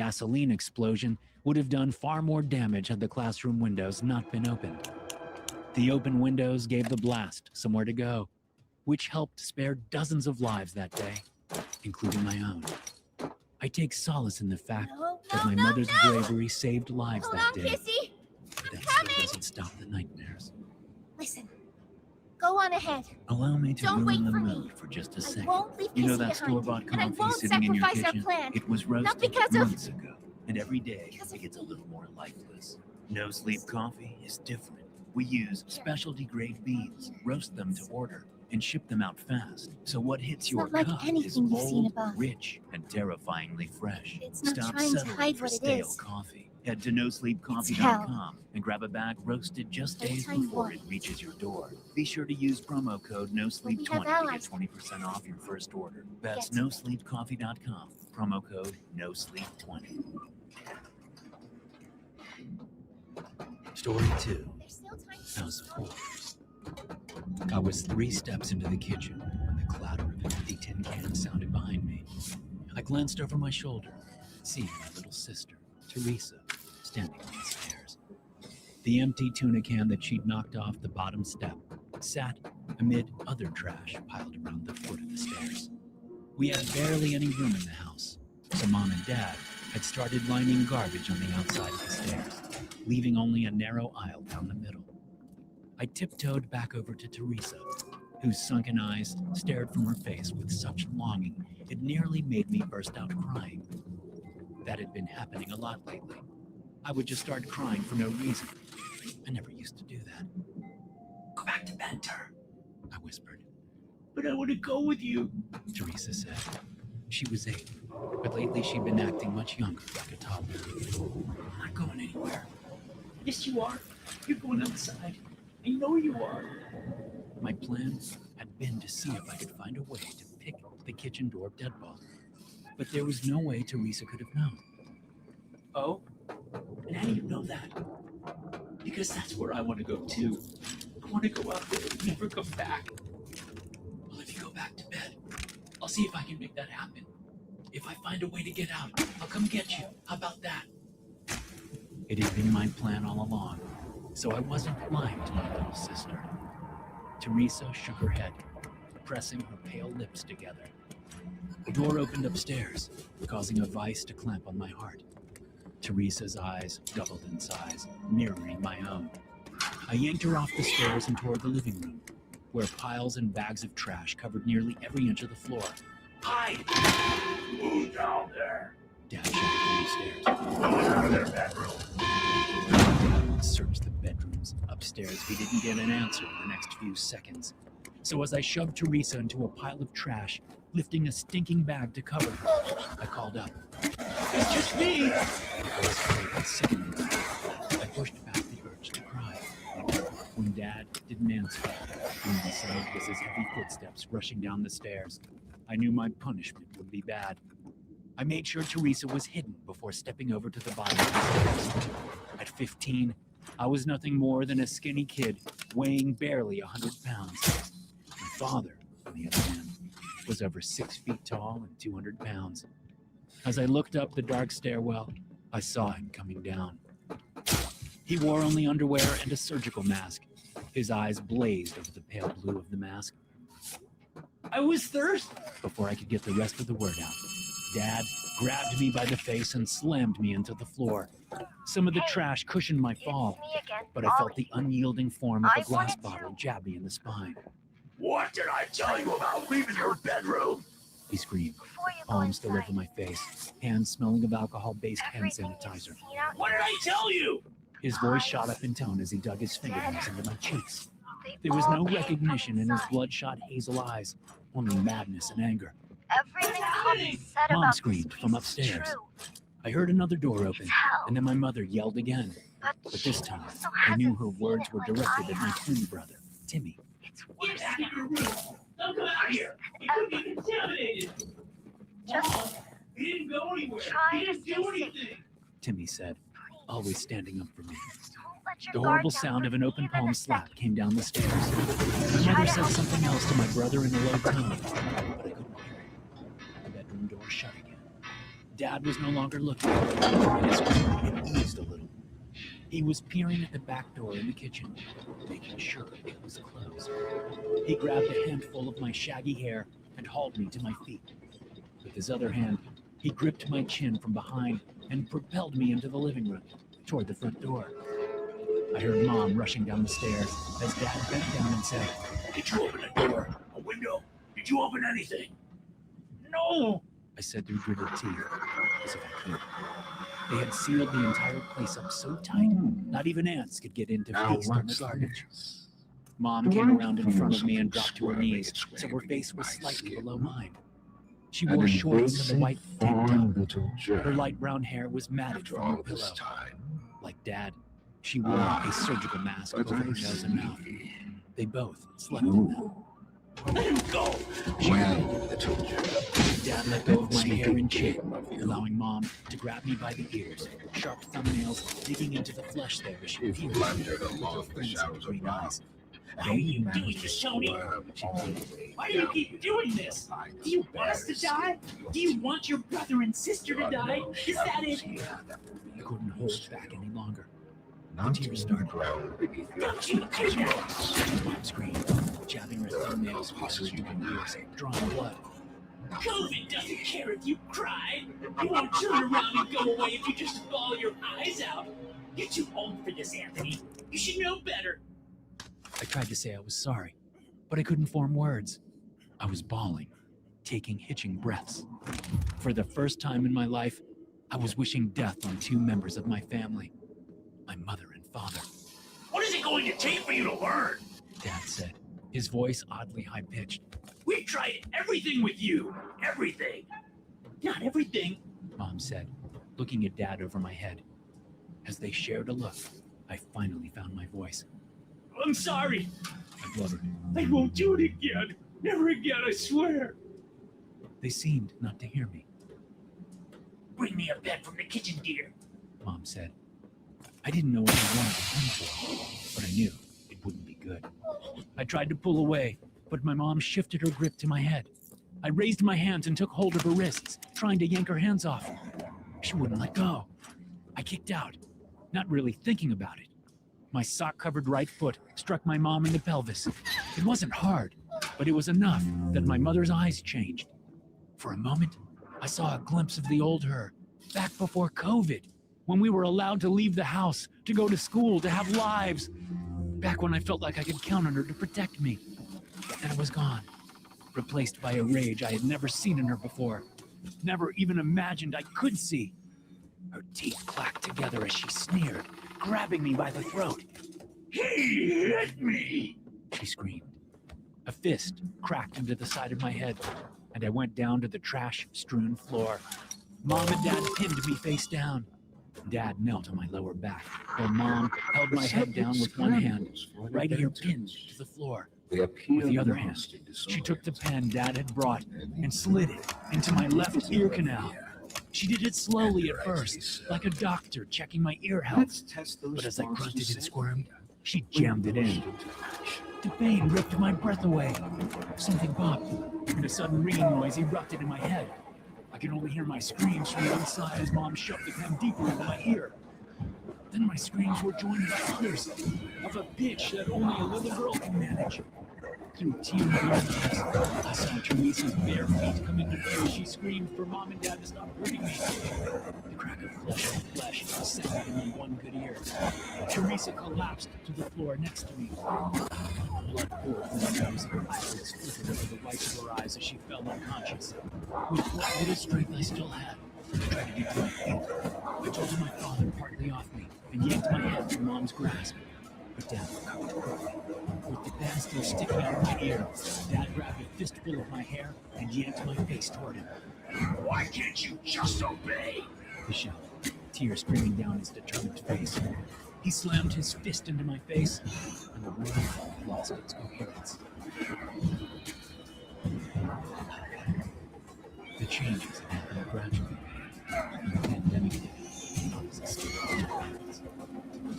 gasoline explosion would have done far more damage had the classroom windows not been opened. The open windows gave the blast somewhere to go, which helped spare dozens of lives that day, including my own. I take solace in the fact that my mother's bravery saved lives Hold that on, day. Kissy. But that coming. still doesn't stop the nightmares. Listen, go on ahead. Allow me to Don't ruin wait the for me. mood for just a I second. won't leave You know Kissy that behind, store-bought and I coffee won't sitting in your sacrifice our kitchen? plan. It was roasted because of- months ago, and every day Because it of gets a me. little more lifeless. No Sleep coffee is different. We use specialty-grade beans, roast them to order, and ship them out fast. So what hits It's your not like cup is anything you've seen bold, above. rich, and terrifyingly fresh. It's not Stop trying to settling hide for what it stale is. coffee. Head to nosleepcoffee.com hell. and grab a bag roasted just days Playtime before won. it reaches your door. Be sure to use promo code NOSLEEP20 to get allies. 20% off your first order. That's Get it. nosleepcoffee.com. Promo code NOSLEEP20. Story 2. There's still time. House 4. I was 3 steps into the kitchen when the clatter of an empty tin can sounded behind me. I glanced over my shoulder, seeing my little sister, Teresa, standing on the stairs. The empty tuna can that she'd knocked off the bottom step sat amid other trash piled around the foot of the stairs. We had barely any room in the house, so Mom and Dad had started lining garbage on the outside of the stairs, leaving only a narrow aisle down the middle. I tiptoed back over to Teresa, whose sunken eyes stared from her face with such longing it nearly made me burst out crying. That had been happening a lot lately. I would just start crying for no reason. I never used to do that. "Go back to bed, Ter," I whispered. "But I want to go with you," Teresa said. She was 8, but lately she'd been acting much younger, like a toddler. "I'm not going anywhere." "Yes, you are. You're going outside. I know you are." My plan had been to see if I could find a way to pick the kitchen door deadbolt, but there was no way Teresa could have known. "Oh? And how do you know that?" "Because that's where I want to go too. I want to go out there and never come back." "Well, if you go back to bed, I'll see if I can make that happen. If I find a way to get out, I'll come get you. How about that?" It had been my plan all along, so I wasn't lying to my little sister. Teresa shook her head, pressing her pale lips together. The door opened upstairs, causing a vice to clamp on my heart. Teresa's eyes doubled in size, mirroring my own. I yanked her off the stairs and toward the living room, where piles and bags of trash covered nearly every inch of the floor. "Hide! Who's down there?" Dad shouted from the stairs. "Who's out of their bedroom?" Dad searched the bedrooms upstairs. He didn't get an answer in the next few seconds. So as I shoved Teresa into a pile of trash, lifting a stinking bag to cover her, I called up. "It's just me!" My voice quavered sickeningly. I pushed back the urge to cry. When Dad didn't answer, doing the sound was his heavy footsteps rushing down the stairs. I knew my punishment would be bad. I made sure Teresa was hidden before stepping over to the bottom of the stairs. At 15, I was nothing more than a skinny kid, weighing barely 100 pounds. My father, on the other hand, was over 6 feet tall and 200 pounds. As I looked up the dark stairwell, I saw him coming down. He wore only underwear and a surgical mask. His eyes blazed over the pale blue of the mask. "I was thirsty," before I could get the rest of the word out. Dad grabbed me by the face and slammed me into the floor. Some of the trash cushioned my fall, but I felt the unyielding form of a glass bottle jab me in the spine. "What did I tell you about leaving your bedroom?" he screamed, palm still over my face, hands smelling of alcohol-based hand sanitizer. "What did I tell you?" His voice shot up in tone as he dug his fingernails into my cheeks. There was no recognition in his bloodshot hazel eyes, only madness and anger. Everything Poppy said Mom about screamed this from place is upstairs. true. I heard another door open, hell. and then my mother yelled again. But this time, also I knew hasn't her seen words it were like directed I at my have. twin brother, Timmy. It's worse. Get out of your room! Don't come out here! You could be contaminated! Just He didn't go anywhere! try He to didn't stay do safe. anything! Timmy said, please. always standing up for me. Don't let your The guard horrible down sound for of an open even palm a slap second. came down the stairs. My Try mother to said help something someone else to my brother in a low tone, but I couldn't hear it. The bedroom door shut again. Dad was no longer looking, and his screen eased a little. He was peering at the back door in the kitchen, making sure it was closed. He grabbed a handful of my shaggy hair and hauled me to my feet. With his other hand, he gripped my chin from behind and propelled me into the living room, toward the front door. I heard Mom rushing down the stairs as Dad bent down and said, Did you open a door? A window? Did you open anything? "No!" I said through gritted teeth, as if I could. They had sealed the entire place up so tight, not even ants could get in to Now feast on the what's garbage. this? Mom came around in front of me and dropped to her knees, so her face was slightly below mine. She wore shorts and a white tank top. Her light brown hair was matted After from all her this pillow. time, Like Dad, she wore a surgical mask but over her I nose and mouth. see. They both slept in them. Let him go! Well, little Jack, Dad let go of my let's make hair a and chin, game of you. allowing Mom to grab me by the ears, sharp thumbnails digging into the flesh there as she You've peered blundered into along the frenzied shadows of green love. eyes. Why are you doing this, Tony? Why do you keep doing this? Do you want us to die? Do you want your brother and sister to die? Is that it? I couldn't hold back any longer. Not tears even started. ground beneath your Don't you do that! Mom screamed, jabbing her thumbnails fiercely into my ears, drawing blood. COVID doesn't care if you cry. He won't turn around and go away if you just bawl your eyes out. You're too old for this, Anthony. You should know better. I tried to say I was sorry, but I couldn't form words. I was bawling, taking hitching breaths. For the first time in my life, I was wishing death on two members of my family, my mother and father. What is it going to take for you to learn? Dad said, his voice oddly high-pitched. We tried everything with you. Everything. Not everything. Mom said, looking at Dad over my head. As they shared a look, I finally found my voice. I'm sorry. I blubbered. I won't do it again. Never again, I swear. They seemed not to hear me. Bring me a bed from the kitchen, dear. Mom said. I didn't know what I wanted to aim for, but I knew it wouldn't be good. I tried to pull away, but my mom shifted her grip to my head. I raised my hands and took hold of her wrists, trying to yank her hands off. She wouldn't let go. I kicked out, not really thinking about it. My sock-covered right foot struck my mom in the pelvis. It wasn't hard, but it was enough that my mother's eyes changed. For a moment, I saw a glimpse of the old her, back before COVID, when we were allowed to leave the house, to go to school, to have lives. Back when I felt like I could count on her to protect me. And it was gone, replaced by a rage I had never seen in her before, never even imagined I could see. Her teeth clacked together as she sneered, grabbing me by the throat. He hit me. She screamed. A fist cracked into the side of my head, and I went down to the trash-strewn floor. Mom and Dad pinned me face down. Dad knelt on my lower back, while Mom held my head down with one hand, right ear pinned to the floor. With the other hand, she took the pen Dad had brought and slid it into my left ear canal. She did it slowly at first, like a doctor checking my ear health. But as I grunted and squirmed, she jammed it in. The pain ripped my breath away. Something popped, and a sudden ringing noise erupted in my head. I could only hear my screams from one side as Mom shoved the pen deeper into my ear. Then my screams were joined by others, of a pitch that only a little girl can manage. Through tear-filled eyes, I saw Teresa's bare feet come into view as she screamed for Mom and Dad to stop hurting me. The crack of flesh on flesh sounded in my one good ear. Teresa collapsed to the floor next to me. Blood poured from her nose and her eyelids flickered over the whites of her eyes as she fell unconscious. With what little strength I still had, I tried to get to my feet. I jolted my father partly off me and yanked my head from Mom's grasp. But Dad recovered quickly. With the pen still sticking out of my ear, Dad grabbed a fistful of my hair and yanked my face toward him. Why can't you just obey? He shouted, tears streaming down his determined face. He slammed his fist into my face, and the room lost its coherence. The changes had happened gradually. The pandemic hit, and I was still in the hands.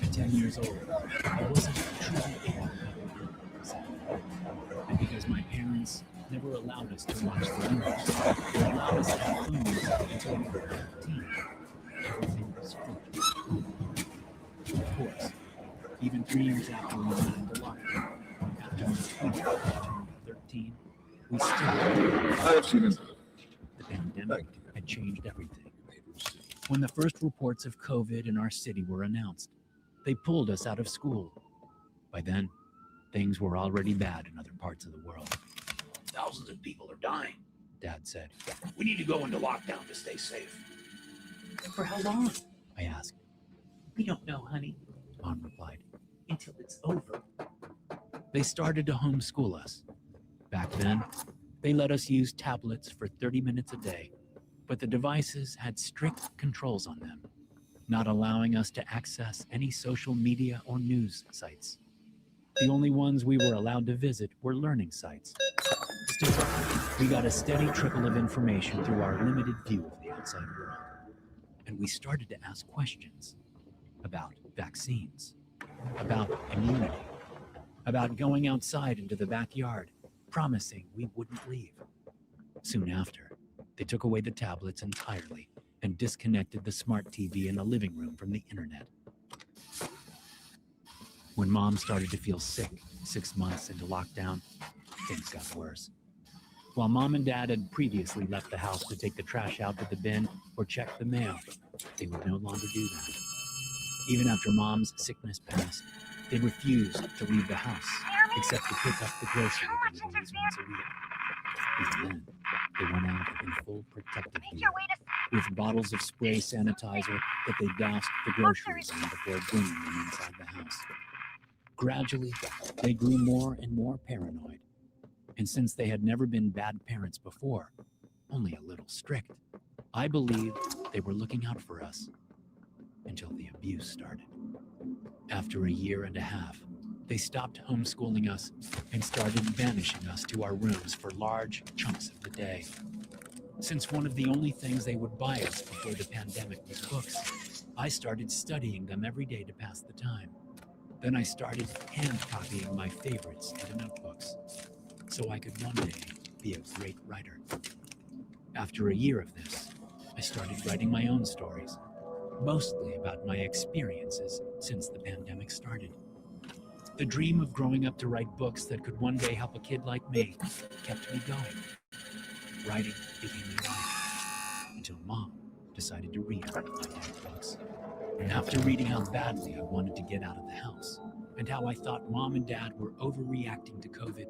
At 10 years old, I wasn't truly able to have a good. And because my parents never allowed us to watch the news. They allowed us to have phones until we were 18. Everything was fun. Of course, even 3 years after we went into lockdown, after my twin turned 13, we still I have seen it. the pandemic had changed everything. When the first reports of COVID in our city were announced, they pulled us out of school. By then, things were already bad in other parts of the world. Thousands of people are dying. Dad said. We need to go into lockdown to stay safe. For how long? I asked. We don't know, honey, Mom replied. until it's over. They started to homeschool us. Back then, they let us use tablets for 30 minutes a day, but the devices had strict controls on them, not allowing us to access any social media or news sites. The only ones we were allowed to visit were learning sites. Still, we got a steady trickle of information through our limited view of the outside world. And we started to ask questions about vaccines, about immunity, about going outside into the backyard, promising we wouldn't leave. Soon after, they took away the tablets entirely and disconnected the smart TV in the living room from the internet. When Mom started to feel sick 6 months into lockdown, things got worse. While Mom and Dad had previously left the house to take the trash out to the bin or check the mail, they would no longer do that. Even after Mom's sickness passed, they refused to leave the house, except to pick up the grocery deliveries once a week. Even then, they went out in full protective Make gear, your way to with bottles of spray sanitizer that they doused the groceries in before bringing them inside the house. Gradually, they grew more and more paranoid. And since they had never been bad parents before, only a little strict, I believed they were looking out for us until the abuse started. After a year and a half, they stopped homeschooling us and started banishing us to our rooms for large chunks of the day. Since one of the only things they would buy us before the pandemic was books, I started studying them every day to pass the time. Then I started hand copying my favorites into notebooks, so I could one day be a great writer. After a year of this, I started writing my own stories, mostly about my experiences since the pandemic started. The dream of growing up to write books that could one day help a kid like me kept me going. Writing became my life, until Mom decided to read one of my dad's books. After reading how badly I wanted to get out of the house, and how I thought Mom and Dad were overreacting to COVID,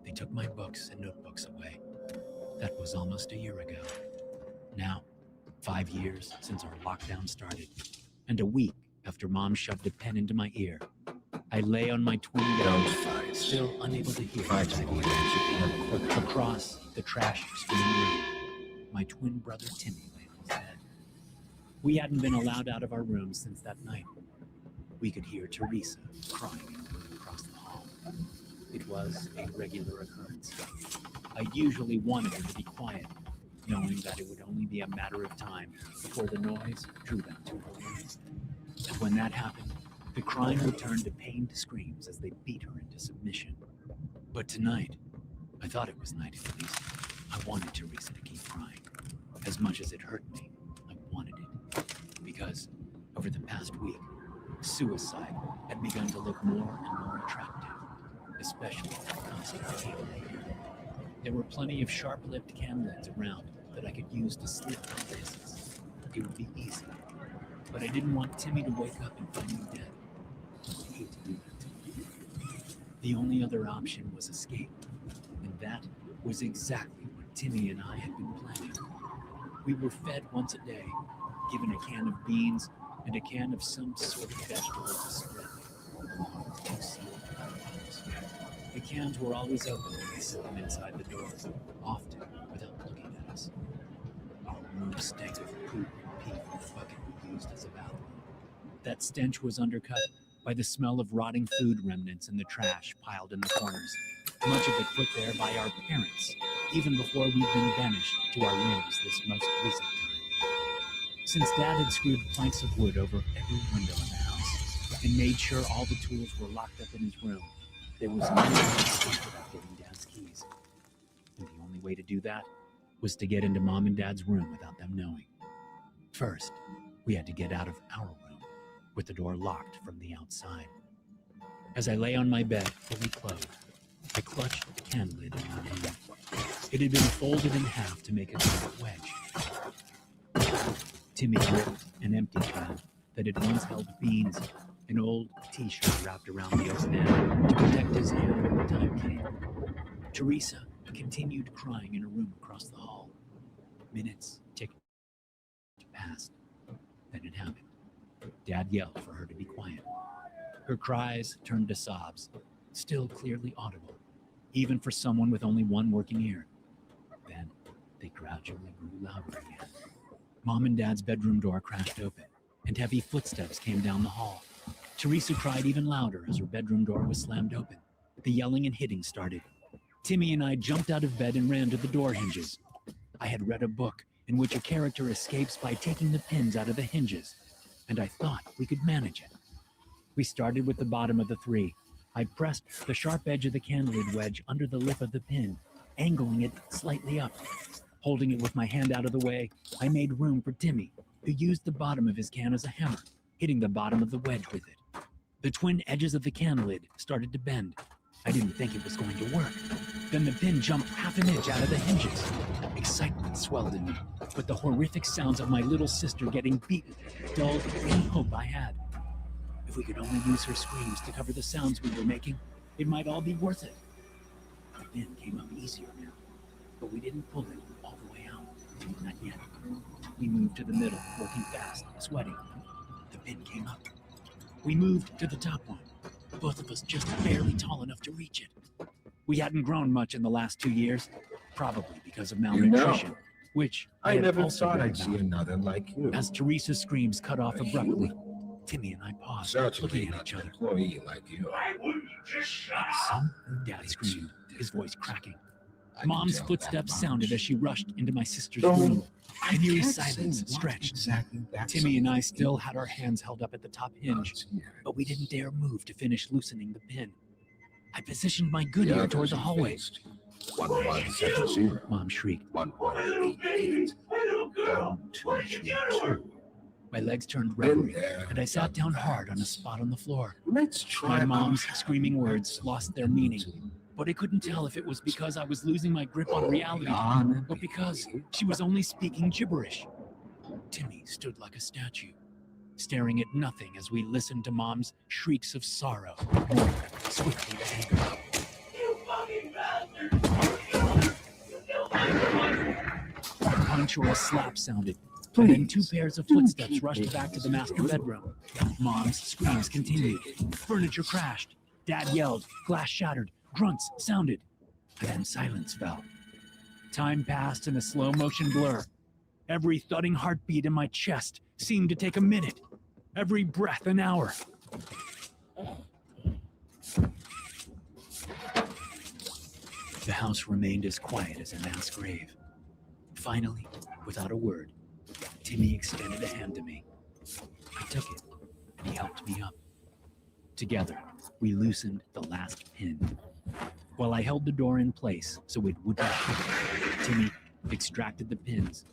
they took my books and notebooks away. That was almost a year ago. Now, 5 years since our lockdown started, and a week after Mom shoved a pen into my ear, I lay on my twin bed, still unable to hear what I needed. Across the trash-strewn room, my twin brother Timmy lay on his bed. We hadn't been allowed out of our rooms since that night. We could hear Teresa crying in the room across the hall. It was a regular occurrence. I usually wanted her to be quiet, knowing that it would only be a matter of time before the noise drew them to her room. And when that happened, the crying would turn to pained screams as they beat her into submission. But tonight, I thought it was night at least. I wanted Teresa to keep crying. As much as it hurt me, I wanted it. Because over the past week, suicide had begun to look more and more attractive, especially with constant cable. There were plenty of sharp-lipped cam lids around that I could use to slit my wrists. It would be easy. But I didn't want Timmy to wake up and find me dead. I hate to do that to him. The only other option was escape, and that was exactly what Timmy and I had been planning. We were fed once a day, given a can of beans and a can of some sort of vegetable to spread. Two sealed containers. The cans were always open when we set them inside the door, often without looking at us. Our room stank of poop and pee from the bucket we used as a bathroom. That stench was undercut by the smell of rotting food remnants in the trash piled in the corners, much of it put there by our parents, even before we'd been banished to our rooms this most recent time. Since Dad had screwed planks of wood over every window in the house and made sure all the tools were locked up in his room, there was no way to escape without getting Dad's keys. And the only way to do that was to get into Mom and Dad's room without them knowing. First, we had to get out of our room, with the door locked from the outside. As I lay on my bed, fully clothed, I clutched the can lid in one hand. It had been folded in half to make a tight wedge. Timmy gripped an empty can that had once held beans, an old t-shirt wrapped around the open end to protect his hand when the time came. Teresa continued crying in a room across the hall. Minutes ticked past. Then it happened. Dad yelled for her to be quiet. Her cries turned to sobs, still clearly audible, even for someone with only one working ear. Then they gradually grew louder again. Mom and Dad's bedroom door crashed open, and heavy footsteps came down the hall. Teresa cried even louder as her bedroom door was slammed open. The yelling and hitting started. Timmy and I jumped out of bed and ran to the door hinges. I had read a book in which a character escapes by taking the pins out of the hinges, and I thought we could manage it. We started with the bottom of the three. I pressed the sharp edge of the can lid wedge under the lip of the pin, angling it slightly up. Holding it with my hand out of the way, I made room for Timmy, who used the bottom of his can as a hammer, hitting the bottom of the wedge with it. The twin edges of the can lid started to bend. I didn't think it was going to work. Then the pin jumped half an inch out of the hinges. Excitement swelled in me, but the horrific sounds of my little sister getting beaten dulled any hope I had. If we could only use her screams to cover the sounds we were making, it might all be worth it. The pin came up easier now, but we didn't pull it all the way out. Not yet. We moved to the middle, working fast, sweating. The pin came up. We moved to the top one, both of us just barely tall enough to reach it. We hadn't grown much in the last 2 years, probably because of malnutrition, which I had never also thought read I'd see about. another like you. As Teresa's screams cut off abruptly, Timmy and I paused, Certainly looking at not each an other. employee like you. Why wouldn't you just shut up? Something Dad makes screamed, you his voice cracking. I can Mom's tell footsteps that sounded much. as she rushed into my sister's Though room. I An eerie can't say silence what stretched. Exactly that's Timmy and I something still you had our hands held up at the top hinge, can't but we didn't dare move to finish loosening the pin. I positioned my see. good ear others toward the you hallway. faced, 1170, Mom shrieked. 1188, My little girl, what did you do to her? 1222. My legs turned Been rubbery, there, and I sat down done hard that. on a spot on the floor. Let's try My mom's our screaming hand words at lost their something meaning, to but I couldn't tell if it was because I was losing my grip on go reality, beyond and or because beyond. she was only speaking gibberish. Timmy stood like a statue, staring at nothing as we listened to Mom's shrieks of sorrow, morph swiftly to anger. You fucking bastard! A punch or a slap sounded, and then two pairs of footsteps rushed back to the master bedroom. Mom's screams continued. Furniture crashed. Dad yelled. Glass shattered. Grunts sounded. And then silence fell. Time passed in a slow motion blur. Every thudding heartbeat in my chest seemed to take a minute. Every breath an hour. The house remained as quiet as a mass grave. Finally, without a word, Timmy extended a hand to me. I took it, and he helped me up. Together, we loosened the last pin. While I held the door in place so it wouldn't shift, Timmy extracted the pins.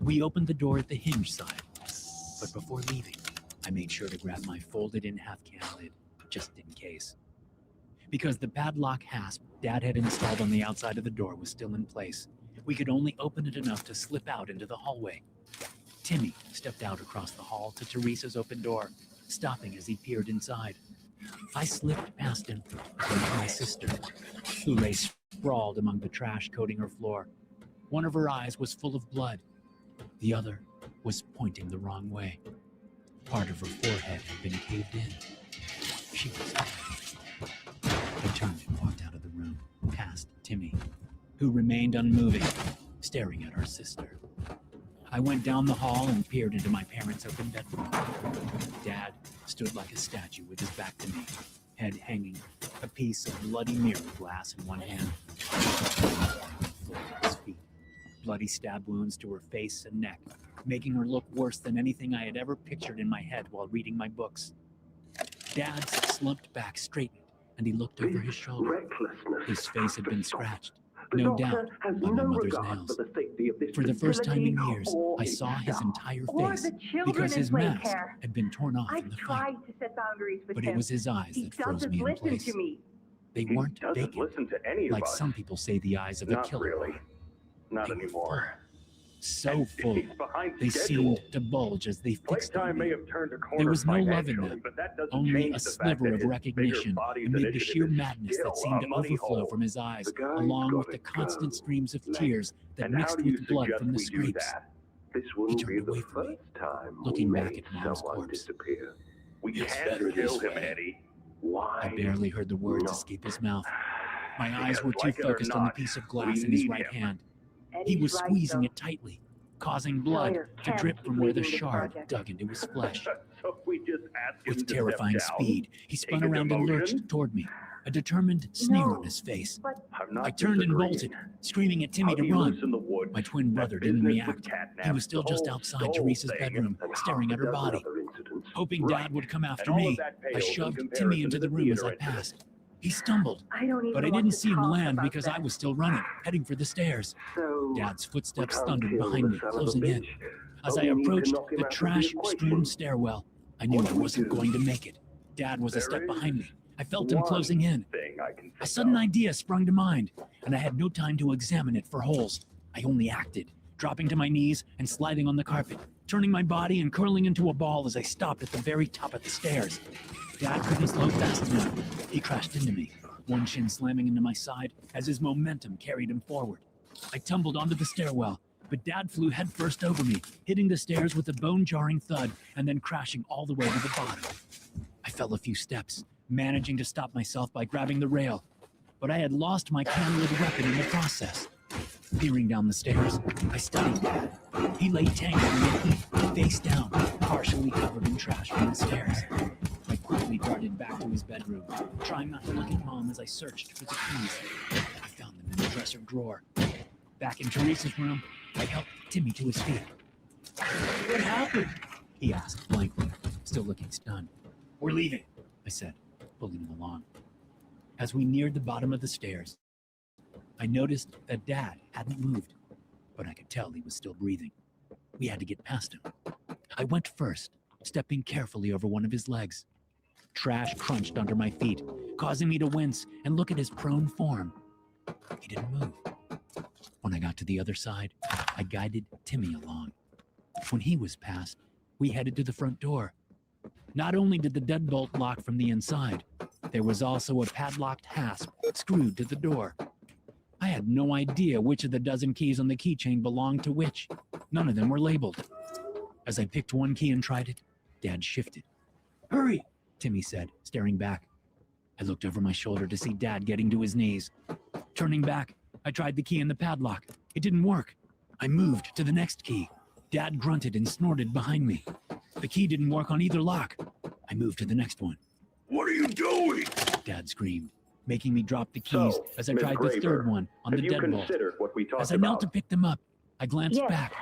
We opened the door at the hinge side, but before leaving, I made sure to grab my folded-in half-can lid, just in case. Because the padlock hasp Dad had installed on the outside of the door was still in place, we could only open it enough to slip out into the hallway. Timmy stepped out across the hall to Teresa's open door, stopping as he peered inside. I slipped past him and to my sister, who lay sprawled among the trash coating her floor. One of her eyes was full of blood. The other was pointing the wrong way. Part of her forehead had been caved in. She was dead. I turned and walked out of the room, past Timmy, who remained unmoving, staring at our sister. I went down the hall and peered into my parents' open bedroom. Dad stood like a statue with his back to me, head hanging, a piece of bloody mirror glass in one hand. Floor at his feet, bloody stab wounds to her face and neck, making her look worse than anything I had ever pictured in my head while reading my books. Dad's slumped back straightened, and he looked over his shoulder. His face had been scratched, The No doctor doubt has by my no mother's regard nails. for the safety of this For the first time in facility years, or I its saw his staff. entire Or face the children because in his mask Playcare. had been torn off in I've the fight. tried to set boundaries with But him. it was his eyes He that froze doesn't me in listen place. to me. They He weren't doesn't vacant, listen to any of like us. some people say the eyes of a Not killer. really. Not They were anymore. So full, He's behind they schedule. seemed to bulge as they fixed on Playtime may me. have turned a corner There was no love in financially, them, but that doesn't only change a the fact sliver that of his recognition bigger body's amid the initiative sheer is madness still that seemed a to money overflow hole. from his eyes, The guy's along with gotta the constant go. streams of Like, tears that and how mixed do you with blood suggest from the we do scrapes. that? This wouldn't turned be the away from me, first time looking we back made at Mom's someone corpse. disappear. We It's can't better kill this him, way. Eddie. Why? I barely heard the words No. escape his mouth. My eyes Because were too like it or focused on the not, piece of we glass in his need right him. hand. He Eddie's was right, squeezing though. it tightly, causing blood Sawyer to can't drip keep from where the leading this shard project. dug into his flesh. So we just ask him With to terrifying step down. speed, he spun Take a around and demotion? lurched toward me, a determined sneer No. on his face. But I'm not I turned and disagreeing. bolted, screaming at Timmy How to do you run. loosen the wood? My twin That brother didn't business with react. catnaps, He was still the just whole outside skull Teresa's thing, bedroom, and staring at her half a dozen body. other incidents. Hoping Right. Dad would come after And all of me, that I pales in shoved comparison Timmy into to the the room as I theater incident. passed. He stumbled, I don't even but I want didn't to see him talk land about because I that. was still running, heading for the stairs. So Dad's we footsteps can't thundered kill behind the me, son of a closing in. bitch. As But I we need to approached knock him the out of the trash-strewn equation. stairwell, I knew What I do we wasn't do? going to make it. Dad was a step There behind is me. I felt him one closing in. thing I can A think sudden of. idea sprung to mind, and I had no time to examine it for holes. I only acted, dropping to my knees and sliding on the carpet, turning my body and curling into a ball as I stopped at the very top of the stairs. Dad couldn't slow fast enough. He crashed into me, one shin slamming into my side as his momentum carried him forward. I tumbled onto the stairwell, but Dad flew headfirst over me, hitting the stairs with a bone-jarring thud and then crashing all the way to the bottom. I fell a few steps, managing to stop myself by grabbing the rail, but I had lost my candid weapon in the process. Peering down the stairs, I studied Dad. He lay tangled in the heap, face down, partially covered in trash from the stairs. I quickly darted back to his bedroom, trying not to look at Mom as I searched for the keys. I found them in the dresser drawer. Back in Teresa's room, I helped Timmy to his feet. "What happened?" he asked blankly, still looking stunned. "We're leaving," I said, pulling him along. As we neared the bottom of the stairs, I noticed that Dad hadn't moved, but I could tell he was still breathing. We had to get past him. I went first, stepping carefully over one of his legs. Trash crunched under my feet, causing me to wince and look at his prone form. He didn't move. When I got to the other side, I guided Timmy along. When he was past, we headed to the front door. Not only did the deadbolt lock from the inside, there was also a padlocked hasp screwed to the door. I had no idea which of the dozen keys on the keychain belonged to which. None of them were labeled. As I picked one key and tried it, Dad shifted. "Hurry," Timmy said, staring back. I looked over my shoulder to see Dad getting to his knees. Turning back, I tried the key in the padlock. It didn't work. I moved to the next key. Dad grunted and snorted behind me. The key didn't work on either lock. I moved to the next one. What are you doing? Dad screamed, making me drop the keys So, as I Miss tried the third Graber, one on Have the you deadbolt. considered what we talked As I knelt to about? pick them up, I glanced Yes, back.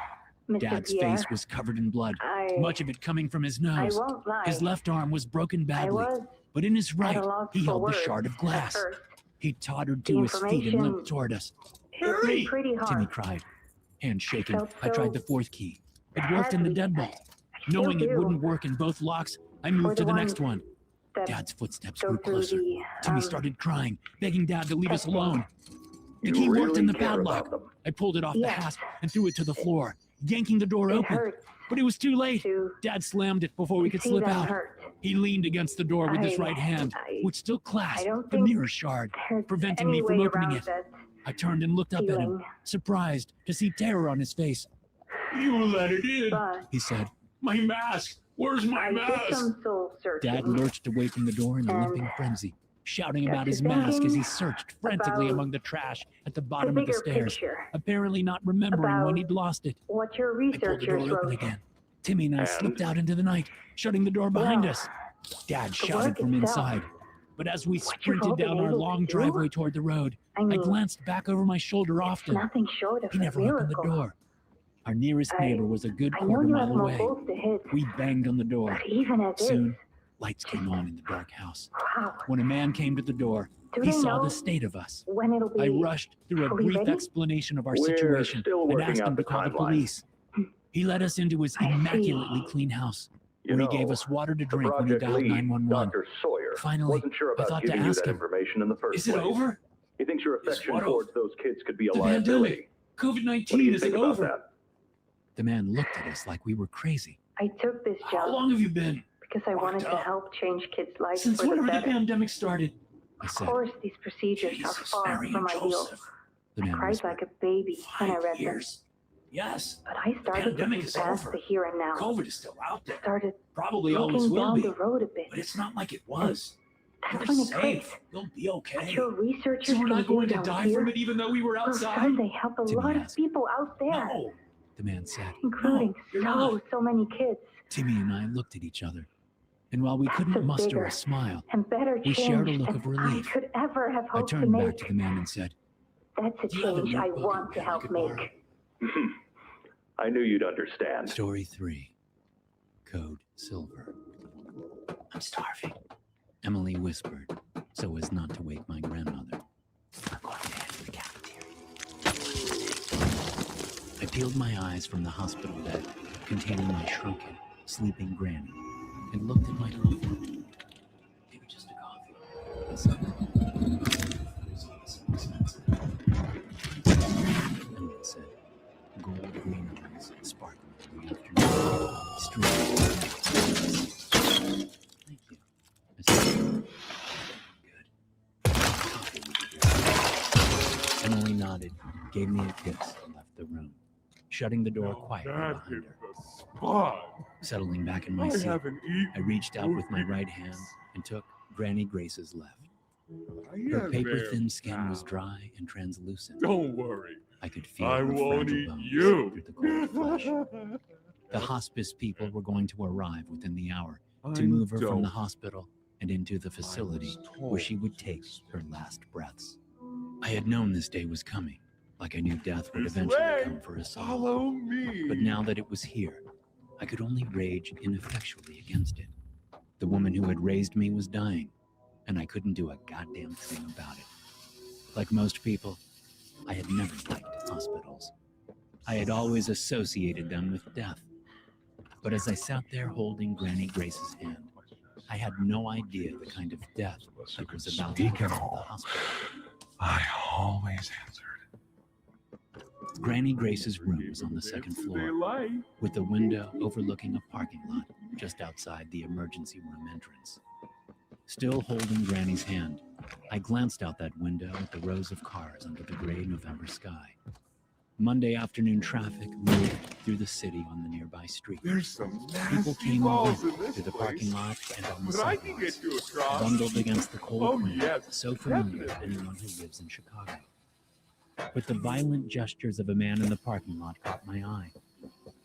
Mr. Dad's Pierre. face was covered in blood, I much of it coming from his I nose. won't lie. His left arm was broken I badly, was but in his at right, a loss he for held the words shard of at glass. first. He tottered The to his feet and information- limped toward us. It Hurry! was pretty hard. Timmy cried, hand shaking. Felt I tried so the fourth key. It worked in the heavy. deadbolt. I still Knowing it do. wouldn't work in both locks, I For moved to the the next ones one. that Dad's footsteps go grew through closer. the, Timmy started crying, begging Dad to leave us testing. alone. The You key worked in the really care padlock. about them. I pulled it off the Yes. hasp and threw it to the floor, yanking the door It open. hurt But it was too late. to Dad slammed it before we could see slip them out. hurt. He leaned against the door with his I- right hand, I- which still I clasped don't the think mirror shard, There's preventing any me from way opening around it. that I turned and looked up at him, feeling, surprised to see terror on his face. You let it in. but He said. My mask. Where's my I did mask? some soul searching. Dad lurched away from the door in a And limping frenzy, shouting got about to his mask as he thinking searched frantically about among the trash at the the bottom of the bigger stairs, picture, apparently not remembering when about he'd lost it. what your I pulled the researchers door open wrote. again. Timmy and I And? slipped out into the night, shutting the door behind Well, us. Dad the shouted work from itself, inside. But as we what you've sprinted all been down our able to long do? driveway toward the road, I I mean, glanced back over my shoulder often. nothing short of He a never opened the miracle. door. Our nearest I- neighbor was a good I know quarter you have mile more away. goals to hit, We banged on the door. but even as Soon, is, lights came on in the dark house. wow, When a man came to the door, Do He they saw know the state of us. when it'll be? I rushed through a Are we brief ready? explanation of our We're situation still and working asked out him the to call the timeline. police. He led us into his I see. immaculately clean house, You where know, he gave us water to the drink when he project dialed lead, 911. Dr. Sawyer, Finally, wasn't sure I about thought to giving you ask that him, information in the first is it place. over? He thinks your Is affection what towards those kids could be a The liability. pandemic, What do COVID-19, you is think it about over? that? The man looked at us like we were crazy. I took this How job long have you been? because I wanted to up? help change kids' lives Since for the whenever the better. pandemic started, I Of said. course, these procedures Jesus, are far Mary from and ideal. Joseph. The I man cried whispered. like a baby when I 5 read them. years. Yes. But I started to pandemic see is past over. the here and now. COVID is still out there. Started Probably always looking will down be. the road a bit. But it's not like it was. That's You're when it safe. clicked. You'll be okay. What your researchers So we're can not going do to down die here from it even though we were will outside? someday help a Timmy lot of asked. people out there, No. The man said. including you're not. so many kids. Timmy and I looked at each other, and while we That's couldn't a muster bigger a smile, and better we change shared a look than of relief. I could ever have I hoped to turned back make. to the man and said, That's a "Do you have a change I notebook want and to pen I help could borrow?" make. I knew you'd understand. Story 3. Code Silver. I'm starving, Emily whispered, so as not to wake my grandmother. I'm going to head to the cafeteria. I peeled my eyes from the hospital bed containing my shrunken, sleeping granny and looked at my phone. Maybe just a coffee, I said. It's so expensive. Emily said, gold green eyes sparkling in the afternoon. Thank you. I said, good. Coffee would be great. Emily nodded, gave me a kiss, and left the room, shutting the door quietly behind her. Settling back in my seat, I reached out with my right hand and took Granny Grace's left. Her paper-thin skin was dry and translucent. Don't worry. I could feel I her won't fragile eat bones you. through the cold flesh. The hospice people were going to arrive within the hour to move her from the hospital and into the facility where she would take her last breaths. I had known this day was coming, like I knew death would This eventually way. come for us all. Follow me. But now that it was here, I could only rage ineffectually against it. The woman who had raised me was dying, and I couldn't do a goddamn thing about it. Like most people, I had never liked hospitals. I had always associated them with death. But as I sat there holding Granny Grace's hand, I had no idea the kind of death that was about to come to the hospital. I always answered. Granny Grace's room was on the second floor, with a window overlooking a parking lot just outside the emergency room entrance. Still holding Granny's hand, I glanced out that window at the rows of cars under the gray November sky. Monday afternoon traffic moved through the city on the nearby street. There's some People nasty came and balls went in this through the place. parking lot and on the But I can sidewalks, get you across. bundled against the cold Oh, wind, yes, so familiar to definitely. anyone who lives in Chicago. But the violent gestures of a man in the parking lot caught my eye.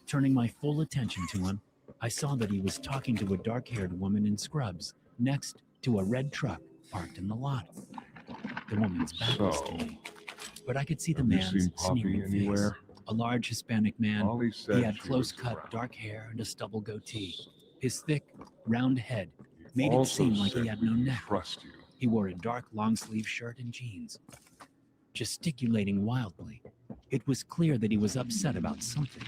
Turning my full attention to him, I saw that he was talking to a dark-haired woman in scrubs next to a red truck parked in the lot. The woman's back was to So, me, but I could see the Have you man's seen Poppy sneering anywhere? face. A large Hispanic man. Ollie said He had she was close-cut around. dark hair and a stubble goatee. His thick, round head made it Also seem like he said had we no can neck. Trust you. He wore a dark long-sleeve shirt and jeans. Gesticulating wildly, it was clear that he was upset about something.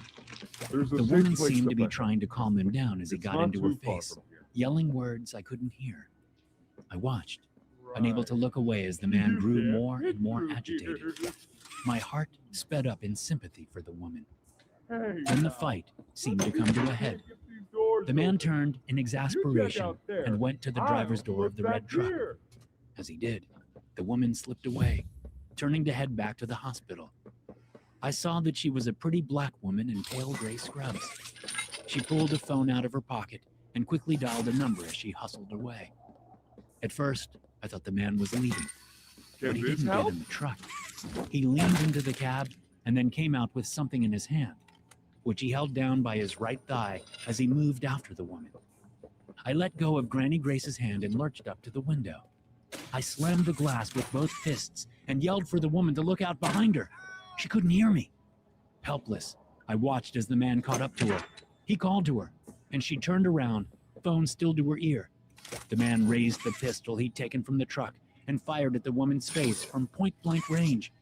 There's a The safe woman place seemed to be back. trying to calm him down as he It's got not into her too far face, from here. yelling words I couldn't hear. I watched, unable to look away as the man You grew can't more get and more through agitated. here. My heart sped up in sympathy for the woman. Hey, Then the now, fight seemed to come to a head. get these doors The man open. turned in You check exasperation out there. and went to the I'll driver's door of look the back red truck. here. As he did, the woman slipped away, turning to head back to the hospital. I saw that she was a pretty black woman in pale gray scrubs. She pulled a phone out of her pocket and quickly dialed a number as she hustled away. At first, I thought the man was leaving, but Can he this didn't get help? in the truck. He leaned into the cab and then came out with something in his hand, which he held down by his right thigh as he moved after the woman. I let go of Granny Grace's hand and lurched up to the window. I slammed the glass with both fists and yelled for the woman to look out behind her. She couldn't hear me. Helpless, I watched as the man caught up to her. He called to her, and she turned around, phone still to her ear. The man raised the pistol he'd taken from the truck and fired at the woman's face from point-blank range.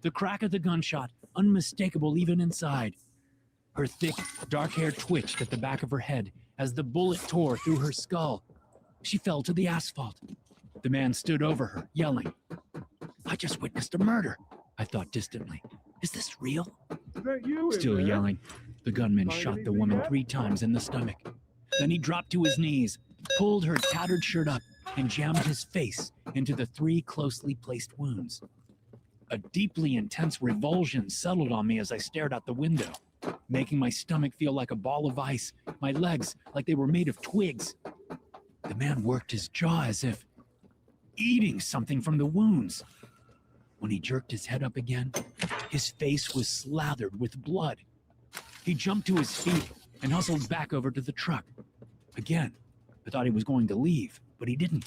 The crack of the gunshot, unmistakable even inside. Her thick, dark hair twitched at the back of her head as the bullet tore through her skull. She fell to the asphalt. The man stood over her, yelling. I just witnessed a murder, I thought distantly. Is this real? Is that you? in Still there? yelling, the gunman Find shot the anything woman yet? 3 times in the stomach. Then he dropped to his knees, pulled her tattered shirt up, and jammed his face into the 3 closely placed wounds. A deeply intense revulsion settled on me as I stared out the window, making my stomach feel like a ball of ice, my legs like they were made of twigs. The man worked his jaw as if eating something from the wounds. When he jerked his head up again, his face was slathered with blood. He jumped to his feet and hustled back over to the truck. Again, I thought he was going to leave, but he didn't.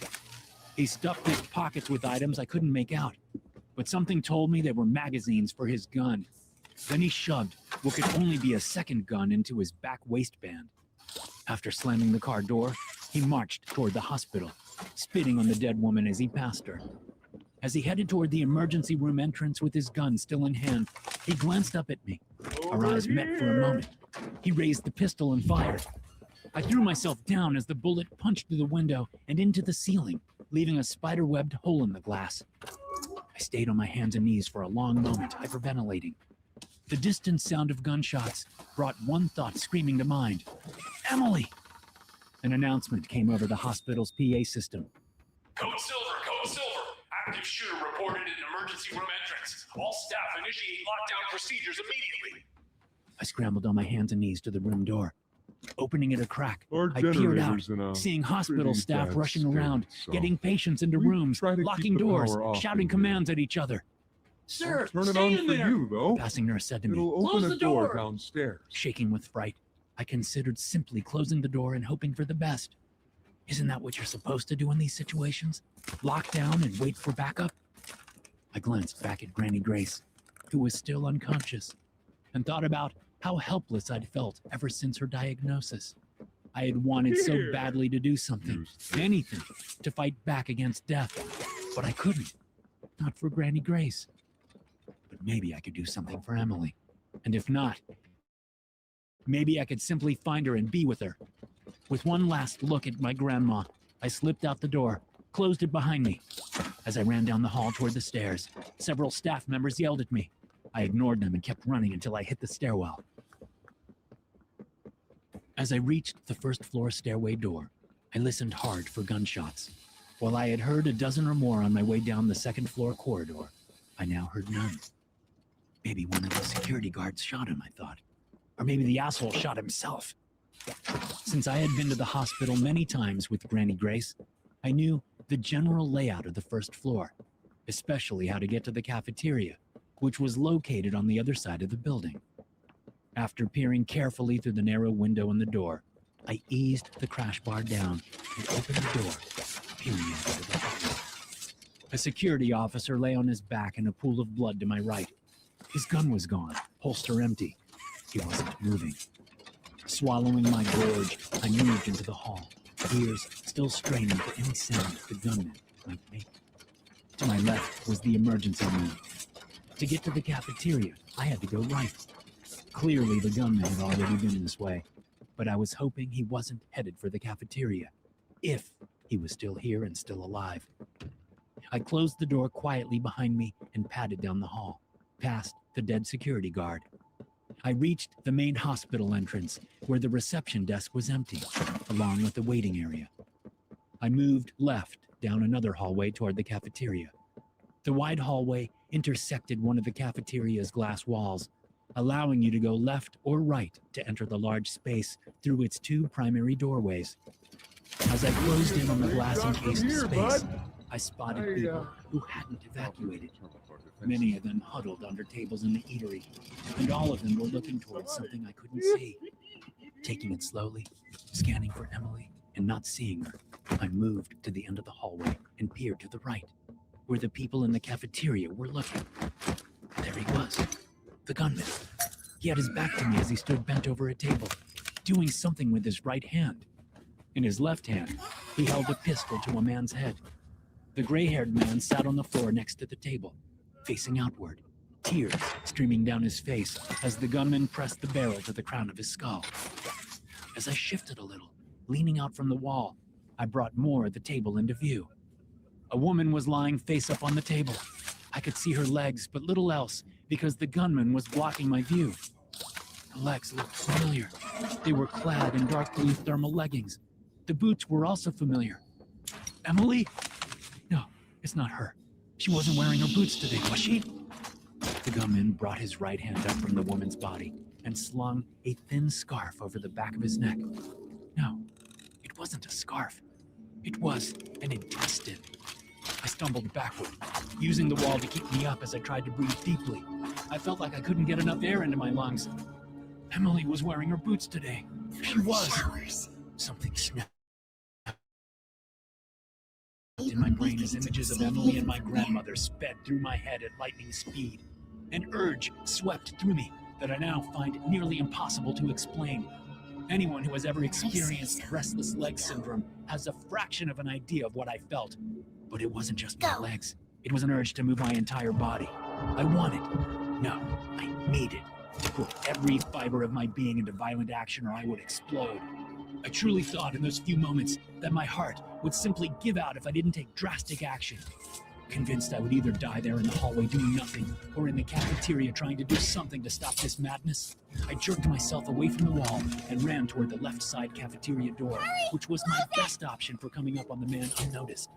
He stuffed his pockets with items I couldn't make out, but something told me they were magazines for his gun. Then he shoved what could only be a second gun into his back waistband. After slamming the car door, he marched toward the hospital, spitting on the dead woman as he passed her. As he headed toward the emergency room entrance with his gun still in hand, he glanced up at me. Our eyes met for a moment. He raised the pistol and fired. I threw myself down as the bullet punched through the window and into the ceiling, leaving a spider-webbed hole in the glass. I stayed on my hands and knees for a long moment, hyperventilating. The distant sound of gunshots brought one thought screaming to mind. Emily! An announcement came over the hospital's PA system. Code Silver. Active shooter reported in emergency room entrance. All staff initiate lockdown procedures immediately. I scrambled on my hands and knees to the room door. Opening it a crack, Our I peered out, generator's in a seeing hospital pretty staff bad rushing state, around, so getting patients into we rooms, try to keep locking the doors, power off shouting in commands at each other. Sir, Turn it stay on in for there. you, though. Passing nurse said to me, It'll Close open the a door door. downstairs. shaking with fright. I considered simply closing the door and hoping for the best. Isn't that what you're supposed to do in these situations? Lock down and wait for backup? I glanced back at Granny Grace, who was still unconscious, and thought about how helpless I'd felt ever since her diagnosis. I had wanted so Here. badly to do something, Use this. anything, to fight back against death, but I couldn't. Not for Granny Grace. But maybe I could do something for Emily. And if not, maybe I could simply find her and be with her. With one last look at my grandma, I slipped out the door, closed it behind me. As I ran down the hall toward the stairs, several staff members yelled at me. I ignored them and kept running until I hit the stairwell. As I reached the first floor stairway door, I listened hard for gunshots. While I had heard a dozen or more on my way down the second floor corridor, I now heard none. Maybe one of the security guards shot him, I thought. Or maybe the asshole shot himself. Since I had been to the hospital many times with Granny Grace, I knew the general layout of the first floor, especially how to get to the cafeteria, which was located on the other side of the building. After peering carefully through the narrow window in the door, I eased the crash bar down and opened the door, peering out into the hallway. A security officer lay on his back in a pool of blood to my right. His gun was gone, holster empty. He wasn't moving. Swallowing my gorge, I moved into the hall, ears still straining for any sound the gunman might make. To my left was the emergency room. To get to the cafeteria, I had to go right. Clearly, the gunman had already been this way, but I was hoping he wasn't headed for the cafeteria, if he was still here and still alive. I closed the door quietly behind me and padded down the hall, past the dead security guard. I reached the main hospital entrance, where the reception desk was empty, along with the waiting area. I moved left down another hallway toward the cafeteria. The wide hallway intersected one of the cafeteria's glass walls, allowing you to go left or right to enter the large space through its 2 primary doorways. As I closed in on the glass-encased Here, space, bud. I spotted I, people who hadn't evacuated. Many of them huddled under tables in the eatery, and all of them were looking towards something I couldn't see. Taking it slowly, scanning for Emily, and not seeing her, I moved to the end of the hallway and peered to the right, where the people in the cafeteria were looking. There he was, the gunman. He had his back to me as he stood bent over a table, doing something with his right hand. In his left hand, he held a pistol to a man's head. The gray-haired man sat on the floor next to the table, facing outward, tears streaming down his face as the gunman pressed the barrel to the crown of his skull. As I shifted a little, leaning out from the wall, I brought more of the table into view. A woman was lying face up on the table. I could see her legs, but little else, because the gunman was blocking my view. The legs looked familiar. They were clad in dark blue thermal leggings. The boots were also familiar. Emily? No, it's not her. She wasn't wearing her boots today, was she? The gunman brought his right hand up from the woman's body and slung a thin scarf over the back of his neck. No, it wasn't a scarf. It was an intestine. I stumbled backward, using the wall to keep me up as I tried to breathe deeply. I felt like I couldn't get enough air into my lungs. Emily was wearing her boots today. She was. Something snapped in my brain as images of Emily and my grandmother sped through my head at lightning speed. An urge swept through me that I now find nearly impossible to explain. Anyone who has ever experienced restless leg syndrome has a fraction of an idea of what I felt. But it wasn't just my legs. It was an urge to move my entire body. I wanted, no, I needed to put every fiber of my being into violent action or I would explode. I truly thought in those few moments that my heart would simply give out if I didn't take drastic action. Convinced I would either die there in the hallway doing nothing, or in the cafeteria trying to do something to stop this madness, I jerked myself away from the wall and ran toward the left side cafeteria door, which was my best option for coming up on the man unnoticed.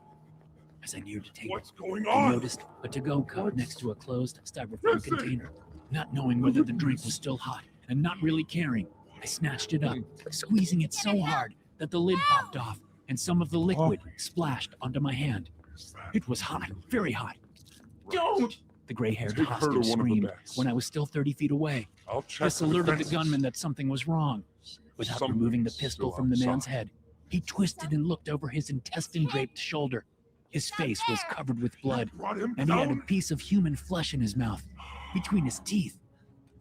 As I neared the table, What's going I on? noticed a to-go cup next to a closed styrofoam container. Not knowing whether the drink was still hot and not really caring, I snatched it up, squeezing it so hard that the lid popped off and some of the liquid splashed onto my hand. It was hot, very hot. Don't! The gray-haired Take her to hostage one of the screamed beds. when I was still 30 feet away. I'll check This the alerted the defenses. gunman that something was wrong. Without Something's removing the pistol still from the man's outside. head, he twisted and looked over his intestine-draped shoulder. His face was covered with blood, Brought him and he had a down? piece of human flesh in his mouth, between his teeth.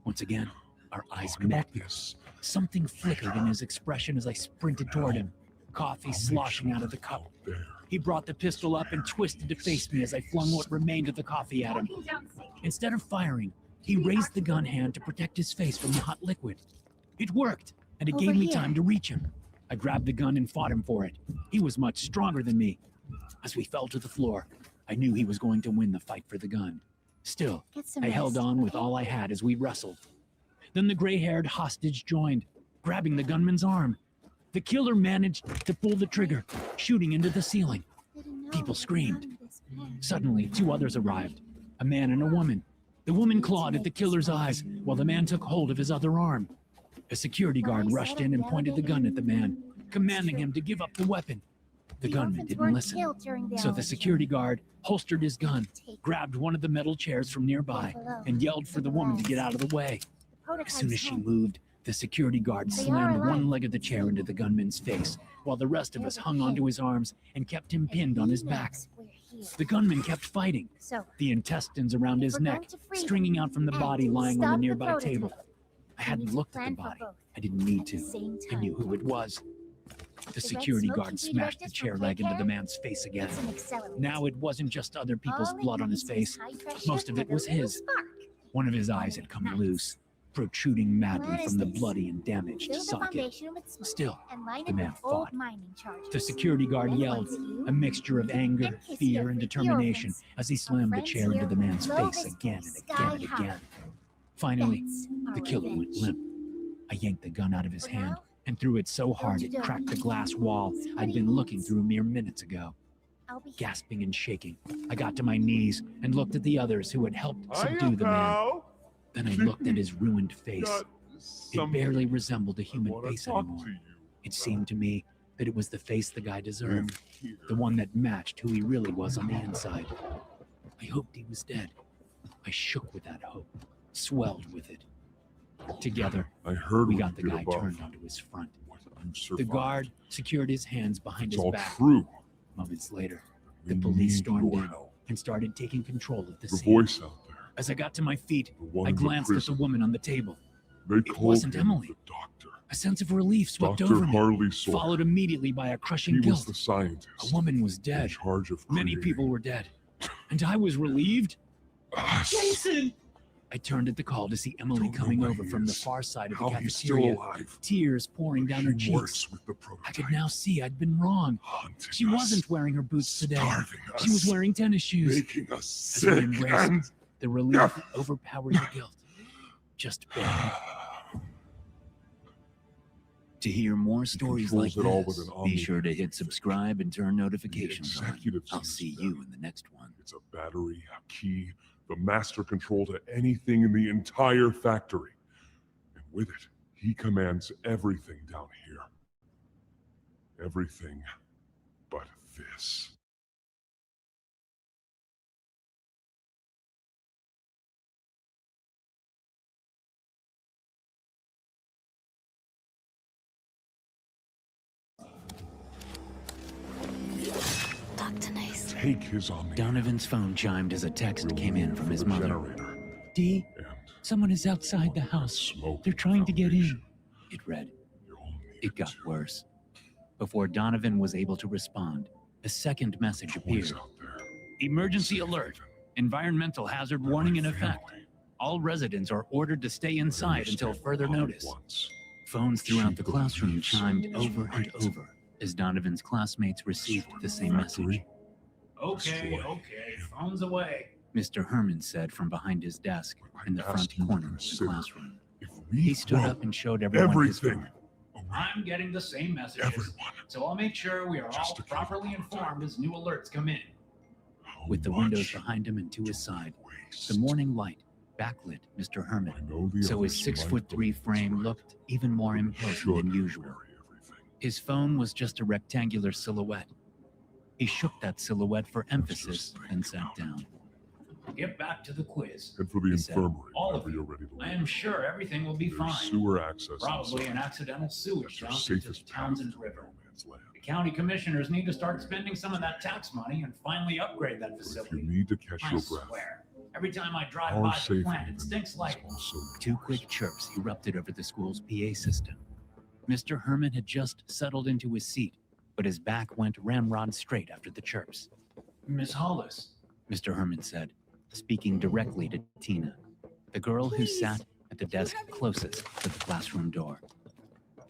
Once again, our eyes Talk about met. this. Something flickered in his expression as I sprinted toward him, coffee I'll make sloshing sure out of the cup. out there. He brought the pistol up and twisted to face me as I flung what remained of the coffee at him. Instead of firing, he raised the gun hand to protect his face from the hot liquid. It worked, and it gave me time to reach him. I grabbed the gun and fought him for it. He was much stronger than me. As we fell to the floor, I knew he was going to win the fight for the gun. Still, I held on with all I had as we wrestled. Then the gray-haired hostage joined, grabbing the gunman's arm. The killer managed to pull the trigger, shooting into the ceiling. People screamed. Suddenly, two others arrived, a man and a woman. The woman clawed at the killer's eyes while the man took hold of his other arm. A security guard rushed in and pointed the gun at the man, commanding him to give up the weapon. The gunman didn't listen, so the security guard holstered his gun, grabbed one of the metal chairs from nearby, and yelled for the woman to get out of the way. As soon as she moved, the security guard slammed one leg of the chair into the gunman's face, while the rest of us hung onto his arms and kept him pinned on his back. The gunman kept fighting, the intestines around his neck stringing out from the body lying on the nearby table. I hadn't looked at the body. I didn't need to. I knew who it was. The security guard smashed the chair leg into the man's face again. Now it wasn't just other people's blood on his face. Most of it was his. One of his eyes had come loose, protruding madly from the bloody and damaged socket. Still, the man fought. The security guard yelled, a mixture of anger, fear, and determination as he slammed the chair into the man's face again and again and again. Finally, the killer went limp. I yanked the gun out of his hand and threw it so hard it cracked the glass wall I'd been looking through mere minutes ago. Gasping and shaking, I got to my knees and looked at the others who had helped subdue the man. Then I looked at his ruined face. It barely resembled a human face anymore. It seemed to me that it was the face the guy deserved, the one that matched who he really was on the inside. I hoped he was dead. I shook with that hope, swelled with it. Together, I heard we what got you the did guy above. turned onto his front. You The survived. guard secured his hands behind It's his all back. true. Moments later, We the police need stormed your in help. and started taking control of the The scene. voice out there. As I got to my feet, The one I in the glanced at the prison. woman on the table. They called wasn't him Emily. the doctor. A sense of relief swept Dr. over me, Harley Sawyer. followed immediately by a crushing He was guilt. the scientist. A woman was in dead. charge of Many creating people were dead. And I was relieved? us. Jason! I turned at the call to see Emily Don't know coming where over he from the is, far side of the How he's still cafeteria, alive. tears pouring down her He cheeks. works with the I prototype. could now see I'd been wrong. Haunting She us, wasn't wearing her boots today. starving She was us, wearing tennis shoes. making us As we sick embraced, and the relief overpowered the guilt. Just barely. To hear more stories like controls it all with this, an be omni- sure to hit subscribe and turn notifications on. executive I'll sees see them. you in the next one. It's a battery, a key, the master control to anything in the entire factory. And with it, he commands everything down here. Everything but this. Talk to nice. Take his omni. Donovan's phone chimed as a text came in from his mother. Generator. Dee, And someone is outside the house. smoke. They're trying to get in. foundation. It read. You all need It got to. worse. Before Donovan was able to respond, a second message Toys appeared. out there. Emergency Save alert. them. Environmental hazard For warning my in effect. family. All residents are ordered to stay inside until Understand further all at notice. once. Phones throughout She the classroom believes chimed is over and right. over as Donovan's classmates received the same message. Okay, Destroy okay, phones away. Mr. Herman said from behind his desk in the front asked you to corner of the consider classroom. If we He stood throw up and showed everyone his everything phone. away, I'm getting the same messages. everyone, So I'll make sure we are Just all to keep properly in contact. informed as new alerts come in. how With the windows much behind him and to his do side, we waste? the morning light backlit Mr. I Herman, know the so his others 6'3" might believe it's frame right, looked even more but we imposing should than usual. bury everything. His phone was just a rectangular silhouette. He shook that silhouette for emphasis Just think and sat how down. Get back to the quiz. And for the He said, infirmary, all of whenever you, you're ready to I leave. am sure everything will be There's fine. sewer access Probably an inside. accidental sewage That's your dump into the safest path Townsend to River. no man's land. The county commissioners need to start spending some of that tax money and finally upgrade that But if you facility. need to catch I your breath, swear, every time I drive our by the safety plant, it even stinks like is also Two yours. quick chirps erupted over the school's PA system. Mr. Herman had just settled into his seat, but his back went ramrod straight after the chirps. Miss Hollis. Mr. Herman said, speaking directly to Tina, the girl who sat at the desk closest to the classroom door.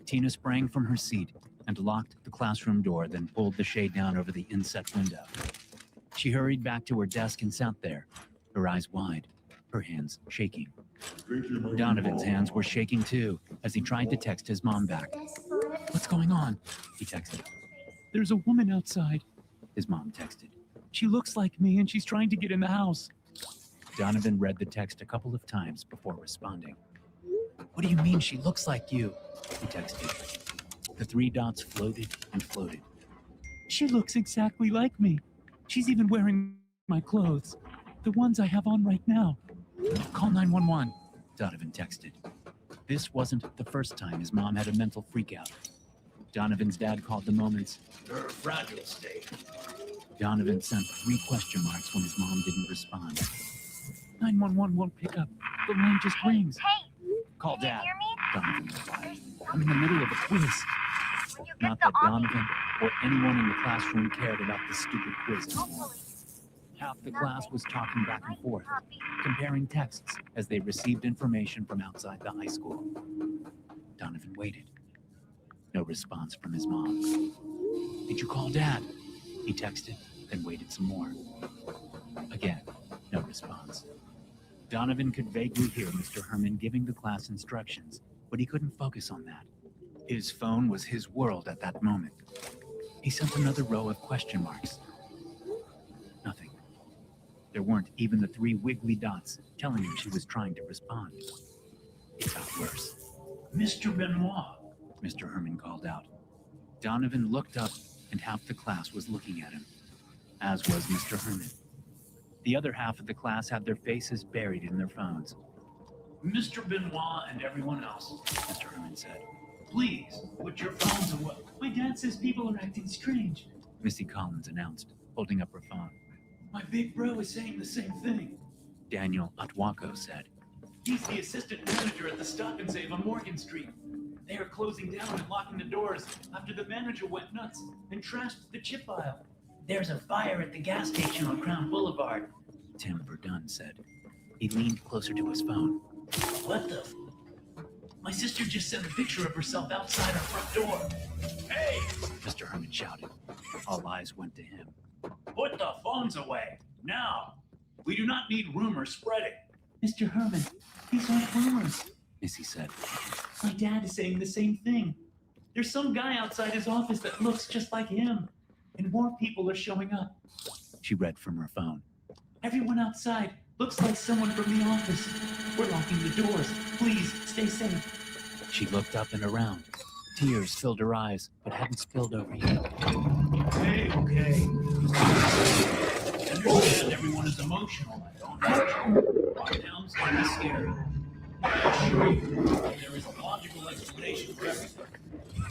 Tina sprang from her seat and locked the classroom door, then pulled the shade down over the inset window. She hurried back to her desk and sat there, her eyes wide, her hands shaking. Donovan's hands were shaking too as he tried to text his mom back. What's going on? He texted. There's a woman outside, his mom texted. She looks like me and she's trying to get in the house. Donovan read the text a couple of times before responding. What do you mean she looks like you? He texted. The three dots floated and floated. She looks exactly like me. She's even wearing my clothes, the ones I have on right now. Call 911, Donovan texted. This wasn't the first time his mom had a mental freakout. Donovan's dad called the moments. Her fragile state. Donovan sent 3 question marks when his mom didn't respond. 911 won't pick up. The line just rings. Hey, Call can you Dad, hear me? Donovan replied. I'm in the middle of a quiz. When you get Not the that omni, Donovan or anyone in the classroom cared about the stupid quiz anymore. hopefully Half the class was talking back and might forth, not be. comparing texts as they received information from outside the high school. Donovan waited. No response from his mom. Did you call Dad? He texted, then waited some more. Again, no response. Donovan could vaguely hear Mr. Herman giving the class instructions, but he couldn't focus on that. His phone was his world at that moment. He sent another row of question marks. Nothing. There weren't even the 3 wiggly dots telling him she was trying to respond. It got worse. Mr. Benoit. Mr. Herman called out. Donovan looked up, and half the class was looking at him, as was Mr. Herman. The other half of the class had their faces buried in their phones. Mr. Benoit and everyone else. Mr. Herman said. Please, put your phones away. My dad says people are acting strange. Missy Collins announced, holding up her phone. My big bro is saying the same thing. Daniel Atwako said. He's the assistant manager at the Stop and Save on Morgan Street. They are closing down and locking the doors after the manager went nuts and trashed the chip aisle. There's a fire at the gas station on Crown Boulevard. Tim Verdun said. He leaned closer to his phone. What the My sister just sent a picture of herself outside our front door. Hey! Mr. Herman shouted. All eyes went to him. Put the phones away, now! We do not need rumors spreading. Mr. Herman, these aren't rumors, Missy said. My dad is saying the same thing. There's some guy outside his office that looks just like him, and more people are showing up. She read from her phone. Everyone outside looks like someone from the office. We're locking the doors. Please, stay safe. She looked up and around. Tears filled her eyes, but hadn't spilled over yet. Okay. I understand everyone is emotional. I don't know. Lockdowns can be scary. I assure you, there is a logical explanation for everything.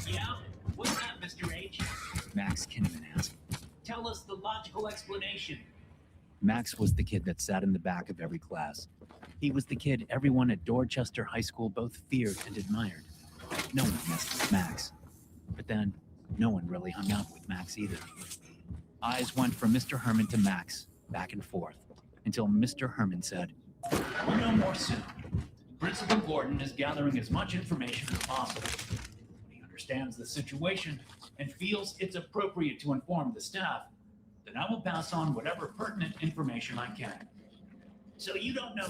Yeah? What's that, Mr. H? Max Kinnaman asked. Tell us the logical explanation. Max was the kid that sat in the back of every class. He was the kid everyone at Dorchester High School both feared and admired. No one messed with Max. But then, no one really hung out with Max either. Eyes went from Mr. Herman to Max, back and forth, until Mr. Herman said, We'll know more soon. Principal Gordon is gathering as much information as possible. He understands the situation and feels it's appropriate to inform the staff. Then I will pass on whatever pertinent information I can. So you don't know,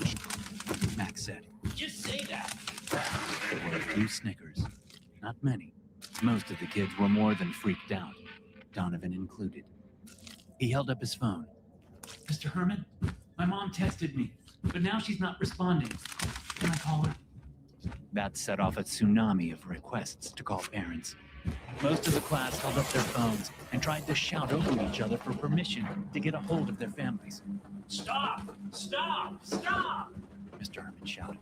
Max said. just say that. There were a few snickers. Not many. Most of the kids were more than freaked out, Donovan included. He held up his phone. Mr. Herman, my mom texted me, but now she's not responding. Can I call her? That set off a tsunami of requests to call parents. Most of the class held up their phones and tried to shout over each other for permission to get a hold of their families. Stop! Mr. Herman shouted.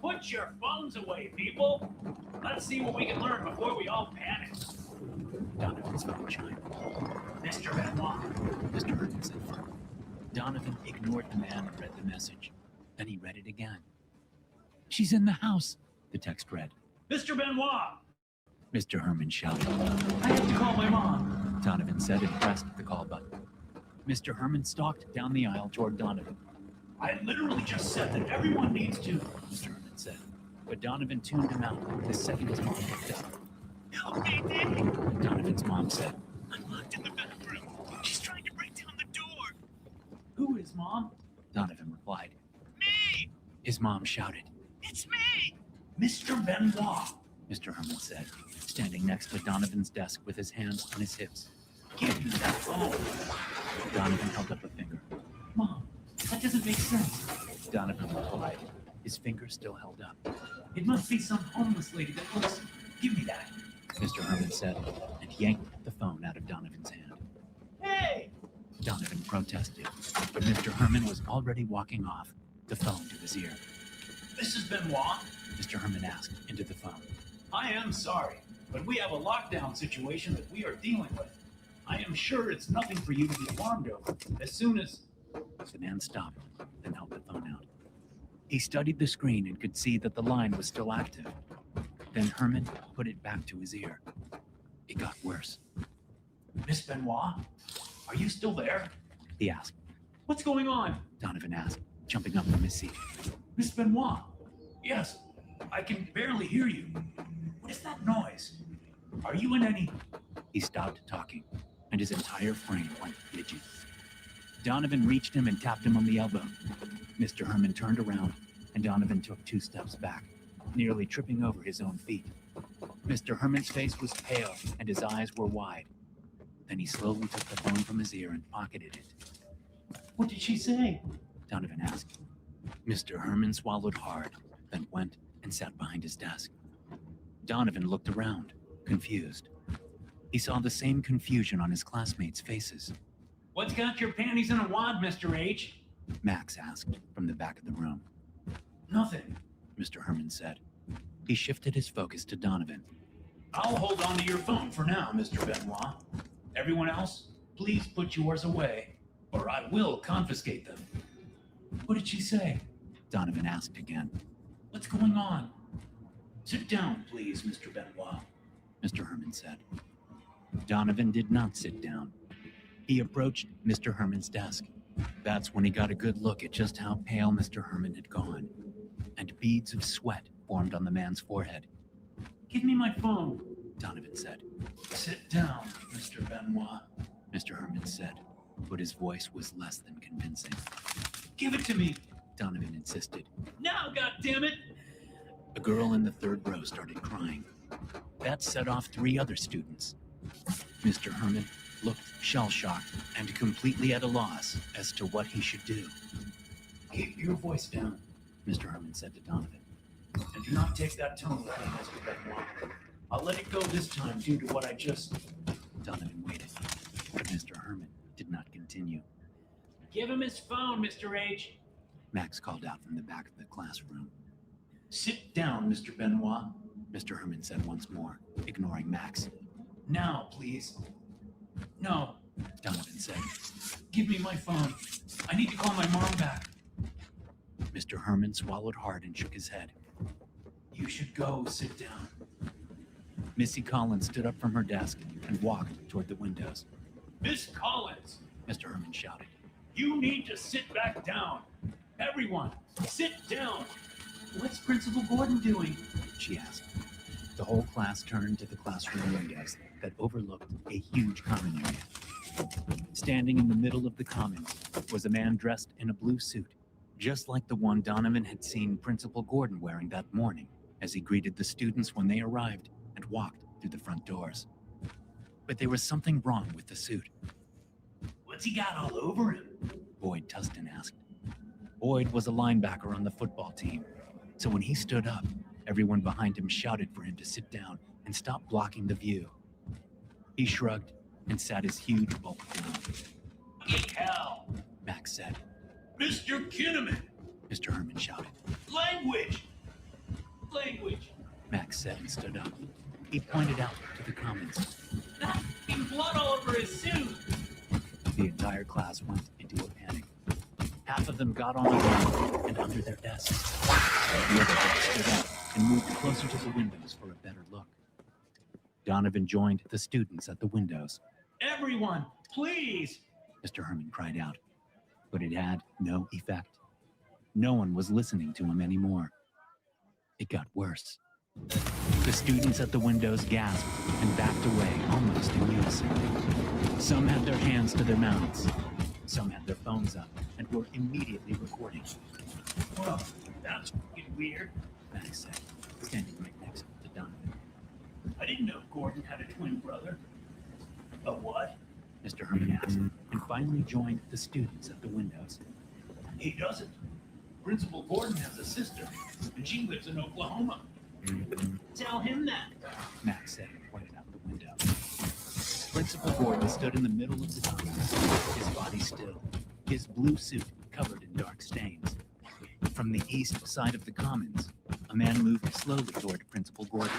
Put your phones away, people! Let's see what we can learn before we all panic. Donovan's phone chimed. Mr. Benoit. Mr. Herman said firmly. Donovan ignored the man and read the message. Then he read it again. She's in the house, the text read. Mr. Benoit! Mr. Herman shouted. I have to call my mom. Donovan said and pressed the call button. Mr. Herman stalked down the aisle toward Donovan. I literally just said that everyone needs to. Mr. Herman said. But Donovan tuned him out the second his mom picked up. Help me, Daddy! Donovan's mom said. I'm locked in the bathroom. She's trying to break down the door. Who is Mom? Donovan replied. Me! His mom shouted. It's me! Mr. Benoit! Mr. Herman said, standing next to Donovan's desk with his hands on his hips. Give me that phone. Donovan held up a finger. Mom, that doesn't make sense. Donovan replied, his finger still held up. It must be some homeless lady that looks. Give me that. Mr. Herman said, and yanked the phone out of Donovan's hand. Hey! Donovan protested, but Mr. Herman was already walking off, the phone to his ear. Mrs. Benoit, Mr. Herman asked into the phone. I am sorry, but we have a lockdown situation that we are dealing with. I am sure it's nothing for you to be alarmed over. As soon as... The man stopped, then held the phone out. He studied the screen and could see that the line was still active. Then Herman put it back to his ear. It got worse. Miss Benoit, are you still there? He asked. What's going on? Donovan asked, jumping up from his seat. Miss Benoit? Yes, I can barely hear you. What is that noise? Are you in any... He stopped talking, and his entire frame went rigid. Donovan reached him and tapped him on the elbow. Mr. Herman turned around, and Donovan took 2 steps back, nearly tripping over his own feet. Mr. Herman's face was pale, and his eyes were wide. Then he slowly took the phone from his ear and pocketed it. What did she say? Donovan asked. Mr. Herman swallowed hard, then went and sat behind his desk. Donovan looked around, confused. He saw the same confusion on his classmates' faces. What's got your panties in a wad, Mr. H? Max asked from the back of the room. Nothing. Mr. Herman said. He shifted his focus to Donovan. I'll hold on to your phone for now, Mr. Benoit. Everyone else, please put yours away, or I will confiscate them. What did she say? Donovan asked again. What's going on? Sit down, please, Mr. Benoit. Mr. Herman said. Donovan did not sit down. He approached Mr. Herman's desk. That's when he got a good look at just how pale Mr. Herman had gone, and beads of sweat formed on the man's forehead. Give me my phone. Donovan said. Sit down, Mr. Benoit. Mr. Herman said, but his voice was less than convincing. Give it to me. Donovan insisted. Now, goddammit! A girl in the third row started crying. That set off 3 other students. Mr. Herman looked shell-shocked and completely at a loss as to what he should do. Keep your voice down, Mr. Herman said to Donovan. and do not take that tone with me, Mr. Benoit. I'll let it go this time due to what I just... Donovan waited. Mr. Herman did not continue. Give him his phone, Mr. H. Max called out from the back of the classroom. Sit down, Mr. Benoit. Mr. Herman said once more, ignoring Max. Now, please. No, Donovan said. give me my phone. I need to call my mom back. Mr. Herman swallowed hard and shook his head. You should go sit down. Missy Collins stood up from her desk and walked toward the windows. Miss Collins, Mr. Herman shouted. you need to sit back down. Everyone, sit down. What's Principal Gordon doing? She asked. The whole class turned to the classroom windows that overlooked a huge common area. Standing in the middle of the commons was a man dressed in a blue suit, just like the one Donovan had seen Principal Gordon wearing that morning as he greeted the students when they arrived and walked through the front doors. But there was something wrong with the suit. What's he got all over him? Boyd Tustin asked. Boyd was a linebacker on the football team, so when he stood up, everyone behind him shouted for him to sit down and stop blocking the view. He shrugged and sat his huge bulk down. Fucking hell! Max said. Mr. Kinnaman! Mr. Herman shouted. Language! Language! Max said and stood up. He pointed out to the commons. That fucking blood all over his suit! The entire class went into a panic. Half of them got on the ground and under their desks. The other half stood up and moved closer to the windows for a better look. Donovan joined the students at the windows. Everyone, please! Mr. Herman cried out, but it had no effect. No one was listening to him anymore. It got worse. The students at the windows gasped and backed away almost in unison. Some had their hands to their mouths. Some had their phones up and were immediately recording. Well, that's fucking weird. Max said, standing right next to Donovan. I didn't know Gordon had a twin brother. A what? Mr. Herman asked, and finally joined the students at the windows. He doesn't. Principal Gordon has a sister, and she lives in Oklahoma. Tell him that. Max said and pointed out the window. Principal Gordon stood in the middle of the commons, his body still, his blue suit covered in dark stains. From the east side of the commons, a man moved slowly toward Principal Gordon.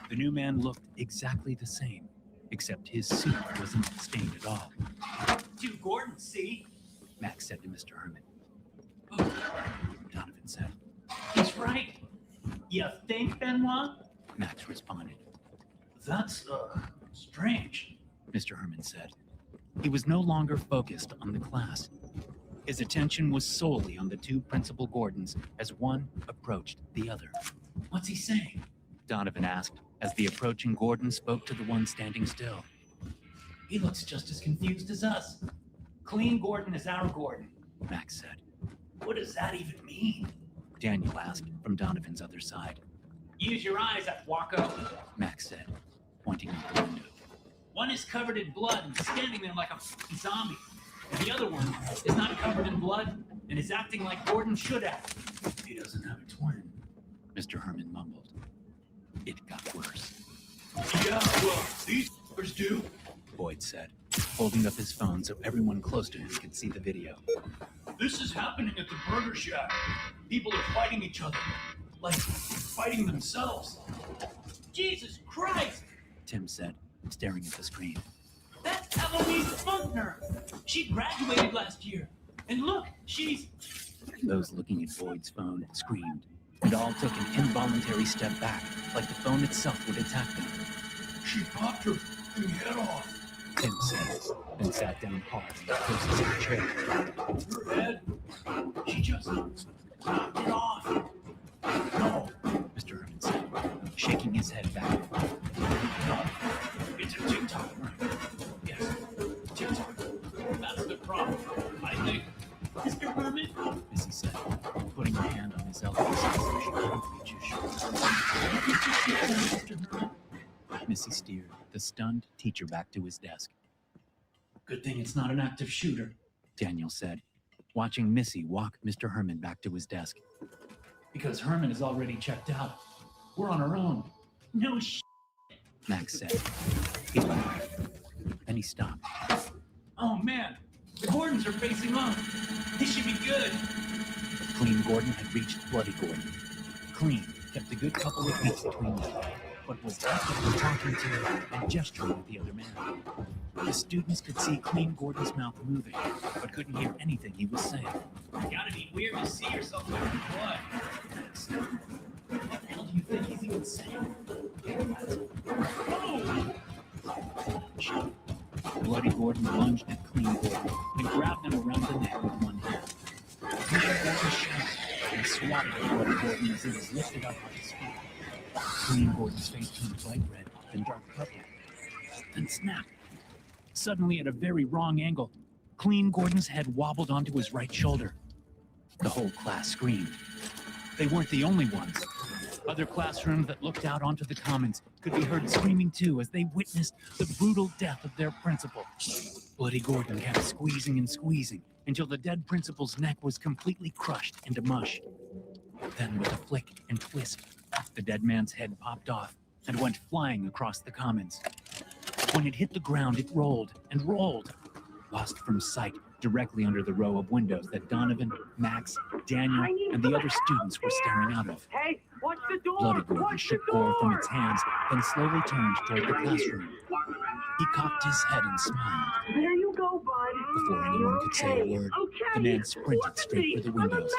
The new man looked exactly the same, except his suit wasn't stained at all. To Gordon, see? Max said to Mr. Herman. Oh, Donovan said. he's right. You think, Benoit? Max responded. That's, strange. Mr. Herman said. He was no longer focused on the class. His attention was solely on the 2 Principal Gordons as one approached the other. What's he saying? Donovan asked as the approaching Gordon spoke to the one standing still. He looks just as confused as us. Clean Gordon is our Gordon. Max said. What does that even mean? Daniel asked from Donovan's other side. Use your eyes, Wacko. Max said, pointing out the window. One is covered in blood and standing there like a fucking zombie. And the other one is not covered in blood and is acting like Gordon should act. He doesn't have a twin. Mr. Herman mumbled. It got worse. Yeah, well, these fuckers do. Boyd said, holding up his phone so everyone close to him could see the video. This is happening at the Burger Shack. People are fighting each other. Like, fighting themselves. Jesus Christ! Tim said, staring at the screen. That's Eloise Funkner. She graduated last year. And look, she's... Those looking at Boyd's phone screamed. and all took an involuntary step back, like the phone itself would attack them. She popped her thing head off. Tim said, then sat down hard in the closest of the chair. Her head? She just knocked it off. No, Mr. Herman said, shaking his head back. it's a TikTok. Yes, TikTok. That's the problem, I think. Mr. Herman? Missy said, putting her hand on his elbow so she couldn't reach his shoulder. Mr. Herman? Missy steered the stunned teacher back to his desk. Good thing it's not an active shooter. Daniel said, watching Missy walk Mr. Herman back to his desk. Because Herman is already checked out. We're on our own. No Max said. He laughed. Then he stopped. Oh man, the Gordons are facing off. This should be good. Clean Gordon had reached Bloody Gordon. Clean kept a good couple of feet between them, but was actively talking to and gesturing at the other man. The students could see Clean Gordon's mouth moving, but couldn't hear anything he was saying. Gotta be weird to see yourself with blood. Max said. What the hell do you think he's even saying? Oh! Bloody Gordon lunged at Clean Gordon and grabbed him around the neck with one hand. Clean Gordon shouted and swatted at Bloody Gordon as he was lifted up off his feet. Clean Gordon's face turned bright red, then dark purple, then snapped. Suddenly, at a very wrong angle, Clean Gordon's head wobbled onto his right shoulder. The whole class screamed. They weren't the only ones. Other classrooms that looked out onto the commons could be heard screaming too as they witnessed the brutal death of their principal. Bloody Gordon kept squeezing and squeezing until the dead principal's neck was completely crushed into mush. Then, with a flick and twist, the dead man's head popped off and went flying across the commons. When it hit the ground, it rolled and rolled, lost from sight directly under the row of windows that Donovan, Max, Daniel, and the other students were staring out of. Hey, watch the door! Bloody Gordon shook gore from its hands, then slowly turned toward the classroom. He cocked his head and smiled. There you go, bud. Before anyone could say a word, the man sprinted Look at straight for me. the I'm a windows,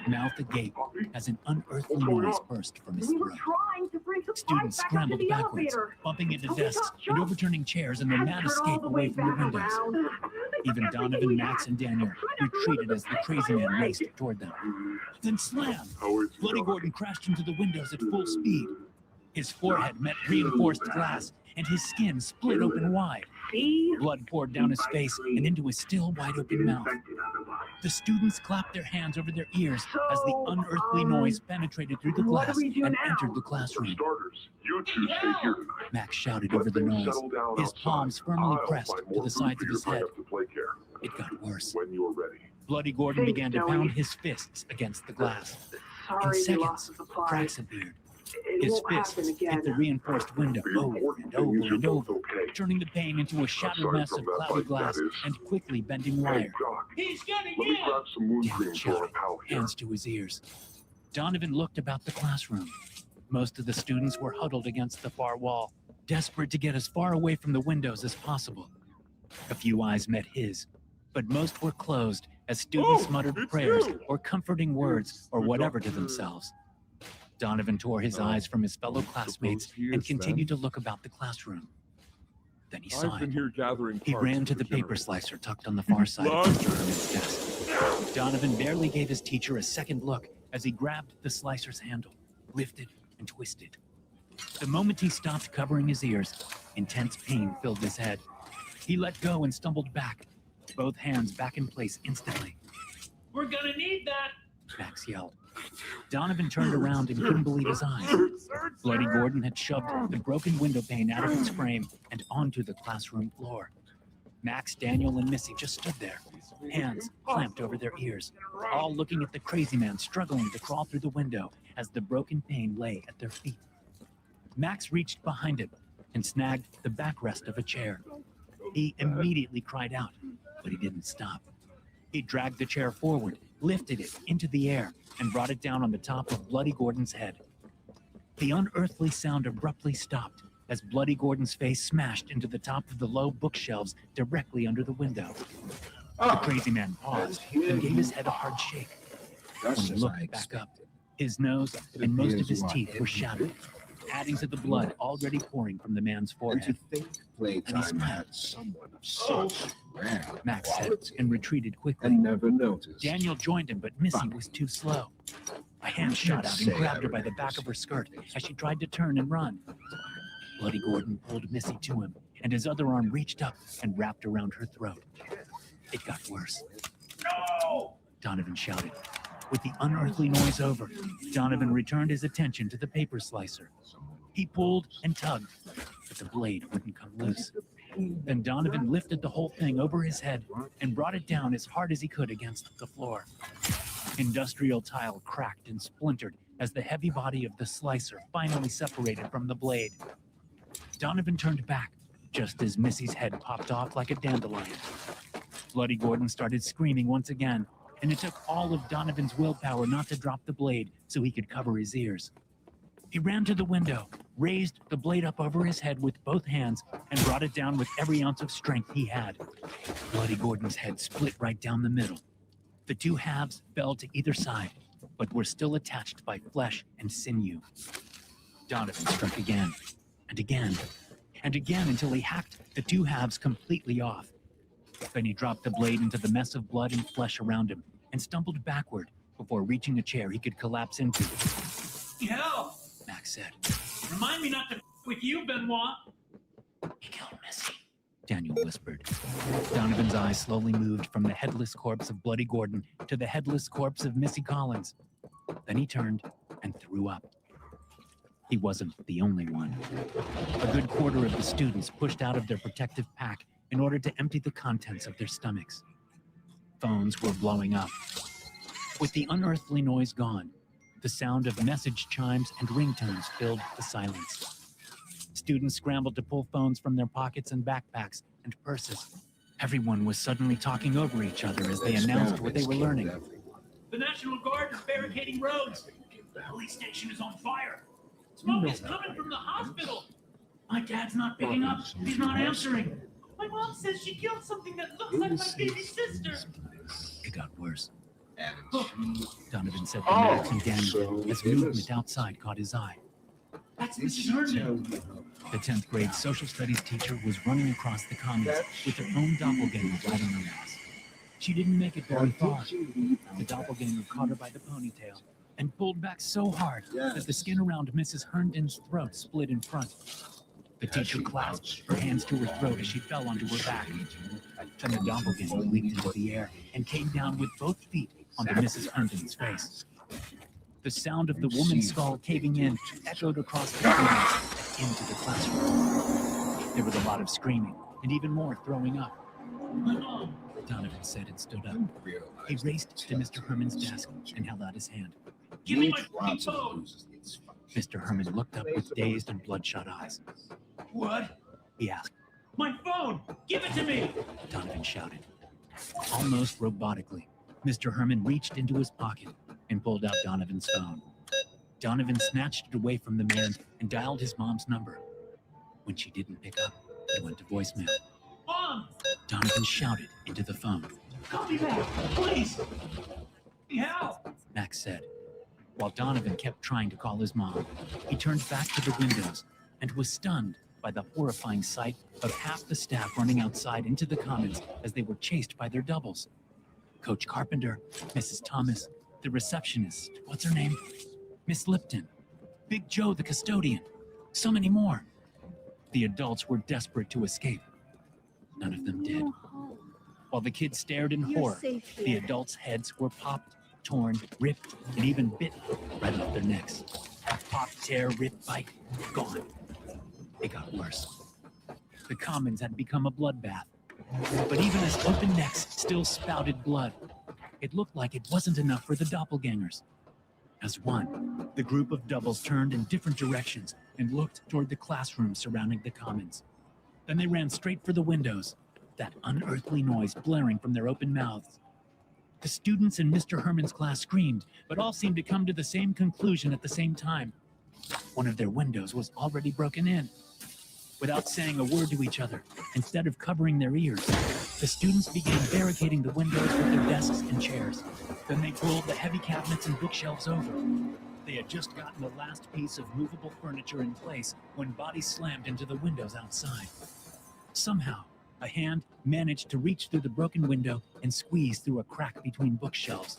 mess. mouth agape, as an unearthly noise burst from his We were throat. trying to bring supplies Students back up to scrambled the backwards, elevator. bumping into But we desks got and jumped. overturning chairs in their Had to mad turn all escape the away way from the back windows. around. They took Even everything Donovan, we Max, had. and Daniel retreated as the crazy man raced toward them. Then slam! Bloody Gordon crashed into the windows at full speed. His forehead met reinforced glass, and his skin split open wide. See? Blood poured down his face and into his still wide-open mouth. The students clapped their hands over their ears as the unearthly noise penetrated through the what do glass we do and now? entered the classroom. Starters, you two stay here tonight. Max shouted over the noise, Settle down his outside. palms firmly I'll pressed find to more the food sides for of you his to bring head. up to play care It got worse. when you are ready. Bloody Gordon Thanks, began to Joey. pound his fists against the glass. Sorry In we seconds, lost the supplies. cracks appeared. It His won't happen fists again. hit the reinforced window The over important and thing over is you're and both over, okay. turning the pane into a shattered Aside mess from of that cloudy fight, glass that is. and quickly bending Hey, wire. Doc, He's gonna let me get! grab some wound Daniel cream for our shouted, pal here. hands to his ears. Donovan looked about the classroom. Most of the students were huddled against the far wall, desperate to get as far away from the windows as possible. A few eyes met his, but most were closed as students Oh, muttered it's prayers you. or comforting words or the whatever to doctor. themselves. Donovan tore his eyes from his fellow classmates suppose he and is, continued to look about the classroom. Then he saw I've been it. here gathering He parts ran of to the paper generator. slicer tucked on the far side of Lord. Mr. Herman's desk. Donovan barely gave his teacher a second look as he grabbed the slicer's handle, lifted and twisted. The moment he stopped covering his ears, intense pain filled his head. He let go and stumbled back, both hands back in place instantly. We're gonna need that! Max yelled. Donovan turned around and couldn't believe his eyes. Bloody Gordon had shoved the broken window pane out of its frame and onto the classroom floor. Max, Daniel, and Missy just stood there, hands clamped over their ears, all looking at the crazy man struggling to crawl through the window as the broken pane lay at their feet. Max reached behind him and snagged the backrest of a chair. He immediately cried out, but he didn't stop. He dragged the chair forward, lifted it into the air, and brought it down on the top of Bloody Gordon's head. The unearthly sound abruptly stopped as Bloody Gordon's face smashed into the top of the low bookshelves directly under the window. The crazy man paused and gave his head a hard shake. When he looked back up, His nose and most of his teeth were shattered, adding to the blood already pouring from the man's And to forehead. think Playtime had someone of such rare Max said quality and retreated quickly. and never noticed. Daniel joined him, but Missy Funny. was too slow. A hand shot out and grabbed her by the back of her skirt as she tried to turn and run. Bloody Gordon pulled Missy to him, and his other arm reached up and wrapped around her throat. It got worse. No! Donovan shouted. With the unearthly noise over, Donovan returned his attention to the paper slicer. He pulled and tugged, but the blade wouldn't come loose. Then Donovan lifted the whole thing over his head and brought it down as hard as he could against the floor. Industrial tile cracked and splintered as the heavy body of the slicer finally separated from the blade. Donovan turned back, just as Missy's head popped off like a dandelion. Bloody Gordon started screaming once again, and it took all of Donovan's willpower not to drop the blade so he could cover his ears. He ran to the window, raised the blade up over his head with both hands, and brought it down with every ounce of strength he had. Bloody Gordon's head split right down the middle. The two halves fell to either side, but were still attached by flesh and sinew. Donovan struck again, and again, and again until he hacked the two halves completely off. Then he dropped the blade into the mess of blood and flesh around him and stumbled backward before reaching a chair he could collapse into. Hell! Max said. Remind me not to with you, Benoit. He killed Missy, Daniel whispered. Donovan's eyes slowly moved from the headless corpse of Bloody Gordon to the headless corpse of Missy Collins. Then he turned and threw up. He wasn't the only one. A good quarter of the students pushed out of their protective pack in order to empty the contents of their stomachs. Phones were blowing up. With the unearthly noise gone, the sound of message chimes and ringtones filled the silence. Students scrambled to pull phones from their pockets and backpacks and purses. Everyone was suddenly talking over each other as they announced what they were learning. The National Guard is barricading roads. The police station is on fire. Smoke is coming from the hospital. My dad's not picking up. He's not answering. My mom says she killed something that looks like my baby sister. It got worse. And Donovan said to Max and Daniel as movement outside caught his eye. That's Mrs. Herndon. The 10th grade social studies teacher was running across the commons with her own doppelganger right on her ass. She didn't make it very far. The doppelganger caught her by the ponytail and pulled back so hard that the skin around Mrs. Herndon's throat split in front. The teacher clasped her hands to her throat as she fell onto her back. Then the doppelganger leaped into the air and came down with both feet onto Mrs. Herndon's face. The sound of the woman's skull caving in echoed across the floor into the classroom. There was a lot of screaming and even more throwing up. My mom. Donovan said and stood up. He raced to Mr. Herman's desk and held out his hand. Give me my fucking phone. Mr. Herman looked up with dazed and bloodshot eyes. What? He asked. My phone! Give it to me! Donovan shouted. Almost robotically, Mr. Herman reached into his pocket and pulled out Donovan's phone. Donovan snatched it away from the man and dialed his mom's number. When she didn't pick up, it went to voicemail. Mom! Donovan shouted into the phone. Call me back, please! Help! Max said. While Donovan kept trying to call his mom, he turned back to the windows and was stunned by the horrifying sight of half the staff running outside into the commons as they were chased by their doubles. Coach Carpenter, Mrs. Thomas, the receptionist, what's her name? Miss Lipton, Big Joe the custodian, so many more. The adults were desperate to escape. None of them did. While the kids stared in You're horror, safe the here. adults' heads were popped, torn, ripped, and even bit right off their necks. Pop, tear, rip, bite, gone. It got worse. The commons had become a bloodbath. But even as open necks still spouted blood, it looked like it wasn't enough for the doppelgangers. As one, the group of doubles turned in different directions and looked toward the classroom surrounding the commons. Then they ran straight for the windows, that unearthly noise blaring from their open mouths. The students in Mr. Herman's class screamed, but all seemed to come to the same conclusion at the same time. One of their windows was already broken in. Without saying a word to each other, instead of covering their ears, the students began barricading the windows with their desks and chairs. Then they pulled the heavy cabinets and bookshelves over. They had just gotten the last piece of movable furniture in place when bodies slammed into the windows outside. Somehow, a hand managed to reach through the broken window and squeeze through a crack between bookshelves.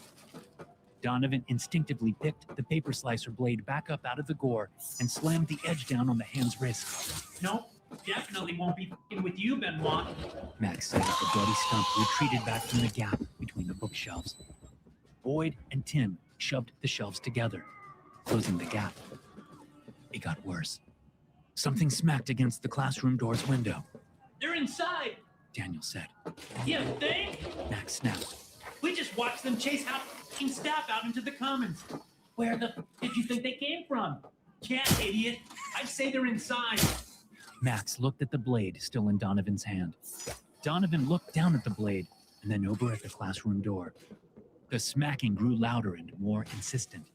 Donovan instinctively picked the paper slicer blade back up out of the gore and slammed the edge down on the hand's wrist. Nope, definitely won't be f***ing with you, Benoit. Max said as the bloody stump retreated back from the gap between the bookshelves. Boyd and Tim shoved the shelves together, closing the gap. It got worse. Something smacked against the classroom door's window. They're inside. Daniel said. You think? Max snapped. We just watched them chase half f***ing staff out into the commons. Where the f*** did you think they came from? Yeah, idiot. I'd say they're inside. Max looked at the blade still in Donovan's hand. Donovan looked down at the blade and then over at the classroom door. The smacking grew louder and more insistent.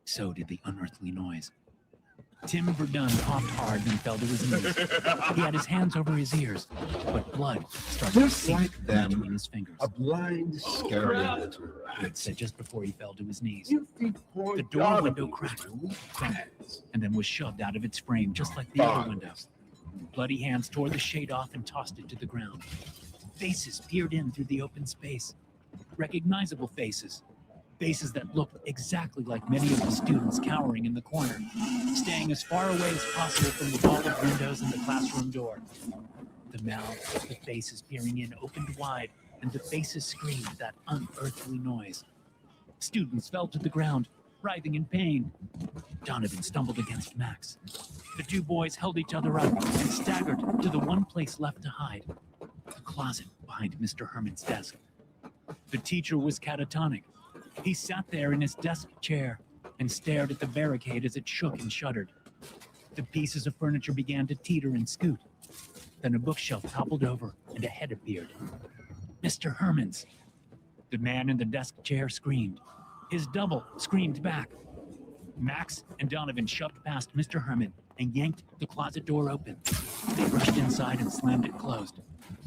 So did the unearthly noise. Tim Verdun coughed hard and fell to his knees. He had his hands over his ears, but blood started to Just seep like them, between his fingers. a blind, scary crap. little He rat. said just before he fell to his knees. You think poor The door Donovan window was cracked, doing thumped, and then was shoved out of its frame just like the other window. Bloody hands tore the shade off and tossed it to the ground. Faces peered in through the open space. Recognizable faces. Faces that looked exactly like many of the students cowering in the corner, staying as far away as possible from the wall of windows and the classroom door. The mouths of the faces peering in opened wide, and the faces screamed that unearthly noise. Students fell to the ground, writhing in pain. Donovan stumbled against Max. The two boys held each other up and staggered to the one place left to hide, the closet behind Mr. Herman's desk. The teacher was catatonic. He sat there in his desk chair and stared at the barricade as it shook and shuddered. The pieces of furniture began to teeter and scoot. Then a bookshelf toppled over and a head appeared. Mr. Herman's. The man in the desk chair screamed. His double screamed back. Max and Donovan shoved past Mr. Herman and yanked the closet door open. They rushed inside and slammed it closed.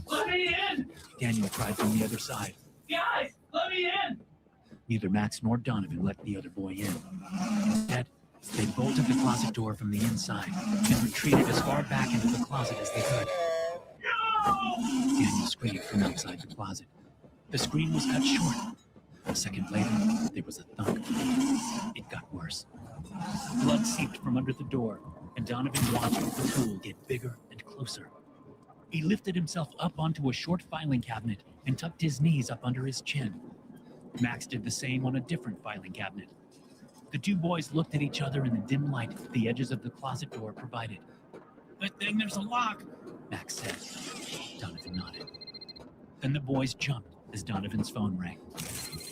Let me in! Daniel cried from the other side. Guys, let me in! Neither Max nor Donovan let the other boy in. Instead, they bolted the closet door from the inside and retreated as far back into the closet as they could. Daniel screamed from outside the closet. The scream was cut short. A second later, there was a thunk. It got worse. Blood seeped from under the door, and Donovan watched the tool get bigger and closer. He lifted himself up onto a short filing cabinet and tucked his knees up under his chin. Max did the same on a different filing cabinet. The two boys looked at each other in the dim light the edges of the closet door provided. "Good thing there's a lock," Max said. Donovan nodded. Then the boys jumped as Donovan's phone rang.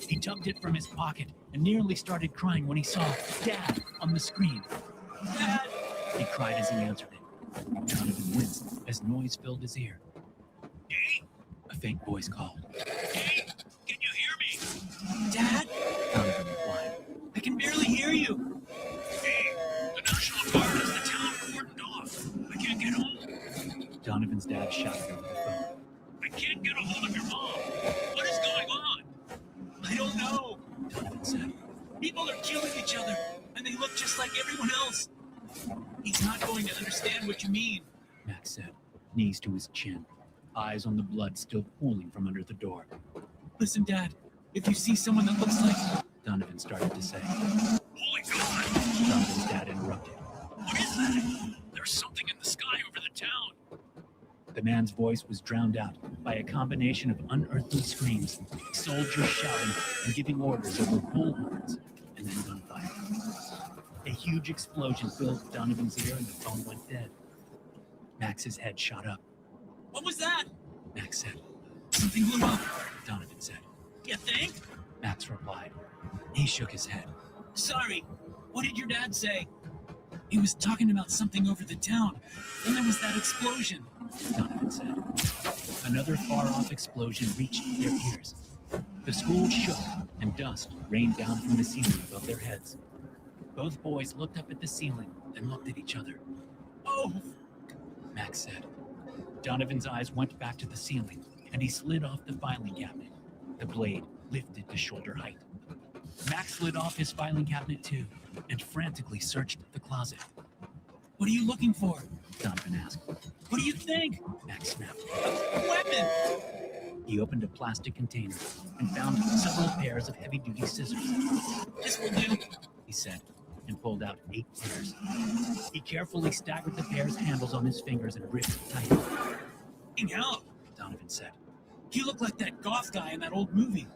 He tugged it from his pocket and nearly started crying when he saw Dad on the screen. "Dad!" he cried as he answered it. Donovan winced as noise filled his ear. "Hey!" a faint voice called. "Hey! Can you hear me?" "Dad?" Donovan replied. "I can barely hear you." "Hey! The National Guard has the town cordoned off. I can't get home." Donovan's dad shouted over the phone. "I can't get a hold of your mom. What is going on?" "I don't know," Donovan said. "People are killing each other, and they look just like everyone else." "He's not going to understand what you mean," Max said, knees to his chin, eyes on the blood still pooling from under the door. "Listen, Dad, if you see someone that looks like..." Donovan started to say. "Holy God!" Donovan's dad interrupted. "What is that? There's something in the sky over the town." The man's voice was drowned out by a combination of unearthly screams, soldiers shouting and giving orders over bullhorns, and then gunfire. A huge explosion filled Donovan's ear and the phone went dead. Max's head shot up. "What was that?" Max said. "Something blew up," Donovan said. "You think?" Max replied. He shook his head. "Sorry, what did your dad say?" "He was talking about something over the town. Then there was that explosion," Donovan said. Another far-off explosion reached their ears. The school shook, and dust rained down from the ceiling above their heads. Both boys looked up at the ceiling and looked at each other. "Oh!" Max said. Donovan's eyes went back to the ceiling, and he slid off the filing cabinet. The blade lifted to shoulder height. Max slid off his filing cabinet too, and frantically searched the closet. "What are you looking for?" Donovan asked. "What do you think?" Max snapped. "A weapon!" He opened a plastic container and found several pairs of heavy-duty scissors. "This will do," he said, and pulled out 8 pairs. He carefully staggered the pairs' handles on his fingers and gripped tight. "Fucking hell," Donovan said. "You look like that goth guy in that old movie."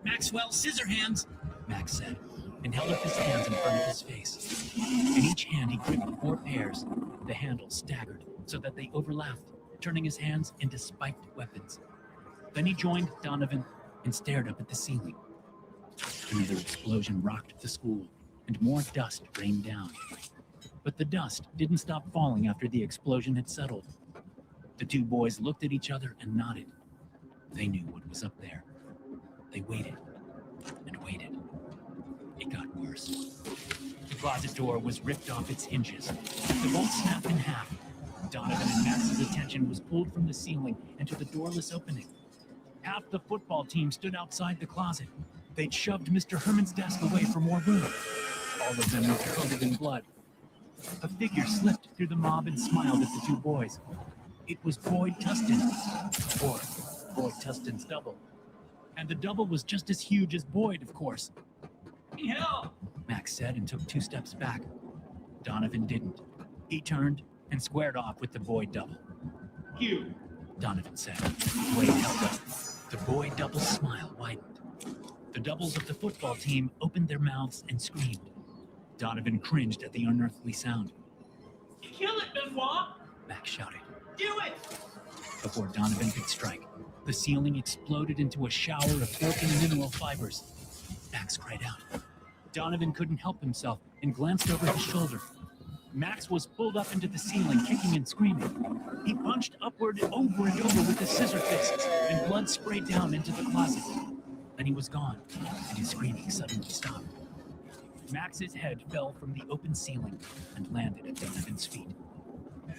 "Maxwell Scissorhands," Max said, and held up his hands in front of his face. In each hand he gripped 4 pairs. The handles staggered so that they overlapped, turning his hands into spiked weapons. Then he joined Donovan and stared up at the ceiling. Another explosion rocked the school, and more dust rained down. But the dust didn't stop falling after the explosion had settled. The 2 boys looked at each other and nodded. They knew what was up there. They waited and waited. It got worse. The closet door was ripped off its hinges. The bolt snapped in half. Donovan and Max's attention was pulled from the ceiling and to the doorless opening. Half the football team stood outside the closet. They'd shoved Mr. Herman's desk away for more room. All of them were coated in blood. A figure slipped through the mob and smiled at the 2 boys. It was Boyd Tustin, or Boyd Tustin's double. And the double was just as huge as Boyd, of course. "Hell!" Max said and took 2 steps back. Donovan didn't. He turned and squared off with the Boyd double. "You," Donovan said. Blade held up. The Boyd double's smile widened. The doubles of the football team opened their mouths and screamed. Donovan cringed at the unearthly sound. "Kill it, Benoit!" Max shouted. "Do it!" Before Donovan could strike, the ceiling exploded into a shower of broken mineral fibers. Max cried out. Donovan couldn't help himself and glanced over his shoulder. Max was pulled up into the ceiling, kicking and screaming. He punched upward over and over with his scissor fists, and blood sprayed down into the closet. Then he was gone, and his screaming suddenly stopped. Max's head fell from the open ceiling and landed at Donovan's feet.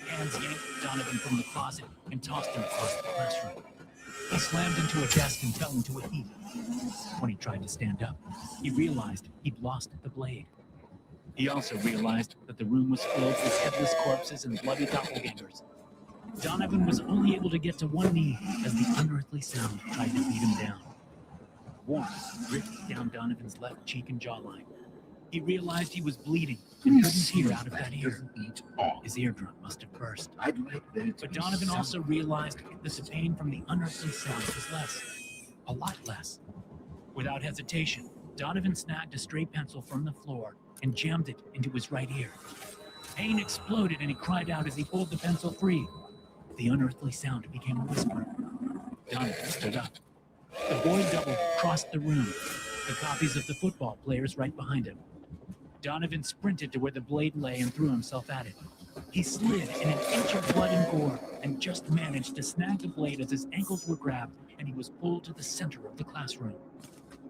Hands yanked Donovan from the closet and tossed him across the classroom. He slammed into a desk and fell into a heap. When he tried to stand up, he realized he'd lost the blade. He also realized that the room was filled with headless corpses and bloody doppelgangers. Donovan was only able to get to one knee as the unearthly sound tried to beat him down. Warmth dripped down Donovan's left cheek and jawline. He realized he was bleeding and couldn't hear out of that ear. His eardrum must have burst. But Donovan also realized that the pain from the unearthly sound was less. A lot less. Without hesitation, Donovan snagged a stray pencil from the floor and jammed it into his right ear. Pain exploded and he cried out as he pulled the pencil free. The unearthly sound became a whisper. Donovan stood up. The boy double crossed the room, the copies of the football players right behind him. Donovan sprinted to where the blade lay and threw himself at it. He slid in an inch of blood and gore and just managed to snag the blade as his ankles were grabbed and he was pulled to the center of the classroom.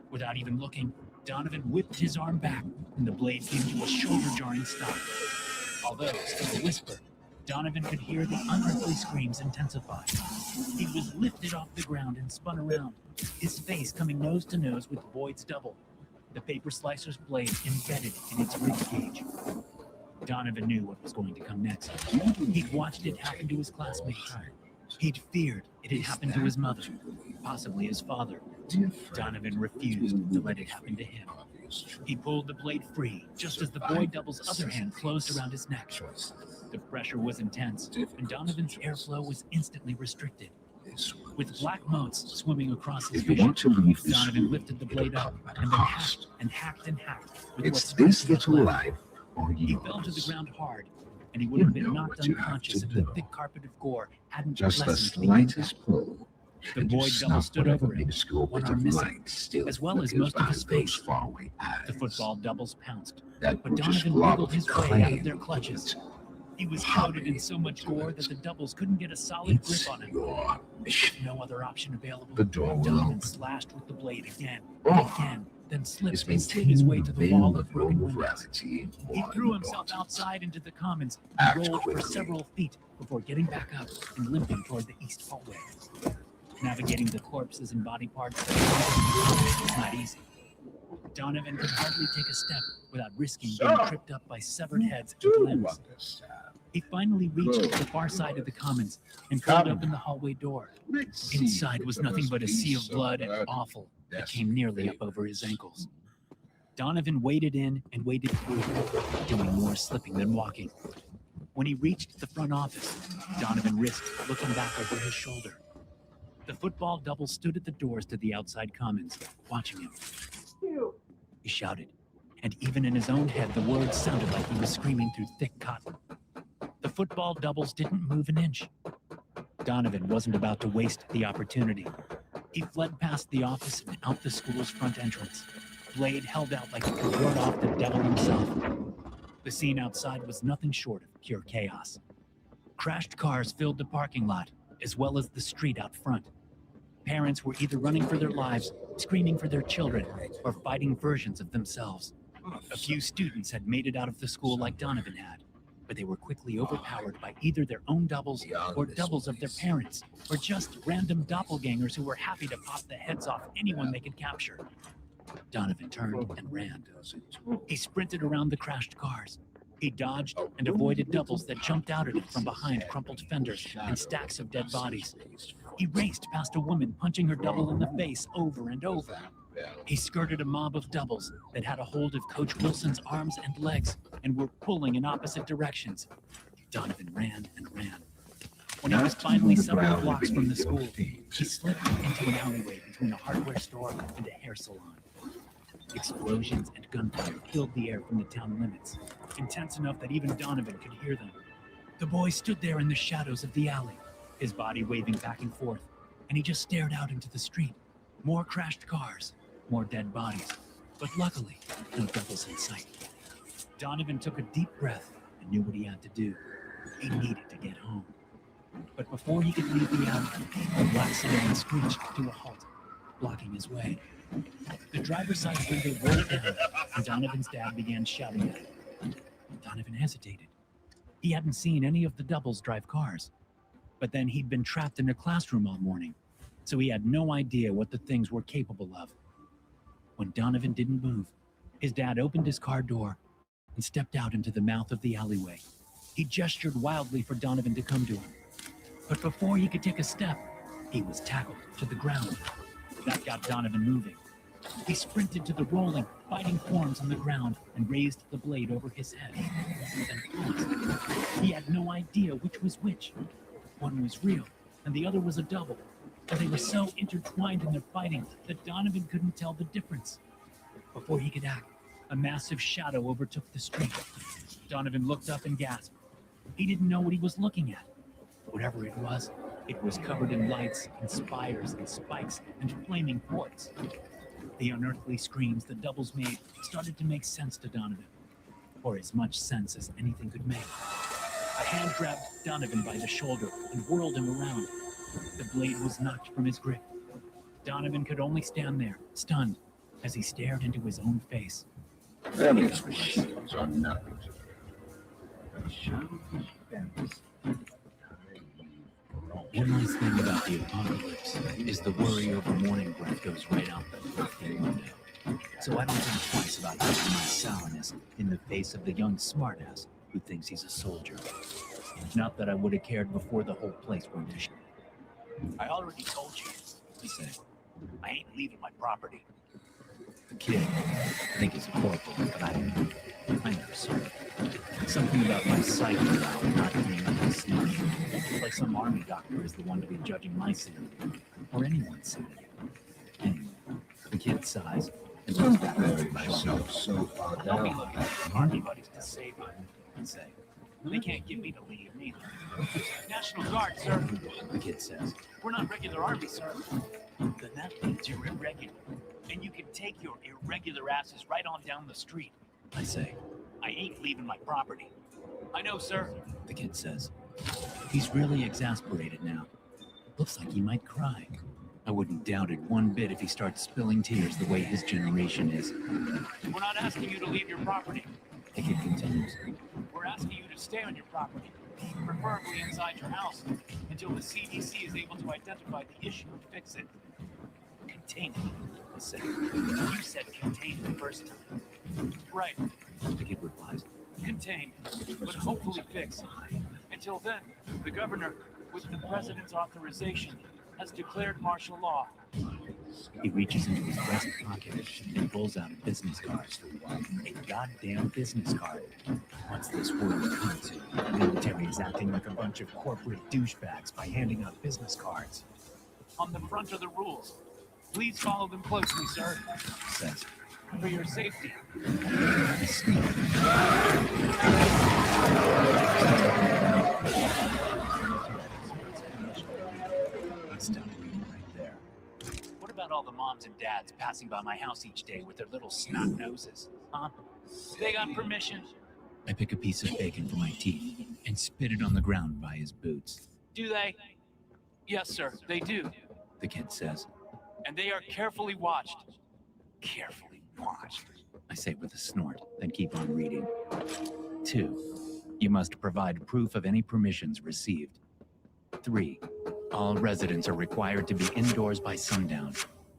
Without even looking, Donovan whipped his arm back and the blade came to a shoulder-jarring stop. Although still a whisper, Donovan could hear the unearthly screams intensify. He was lifted off the ground and spun around, his face coming nose to nose with Boyd's double, the paper slicer's blade embedded in its rib cage. Donovan knew what was going to come next. He'd watched it happen to his classmates. He'd feared it had happened to his mother, possibly his father. Donovan refused to let it happen to him. He pulled the blade free, just as the boy double's other hand closed around his neck. The pressure was intense, and Donovan's airflow was instantly restricted. With black motes swimming across his vision, Donovan lifted the blade up and then hacked and hacked and hacked with It's this little life or He yours. fell to the ground hard, and he would have been knocked what you have unconscious to if the do. thick carpet of gore hadn't Just the lessened the slightest impact. pull. The and boy you double snap stood whatever over it, minuscule one bit arm of missing, light still as well as flickers most of by his those face. faraway eyes. The football doubles pounced, That but British Donovan blob wiggled his way clay out of their clutches. He was coated in so much gore that the doubles couldn't get a solid It's grip on him. your mission. No other option available. The door will Donovan open. slashed with the blade again Or and again then slipped is and slid his way maintaining to a the veil wall of of broken windows. normality He more threw himself important. outside into the commons Act and rolled for quickly. several feet before getting back up and limping toward the east hallway. Navigating the corpses and body parts was not easy. Donovan could hardly take a step without risking being Sir, tripped up by severed heads Do and limbs. understand. He finally reached Good. the far side of the commons and pulled Come. open the hallway door. Let's see Inside if was there nothing must but a be sea of some blood and earth offal that that's came nearly up over his ankles. Donovan waded in and waded through, doing more slipping than walking. When he reached the front office, Donovan risked looking back over his shoulder. The football double stood at the doors to the outside commons, watching him. You. He shouted, and even in his own head, the words sounded like he was screaming through thick cotton. The football doubles didn't move an inch. Donovan wasn't about to waste the opportunity. He fled past the office and out the school's front entrance. Blade held out like he could ward off the devil himself. The scene outside was nothing short of pure chaos. Crashed cars filled the parking lot, as well as the street out front. Parents were either running for their lives, screaming for their children, or fighting versions of themselves. A few students had made it out of the school like Donovan had, but they were quickly overpowered by either their own doubles or doubles of their parents, or just random doppelgangers who were happy to pop the heads off anyone they could capture. Donovan turned and ran. He sprinted around the crashed cars. He dodged and avoided doubles that jumped out at him from behind crumpled fenders and stacks of dead bodies. He raced past a woman punching her double in the face over and over. He skirted a mob of doubles that had a hold of Coach Wilson's arms and legs and were pulling in opposite directions. Donovan ran and ran. When he was finally several blocks from the school, he slipped into an alleyway between a hardware store and a hair salon. Explosions and gunfire filled the air from the town limits, intense enough that even Donovan could hear them. The boy stood there in the shadows of the alley, his body waving back and forth, and he just stared out into the street. More crashed cars, more dead bodies, but luckily, no doubles in sight. Donovan took a deep breath and knew what he had to do. He needed to get home. But before he could leave the alley, a black sedan screeched to a halt, blocking his way. The driver's side window rolled down, and Donovan's dad began shouting at him. Donovan hesitated. He hadn't seen any of the doubles drive cars. But then he'd been trapped in a classroom all morning, so he had no idea what the things were capable of. When Donovan didn't move, his dad opened his car door and stepped out into the mouth of the alleyway. He gestured wildly for Donovan to come to him. But before he could take a step, he was tackled to the ground. That got Donovan moving. He sprinted to the rolling, fighting forms on the ground and raised the blade over his head. Then paused. He had no idea which was which. One was real, and the other was a double. And they were so intertwined in their fighting that Donovan couldn't tell the difference. Before he could act, a massive shadow overtook the street. Donovan looked up and gasped. He didn't know what he was looking at. Whatever it was covered in lights and spires and spikes and flaming ports. The unearthly screams the doubles made started to make sense to Donovan, or as much sense as anything could make. A hand grabbed Donovan by the shoulder and whirled him around. The blade was knocked from his grip. Donovan could only stand there, stunned, as he stared into his own face. These machines are nothing to One nice thing about the apocalypse is the worry over morning breath goes right out the front window. So I don't think twice about putting my sourness in the face of the young smartass who thinks he's a soldier. Not that I would have cared before the whole place went to shit. I already told you. He said. I ain't leaving my property. The kid, I think he's a corporal, but I don't know. I never saw it. Something about my psyche now not being able to sleep. Like some army doctor is the one to be judging my sanity, or anyone's sanity. Anyway, the kid sighs and looks back over his shoulder. myself so far Don't be down. looking for army buddies to save me. And say, They can't get me to leave either. National Guard, sir. the kid says, We're not regular army, sir. Then that means you're irregular. And you can take your irregular asses right on down the street. I say, I ain't leaving my property. I know, sir. the kid says. He's really exasperated now. Looks like he might cry. I wouldn't doubt it one bit if he starts spilling tears the way his generation is. We're not asking you to leave your property. The kid continues. We're asking you to stay on your property, preferably inside your house, until the CDC is able to identify the issue and fix it. Contain it, I say. You said contain the first time. Right, The kid replies. contain, but hopefully fix. Until then, the governor, with the president's authorization, has declared martial law. He reaches into his breast pocket and pulls out a business card. A goddamn business card. What's this world come to? The military is acting like a bunch of corporate douchebags by handing out business cards. On the front are the rules. Please follow them closely, sir. Says. For your safety. I sneak. I stop reading right there. What about all the moms and dads passing by my house each day with their little snot noses? Huh? They got permission. I pick a piece of bacon from my teeth and spit it on the ground by his boots. Do they? Yes, sir, they do. The kid says. And they are carefully watched. Carefully watched. I say with a snort, then keep on reading. 2. You must provide proof of any permissions received. 3. All residents are required to be indoors by sundown.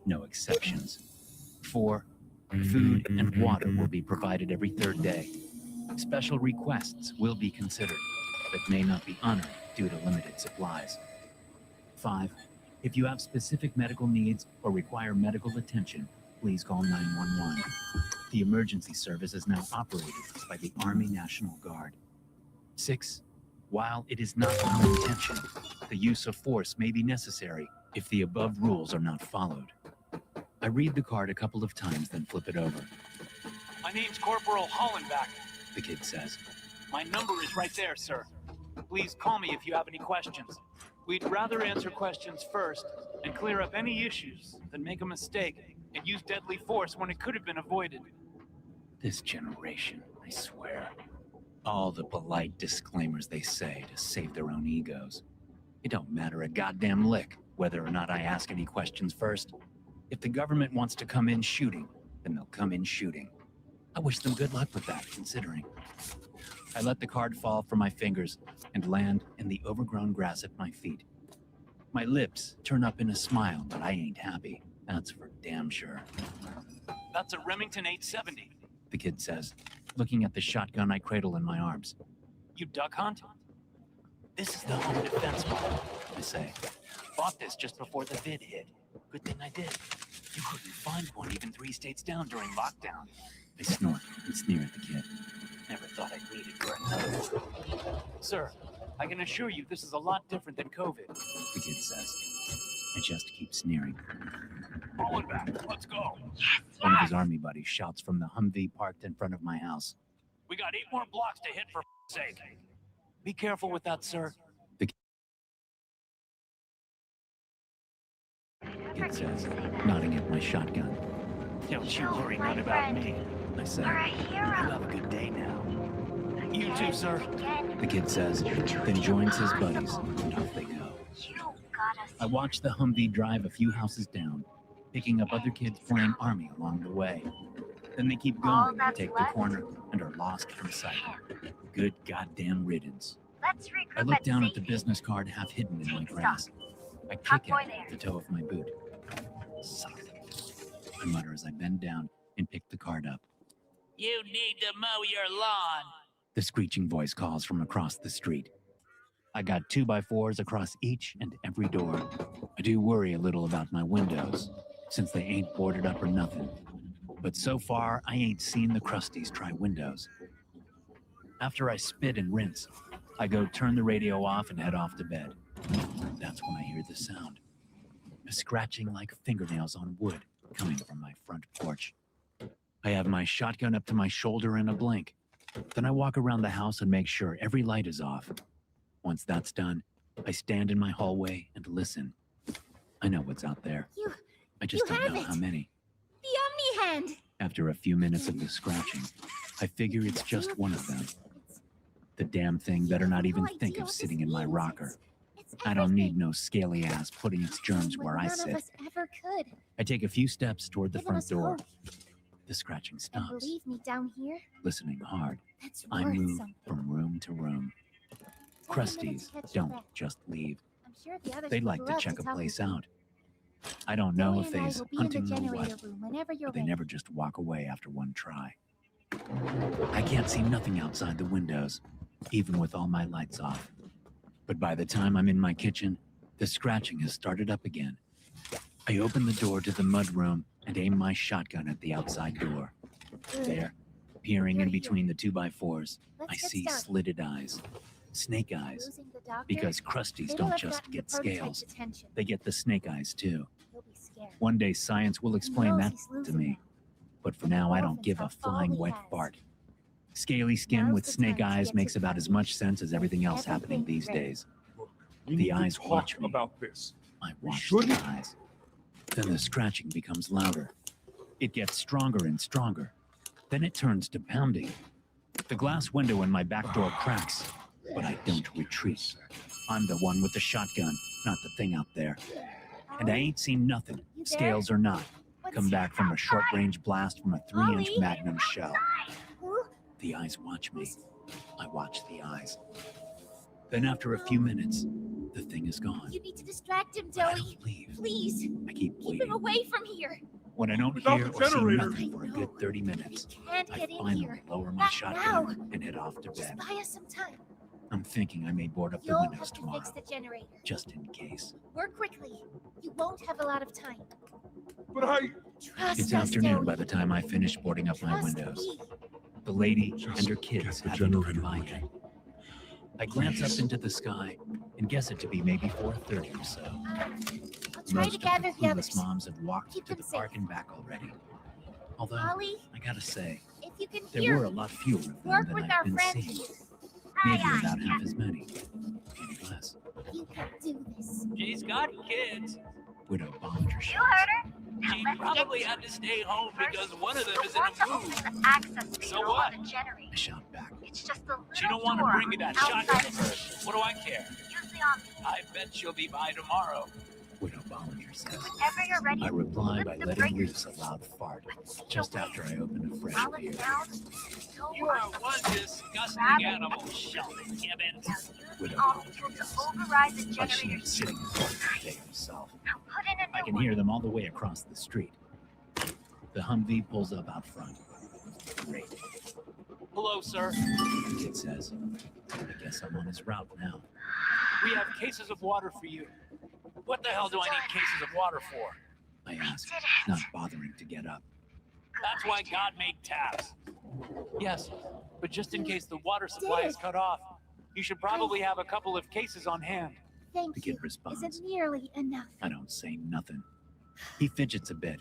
No exceptions. 4. Food and water will be provided every third day. Special requests will be considered, but may not be honored due to limited supplies. 5. If you have specific medical needs or require medical attention, please call 911. The emergency service is now operated by the Army National Guard. 6. While it is not our intention, the use of force may be necessary if the above rules are not followed. I read the card a couple of times, then flip it over. My name's Corporal Hollenbach. The kid says. My number is right there, sir. Please call me if you have any questions. We'd rather answer questions first and clear up any issues than make a mistake and use deadly force when it could have been avoided. This generation, I swear. All the polite disclaimers they say to save their own egos. It don't matter a goddamn lick whether or not I ask any questions first. If the government wants to come in shooting, then they'll come in shooting. I wish them good luck with that, considering. I let the card fall from my fingers and land in the overgrown grass at my feet. My lips turn up in a smile, but I ain't happy. That's for damn sure. That's a Remington 870. The kid says, looking at the shotgun I cradle in my arms. You duck hunt? This is the home defense model, I say. Bought this just before the vid hit. Good thing I did. You couldn't find one even 3 states down during lockdown. I snort and sneer at the kid. Never thought I'd need it for another one. Sir, I can assure you this is a lot different than COVID. The kid says. I just keep sneering. Falling back. Let's go. One of his army buddies shouts from the Humvee parked in front of my house. We got 8 more blocks to hit for sake. Be careful with that, sir. Kid says, nodding at my shotgun. Don't you worry not about me. I say, You're a You hero. have a good day now. You too, sir. the kid says, then joins his buddies, and off they go. You got us. I watch the Humvee drive a few houses down, picking up other kids playing army along the way. Then they keep going and take the corner and are lost from sight. Good goddamn riddance. Let's regroup. I look down at the business card half hidden in my grass. I kick at it with the toe of my boot. Suck it. I mutter as I bend down and pick the card up. You need to mow your lawn. The screeching voice calls from across the street. I got 2x4s across each and every door. I do worry a little about my windows, since they ain't boarded up or nothing. But so far, I ain't seen the crusties try windows. After I spit and rinse, I go turn the radio off and head off to bed. That's when I hear the sound. A scratching like fingernails on wood coming from my front porch. I have my shotgun up to my shoulder in a blink. Then I walk around the house and make sure every light is off. Once that's done, I stand in my hallway and listen. I know what's out there. I just you don't have know it. how many. The Omni Hand. After a few minutes of the scratching, I figure it's just one of them. The damn thing better not even think of sitting in my rocker. It's I don't need everything. no scaly ass putting its germs When where I none of sit. us ever could. I take a few steps toward the Giving front us door. hope. The scratching And stops. believe me, down here, Listening hard, that's I worth move something. from room to room. 10 minutes Crusties to catch your don't breath. just leave. I'm sure the others They would like to love check a talk place with you. out. I don't know Zoe if and I they's will be in the hunting or generator what, room whenever you're but they ready. never just walk away after one try. I can't see nothing outside the windows, even with all my lights off. But by the time I'm in my kitchen, the scratching has started up again. I open the door to the mudroom and aim my shotgun at the outside door. Good. There, peering You're in here. between the 2x4s, I Let's get see started. slitted eyes, snake eyes, Losing the doctor, because crusties it'll don't have just gotten get the prototype's scales. attention. They get the snake eyes too. He'll be scared. One day science will He explain knows that he's to losing me. now. But for now, I don't Orphans give a are all flying he wet has. fart. Scaly skin Now's with the snake time to eyes get makes to about as town. much sense as everything else happening Everything these ready. days. We The need to eyes talk watch me. about this. I watch shouldn't- the eyes. Then the scratching becomes louder. It gets stronger and stronger. Then it turns to pounding. The glass window in my back door cracks, but I don't retreat. I'm the one with the shotgun, not the thing out there. And I ain't seen nothing, You there? scales or not, What's come back from a short-range blast from a 3-inch Ollie? Magnum shell. Who? The eyes watch me. I watch the eyes. Then after a few minutes, the thing is gone. You need to distract him, But I Zoe. don't leave. Please, I keep keep him waiting. away from here. When I don't Without hear the or see generator. nothing for a good 30 minutes, We can't I get in finally here. lower my Not shotgun now. and head off to Just bed. buy us some time. I'm thinking I may board up the You'll windows have to tomorrow, fix the generator. just in case. Work quickly. You won't have a lot of time. But I Trust It's us, afternoon Zoe. by the time I finish boarding up my Trust windows. me. The lady Just and her get kids the haven't come generator by working. yet. I glance Please. up into the sky and guess it to be maybe 4:30 or so. I'll try Most to of gather the the clueless others. moms have walked Keep to them the safe. park and back already. Although, Ollie, I gotta say, if you can there hear were a me, lot fewer of them work than with I've our been friends seeing. here. Maybe about half as many. Maybe less. You can do this. She's got kids. Widow Bollinger You shouts. heard her? She probably had to stay home because one of them is in want to a mood. open the access So panel what? on the generator. I shout back. It's just a little She don't want to door bring me that outside shotgun the first. What do I care? Use the Omni. I bet she'll be by tomorrow. Widow Bollinger says. Whenever you're ready, I reply by flip the letting breakers. loose a loud fart Let's just away. after I open a fresh While it's beer. down, so You are one disgusting animal, Sheldon Gibbons. Now use Widow the Omni tool Bollinger to override the But she generator's is sitting in front of the day himself. Now put in a I new can one. hear them all the way across the street. The Humvee pulls up out front. Great, Hello, sir. the kid says. I guess I'm on his route now. We have cases of water for you. What the hell do I need cases of water for? I ask, did it. not bothering to get up. That's why God made taps. Yes, but just in case the water supply did is it. cut off, you should probably have a couple of cases on hand. Thank The you. kid responds. Isn't nearly enough. I don't say nothing. He fidgets a bit.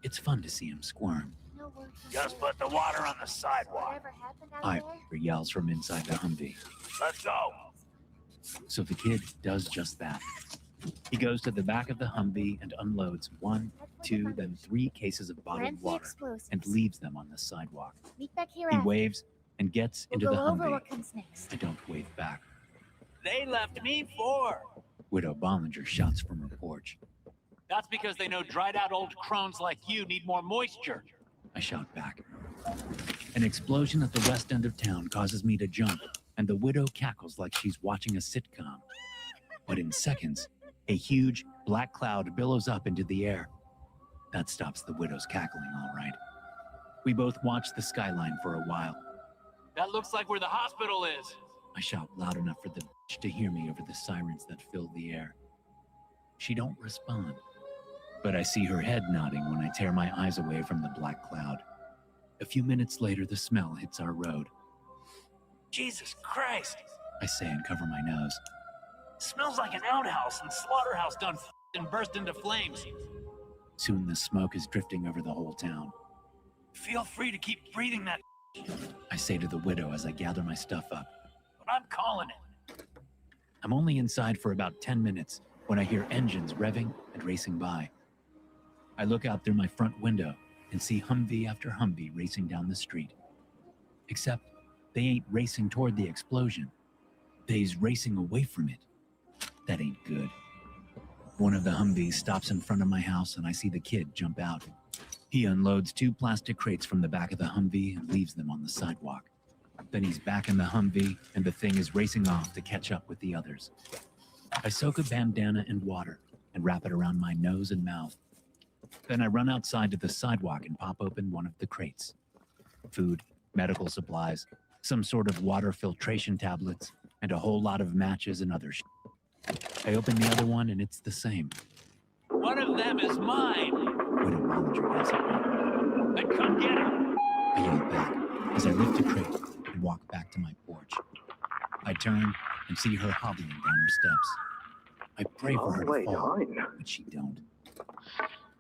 It's fun to see him squirm. No word from Just her. put the water on the sidewalk. Whatever happened out Ivor there? yells from inside the Humvee. Let's go. So the kid does just that. He goes to the back of the Humvee and unloads 1, Head for the 2, front. then 3 cases of bottled Rent the water explosives. and leaves them on the sidewalk. Meet back here He after. waves and gets We'll into go the over Humvee. what comes next. I don't wave back. They left me 4. Widow Bollinger shouts from her porch. That's because they know dried out old crones like you need more moisture. I shout back. An explosion at the west end of town causes me to jump, and the widow cackles like she's watching a sitcom. But in seconds, a huge black cloud billows up into the air. That stops the widow's cackling, all right. We both watch the skyline for a while. That looks like where the hospital is. I shout loud enough for the bitch to hear me over the sirens that fill the air. She don't respond, but I see her head nodding when I tear my eyes away from the black cloud. A few minutes later, the smell hits our road. Jesus Christ. I say and cover my nose. Smells like an outhouse and slaughterhouse done and burst into flames. Soon the smoke is drifting over the whole town. Feel free to keep breathing that, I say to the widow as I gather my stuff up. but I'm calling it. I'm only inside for about 10 minutes when I hear engines revving and racing by. I look out through my front window and see Humvee after Humvee racing down the street. Except they ain't racing toward the explosion. They's racing away from it. That ain't good. One of the Humvees stops in front of my house and I see the kid jump out. He unloads 2 plastic crates from the back of the Humvee and leaves them on the sidewalk. Then he's back in the Humvee and the thing is racing off to catch up with the others. I soak a bandana in water and wrap it around my nose and mouth. Then I run outside to the sidewalk and pop open one of the crates. Food, medical supplies, some sort of water filtration tablets, and a whole lot of matches and other shit. I open the other one and it's the same. One of them is mine. Widow Bollinger yells at me. Then come get him. I yell back as I lift a crate and walk back to my porch. I turn and see her hobbling down her steps. I pray for her to fall, but she don't.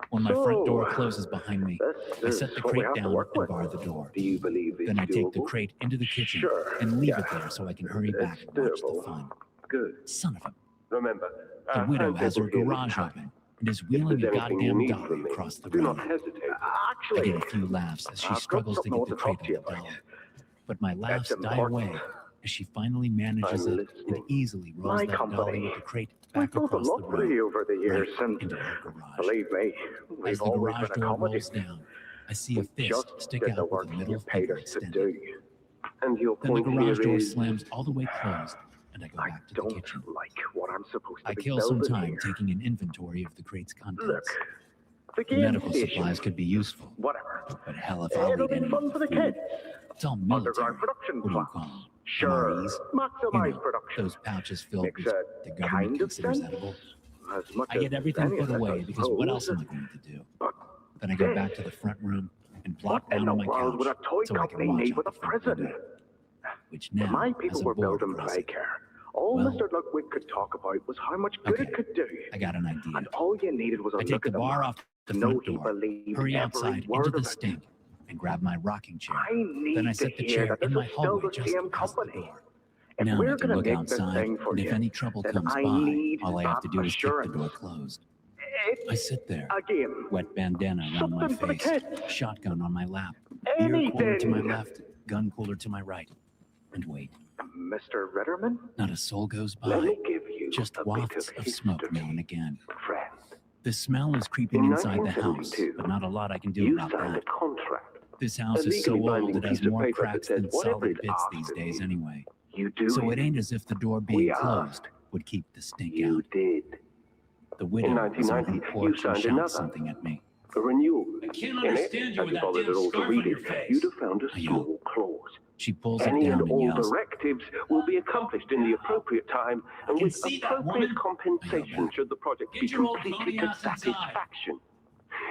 When my front door closes behind me, I set the crate down and bar the door. Do you believe it's Then I take the doable? crate into the kitchen Sure, and leave it yeah. there so I can hurry back and watch the doable. fun. Good. Son of a... Remember, The widow has her timetable here is garage tight. open and is If wheeling there's a anything you goddamn need dolly from me, across the do not road. hesitate. I Actually, get a few laughs as she I've got struggles to something I get want the to crate talk on to you the about. dolly. But my laughs That's die important. away as she finally manages I'm it and listening. easily rolls My that dolly company. with the crate We've back built a across the lot for road, you over the years, right and into her garage. believe me, As we've the always garage been door rolls accommodating. down, I see a We fist just stick did the out work with a middle you paid finger us to extended. do. And your Then the point garage here door is, slams all the way closed, and I go I back to the don't kitchen. like what I'm supposed to I be kill some building time here. taking an inventory of the crate's Look, contents. the The game medical station, supplies could be useful, whatever. but hell if I'll It'll eat be any fun of for the the food. kids. It's all military. Underground production What do you plant. call them? Sure, MREs? maximize You know, production. those pouches filled Makes with a the government kind of considers sense. edible. As much I get as everything any put of us, away I because what else suppose. am I going to do? But Then I go back to the front room and what plop in down the on my world would a couch toy so I can company watch need out with the a front prison? window, which When now my has people a were board building across it. Playcare, all Well, Mr. Ludwig could talk about was how much good okay, it could do. I got an idea. And all you needed was a I look take the at the bar map. off the Know front he door, believed hurry every outside word into the of it. stink, and grab my rocking chair. I need Then I to set the hear chair that in this my is still hallway the just same past the company. door. If Now I we're can going look to make this outside, thing for and if you, any trouble then comes I by, need all I have to that do is keep the assurance. door closed. I It's sit there, a game. wet bandana around my Something for the face, kids. shotgun on my lap, beer cooler to my Anything. left, gun cooler to my right. And wait, Mr. Ritterman, not a soul goes let by, me give you just a bit wafts of smoke history, now and again. friend. The smell is creeping In inside the house, 1972, but not a lot I can do You about signed that. a contract. This house a is so legally old binding it has piece of more paper that cracks says than whatever solid is bits asked these of days you, anyway. You do So it. it ain't as if the door being We closed asked. would keep the stink You out. did. The widow In was on her 1990, you porch and signed shouted another. something at me. A renewal. I can't In it, understand you as with you that bothered damn at all to scarf read on your it, face. you'd have found a I yell. small clause. She pulls it Any down and and all yells, directives will be accomplished in the appropriate time and can with see that, appropriate woman. compensation back. should the project Get be your old completed phony to ass inside. satisfaction.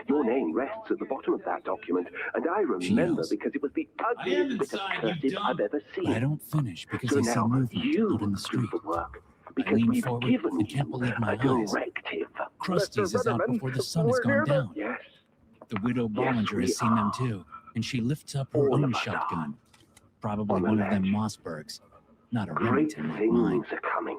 Your name rests at the bottom of that document, and I She remember yells. because it was the I am ugliest bit of inside, you cursive dumb. I've ever seen. but I don't finish because So I see now movement you out in the do street. the work I because lean we've forward given and can't you believe my a eyes. directive. Krusty's is out before the sun has we're gone near the- down. Yes, The widow Yes, Bollinger we has seen them are. too, and she lifts up her All own of us shotgun. Probably On the one of them ledge. Mossbergs, not a great Remington like mine. things are coming.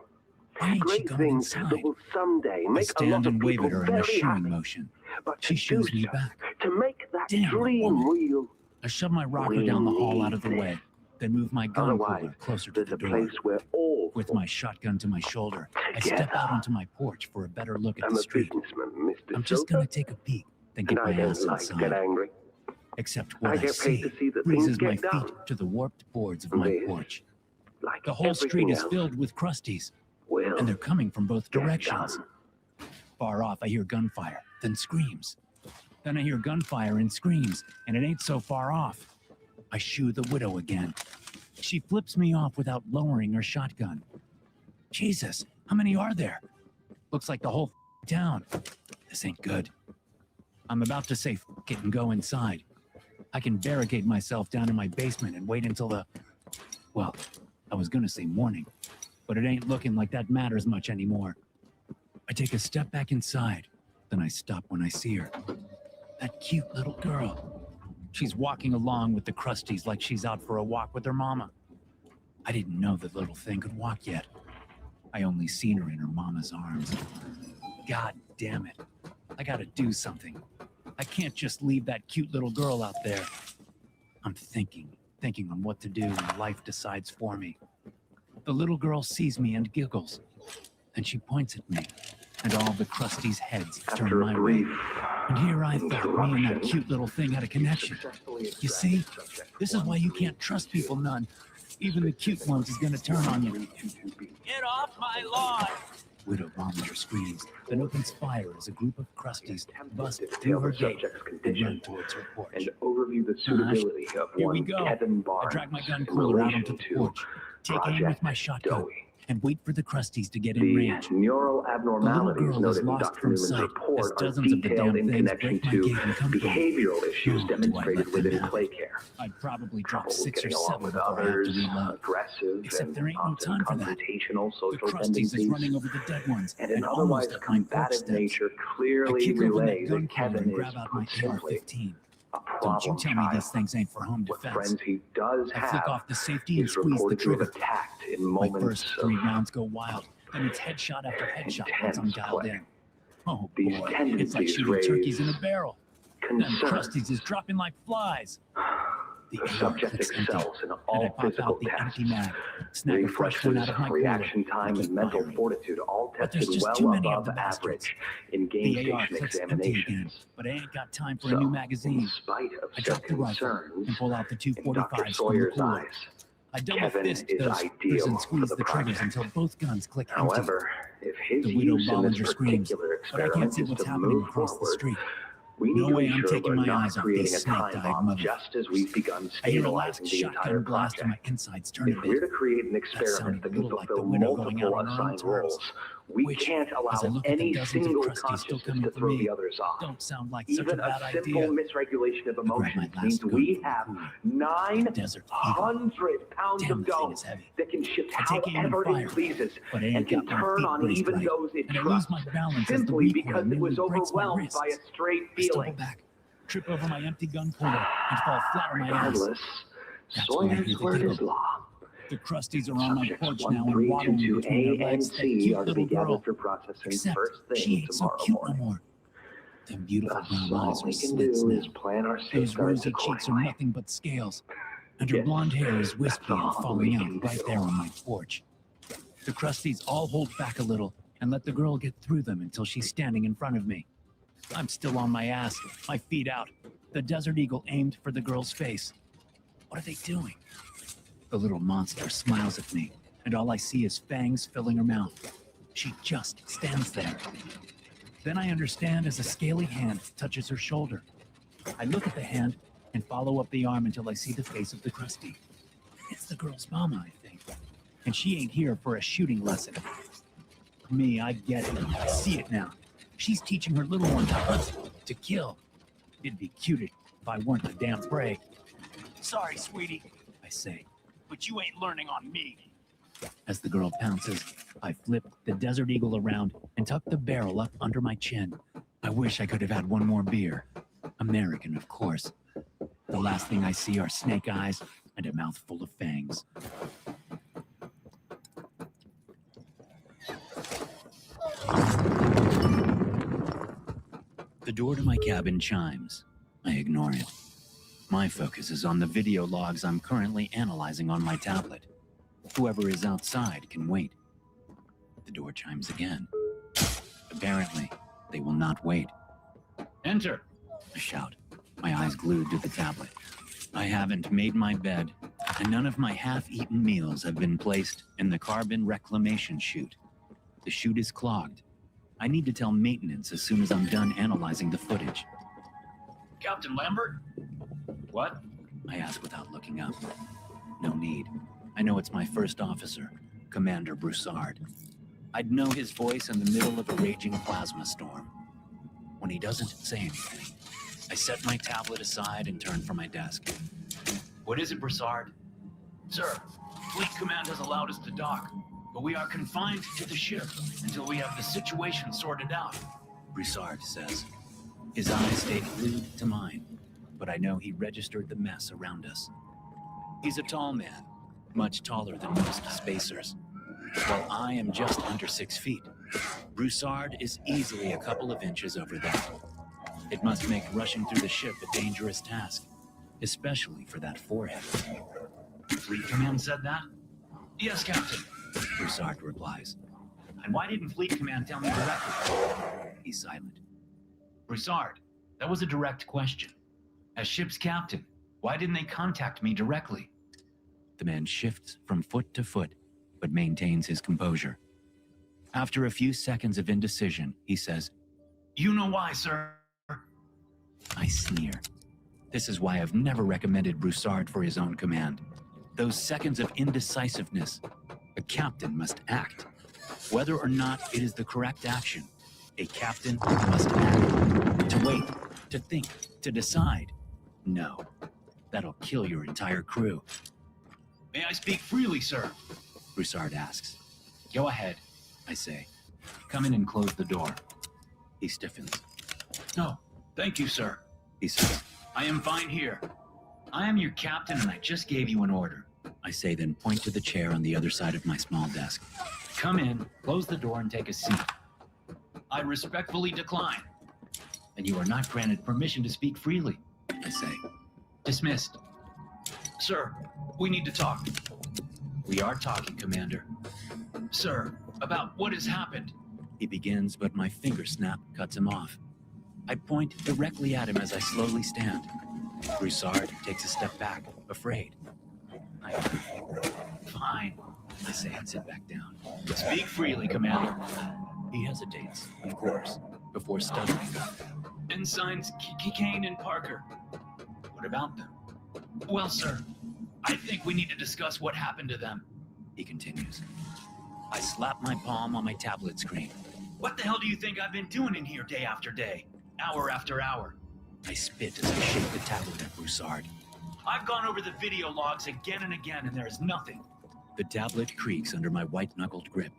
Why ain't she Great going things inside? that will someday I make a stand lot of and wave people at her in a very shooing happy. motion. But She to shoos do me so, back. to make that Damn, dream woman. real, I shove my rocker We down the hall out of the need way, then move my gun otherwise cooler closer to there's the a door. place where all With my shotgun to my shoulder, I step Together. out onto my porch for a better look at I'm the a street. businessman, Mr. I'm just Silver, gonna take a peek, then get and I my don't ass like to get inside. angry. Except what I I get paid see to see that freezes things my get done. feet to the warped boards of And my this, porch. Like The whole street everything is else, filled with Krusties, will and they're coming from both get directions. done. Far off, I hear gunfire, then screams. Then I hear gunfire and screams, and it ain't so far off. I shoo the widow again. She flips me off without lowering her shotgun. Jesus, how many are there? Looks like the whole town. This ain't good. I'm about to say f it and go inside. I can barricade myself down in my basement and wait until the... Well, I was gonna say morning, but it ain't looking like that matters much anymore. I take a step back inside, then I stop when I see her. That cute little girl. She's walking along with the Krusties like she's out for a walk with her mama. I didn't know the little thing could walk yet. I only seen her in her mama's arms. God damn it. I gotta do something. I can't just leave that cute little girl out there. I'm thinking on what to do, and life decides for me. The little girl sees me and giggles. and she points at me, and all the Krusty's heads turn After my a way. brief And here I thought me and that interruption, cute little thing had a connection. You see, this is why you can't trust people none. Even the cute ones is gonna turn on you. Get off my lawn! Widow Ballinger screams, then opens fire as a group of Krusties bust attempted to through detail her the gate subject's and condition run towards her porch. and overview the suitability of Here we one go. Kevin I Barnes drag my gun in cooler out relation onto the to porch, take aim with Project my shotgun, Dowie. and wait for the Krusties to get in The range. neural The little abnormalities girl is noted in lost Dr. from Newman's sight as report are dozens of the detailed damn in things connection break my to gate and come for me. behavioral issues Oh, do I demonstrated let them within have play it. care. I'd probably drop Trouble 6 or getting along 7 with before I have to others, reload. aggressive Except and there ain't no often time for that. confrontational The social Krusties tendencies, is running over the dead ones and an and otherwise almost at my porch combative steps. nature I clearly kick open relay that gun that cooler Kevin and is, grab out my put simply, AR-15. a Don't you problem tell me child. these things ain't for home What defense. friends he does I flick have off the safety and is squeeze the reported to have trigger. attacked in My moments first of 3 rounds go wild, then it's headshot after headshot once I'm intense dialed play. in. Oh These boy, it's like tendencies shooting turkeys in a raise barrel. Them concern. Krusties is dropping like flies. The The AR subject clicks empty, excels in and I all pop physical out the tests. empty mag, snag a fresh one Reflexes, out of my reaction cooler, time, keep and mental firing. fortitude all But there's tested just well too many of above the bastards. average in game The AR station clicks empty again, examinations. but I ain't got time for So, a new in magazine. spite of I said drop the rifle concerns, and pull out the two in Dr. 45s from the Sawyer's cooler. eyes, I double Kevin fist is those ideal and for squeeze the the triggers project. until both guns click empty. However, if his The Widow use in Ballinger this screams, particular but I can't experiment see is what's to happening move across the forward, street. we No need way to I'm ensure taking we're my not eyes off creating these a snake-eyed time bomb mothers. just as we've begun I hear a last stabilizing the entire shotgun blast and project. my insides turn a If we're bit. to create an sounded experiment that a can little like the fulfill widow going multiple out on her own assigned terms, roles, we which, can't as I allow look at the any dozens of single Krusties still consciousness coming to for throw me, the others off. don't sound like such a Even bad a simple idea. misregulation of I grab my emotions last means gun we from the have cooler. 900 Desert pounds Damn, of the thing dough is heavy. that can shift I take aim and however fire, it pleases but I and ain't can got my turn feet on braced even right, those it and I trusts lose my balance as the simply recoil because it nearly was breaks my overwhelmed wrists. by a straight I stumble feeling. back, trip over my empty gun cooler, and fall flat on my ass. Regardless, That's when I hear Sawyer's the word is giggle. law. The Krusties are on my Subjects porch 1, now and 3, waddling 2, between their 2, A, and legs that C cute are to be little girl. gathered for processing Except first she thing ain't so tomorrow cute no morning. more. Them beautiful Thus, brown all eyes are we can slits do now. is plan our Those safeguards rosy cheeks are accordingly. nothing but scales. And her Yes, blonde hair is wispy that's and all falling we out can right do. there on my porch. The Krusties all hold back a little and let the girl get through them until she's standing in front of me. I'm still on my ass, my feet out. The Desert Eagle aimed for the girl's face. What are they doing? The little monster smiles at me, and all I see is fangs filling her mouth. She just stands there. Then I understand as a scaly hand touches her shoulder. I look at the hand and follow up the arm until I see the face of the Krusty. It's the girl's mama, I think. And she ain't here for a shooting lesson. Me, I get it. I see it now. She's teaching her little one to hunt, to kill. It'd be cute if I weren't the damn prey. Sorry, sweetie, I say. but you ain't learning on me. As the girl pounces, I flip the Desert Eagle around and tuck the barrel up under my chin. I wish I could have had one more beer. American, of course. The last thing I see are snake eyes and a mouth full of fangs. The door to my cabin chimes. I ignore it. My focus is on the video logs I'm currently analyzing on my tablet. Whoever is outside can wait. The door chimes again. Apparently, they will not wait. Enter. I shout, my eyes glued to the tablet. I haven't made my bed, and none of my half-eaten meals have been placed in the carbon reclamation chute. The chute is clogged. I need to tell maintenance as soon as I'm done analyzing the footage. Captain Lambert? What? I ask without looking up. No need. I know it's my first officer, Commander Broussard. I'd know his voice in the middle of a raging plasma storm. When he doesn't say anything, I set my tablet aside and turn for my desk. What is it, Broussard? Sir, Fleet Command has allowed us to dock, but we are confined to the ship until we have the situation sorted out. Broussard says. His eyes stay glued to mine, but I know he registered the mess around us. He's a tall man, much taller than most spacers. While I am just under 6 feet, Broussard is easily a couple of inches over that. It must make rushing through the ship a dangerous task, especially for that forehead. Fleet Command said that? Yes, Captain. Broussard replies. And why didn't Fleet Command tell me directly? He's silent. Broussard, that was a direct question. As ship's captain, why didn't they contact me directly? The man shifts from foot to foot, but maintains his composure. After a few seconds of indecision, he says, You know why, sir? I sneer. This is why I've never recommended Broussard for his own command. Those seconds of indecisiveness. A captain must act. Whether or not it is the correct action, a captain must act. To wait, to think, to decide. No, that'll kill your entire crew. May I speak freely, sir? Broussard asks. Go ahead, I say. come in and close the door. He stiffens. No, thank you, sir. He says. I am fine here. I am your captain and I just gave you an order. I say, then point to the chair on the other side of my small desk. Come in, close the door, and take a seat. I respectfully decline. And you are not granted permission to speak freely. I say. Dismissed. Sir, we need to talk. We are talking, Commander. Sir, about what has happened. He begins, but my finger snap cuts him off. I point directly at him as I slowly stand. Broussard takes a step back, afraid. Fine. I say and sit back down. Speak freely, Commander. He hesitates, of course, before stuttering. Ensigns Kane and Parker. What about them? Well, sir, I think we need to discuss what happened to them. He continues. I slap my palm on my tablet screen. What the hell do you think I've been doing in here day after day, hour after hour? I spit as I shake the tablet at Broussard. I've gone over the video logs again and again, and there is nothing. The tablet creaks under my white-knuckled grip.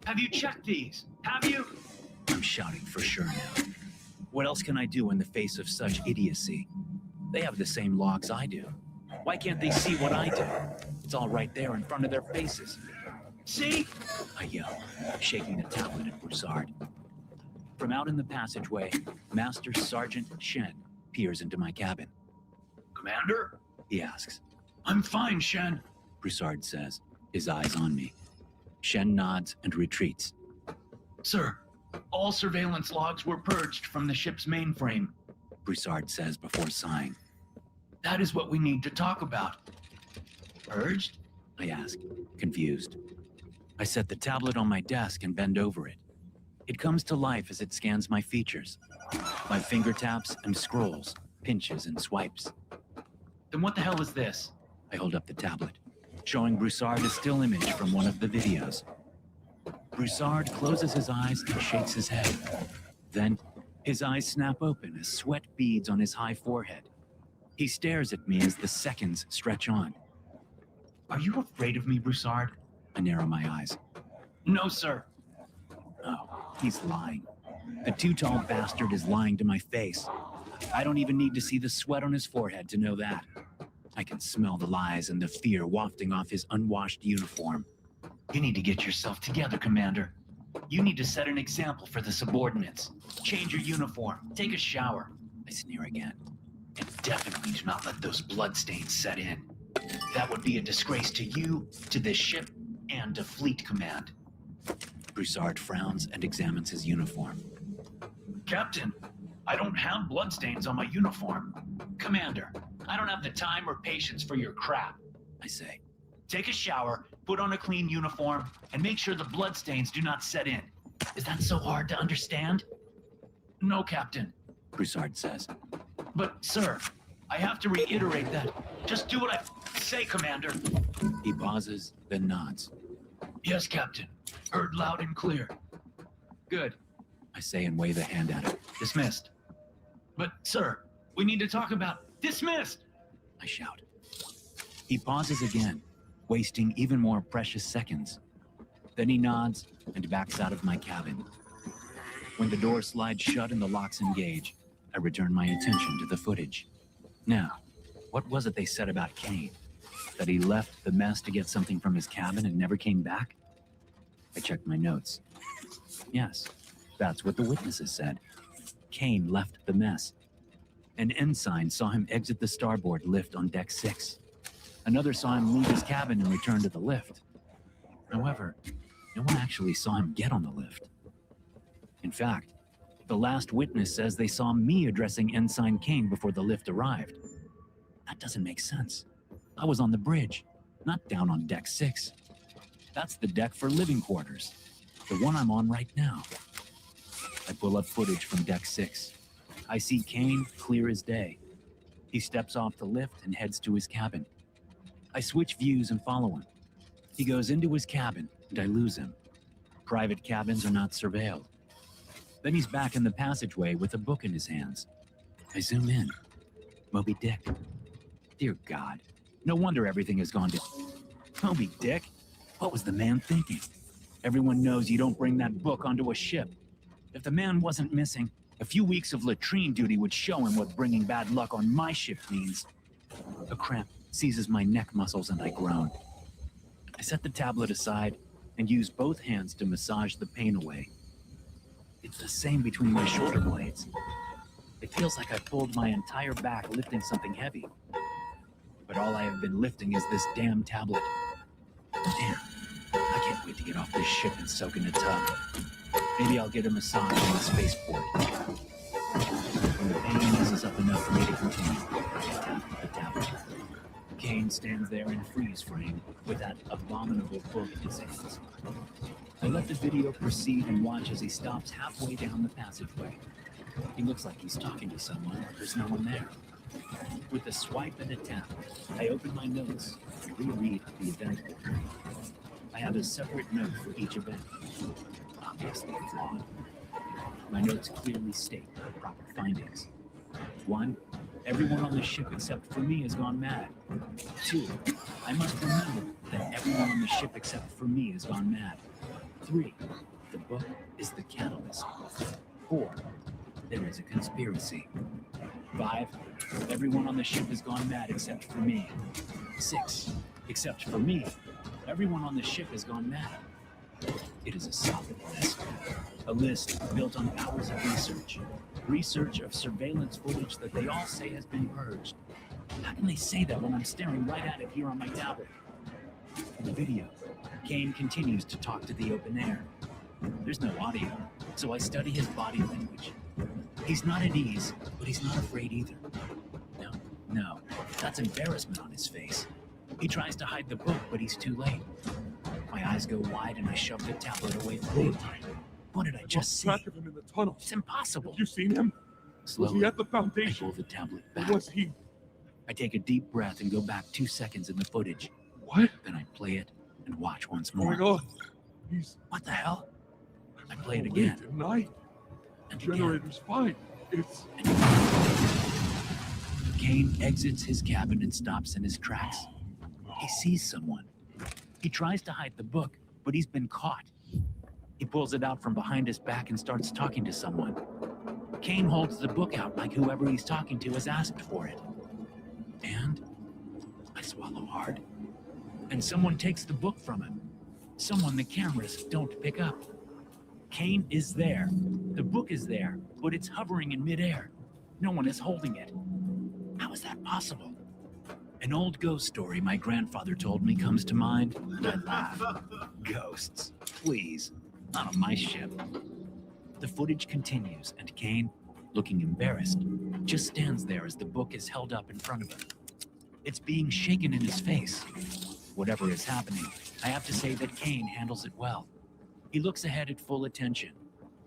Have you checked these? Have you? I'm shouting for sure now. What else can I do in the face of such idiocy? They have the same logs I do. Why can't they see what I do? It's all right there in front of their faces. See? I yell, shaking the tablet at Broussard. From out in the passageway, Master Sergeant Shen peers into my cabin. Commander? He asks. I'm fine, Shen. Broussard says, his eyes on me. Shen nods and retreats. Sir, all surveillance logs were purged from the ship's mainframe. Broussard says before sighing. That is what we need to talk about. Purged? I ask, confused. I set the tablet on my desk and bend over it. It comes to life as it scans my features. My finger taps and scrolls, pinches and swipes. Then what the hell is this? I hold up the tablet, showing Broussard a still image from one of the videos. Broussard closes his eyes and shakes his head. Then, his eyes snap open as sweat beads on his high forehead. He stares at me as the seconds stretch on. Are you afraid of me, Broussard? I narrow my eyes. No, sir. Oh, he's lying. The too tall bastard is lying to my face. I don't even need to see the sweat on his forehead to know that. I can smell the lies and the fear wafting off his unwashed uniform. You need to get yourself together, Commander. You need to set an example for the subordinates. Change your uniform. Take a shower. I sneer again. And definitely do not let those bloodstains set in. That would be a disgrace to you, to this ship, and to Fleet Command. Broussard frowns and examines his uniform. Captain, I don't have bloodstains on my uniform. Commander, I don't have the time or patience for your crap. I say. Take a shower, put on a clean uniform, and make sure the bloodstains do not set in. Is that so hard to understand? No, Captain. Broussard says. But, sir, I have to reiterate that. Just do what I say, Commander. He pauses, then nods. Yes, Captain. Heard loud and clear. Good. I say and wave a hand at him. Dismissed. But, sir, we need to talk about dismissed! I shout. He pauses again, wasting even more precious seconds. Then he nods and backs out of my cabin. When the door slides shut and the locks engage, I return my attention to the footage. Now, what was it they said about Kane? That he left the mess to get something from his cabin and never came back? I checked my notes. Yes, that's what the witnesses said. Kane left the mess. An ensign saw him exit the starboard lift on deck 6. Another saw him leave his cabin and return to the lift. However, No one actually saw him get on the lift. In fact, the last witness says they saw me addressing Ensign Kane before the lift arrived. That doesn't make sense. I was on the bridge, not down on deck 6. That's the deck for living quarters, the one I'm on right now. I pull up footage from deck 6. I see Kane clear as day. He steps off the lift and heads to his cabin. I switch views and follow him. He goes into his cabin, and I lose him. Private cabins are not surveilled. Then he's back in the passageway with a book in his hands. I zoom in. Moby Dick. Dear God, no wonder everything has gone to... Moby Dick? What was the man thinking? Everyone knows you don't bring that book onto a ship. If the man wasn't missing, a few weeks of latrine duty would show him what bringing bad luck on my ship means. A cramp seizes my neck muscles and I groan. I set the tablet aside and use both hands to massage the pain away. It's the same between my shoulder blades. It feels like I pulled my entire back lifting something heavy. But all I have been lifting is this damn tablet. Damn, I can't wait to get off this ship and soak in a tub. Maybe I'll get a massage on the spaceport. When the pain eases up enough for me to continue, I tap the tablet. Kane stands there in freeze frame with that abominable book in his hands. I let the video proceed and watch as he stops halfway down the passageway. He looks like he's talking to someone, but there's no one there. With a swipe and a tap, I open my notes and reread the event order. I have a separate note for each event, obviously flawed. My notes clearly state the proper findings. 1, everyone on the ship except for me has gone mad. 2, I must remember that everyone on the ship except for me has gone mad. 3, the book is the catalyst. 4, there is a conspiracy. 5, everyone on the ship has gone mad except for me. 6, except for me, everyone on the ship has gone mad. It is a solid list. A list built on hours of research. Research of surveillance footage that they all say has been purged. How can they say that when I'm staring right at it here on my tablet? In the video, Kane continues to talk to the open air. There's no audio, so I study his body language. He's not at ease, but he's not afraid either. No, that's embarrassment on his face. He tries to hide the book, but he's too late. My eyes go wide and I shove the tablet away from him. What did I just see? Track of him in the tunnel. It's impossible. Have you seen him? Slowly, Was he at the I foundation? pull the tablet Or back. was he... I take a deep breath and go back 2 seconds in the footage. What? Then I play it and watch once Oh my more. God. He's... What the hell? I play it Wait, again. didn't I? And Generator's fine. It's... Kane exits his cabin and stops in his tracks. He sees someone. He tries to hide the book, but he's been caught. He pulls it out from behind his back and starts talking to someone. Kane holds the book out like whoever he's talking to has asked for it. And I swallow hard. And someone takes the book from him. Someone the cameras don't pick up. Kane is there. The book is there, but it's hovering in midair. No one is holding it. How is that possible? An old ghost story my grandfather told me comes to mind, and I laugh. Ghosts, please, not on my ship. The footage continues, and Kane, looking embarrassed, just stands there as the book is held up in front of him. It's being shaken in his face. Whatever is happening, I have to say that Kane handles it well. He looks ahead at full attention,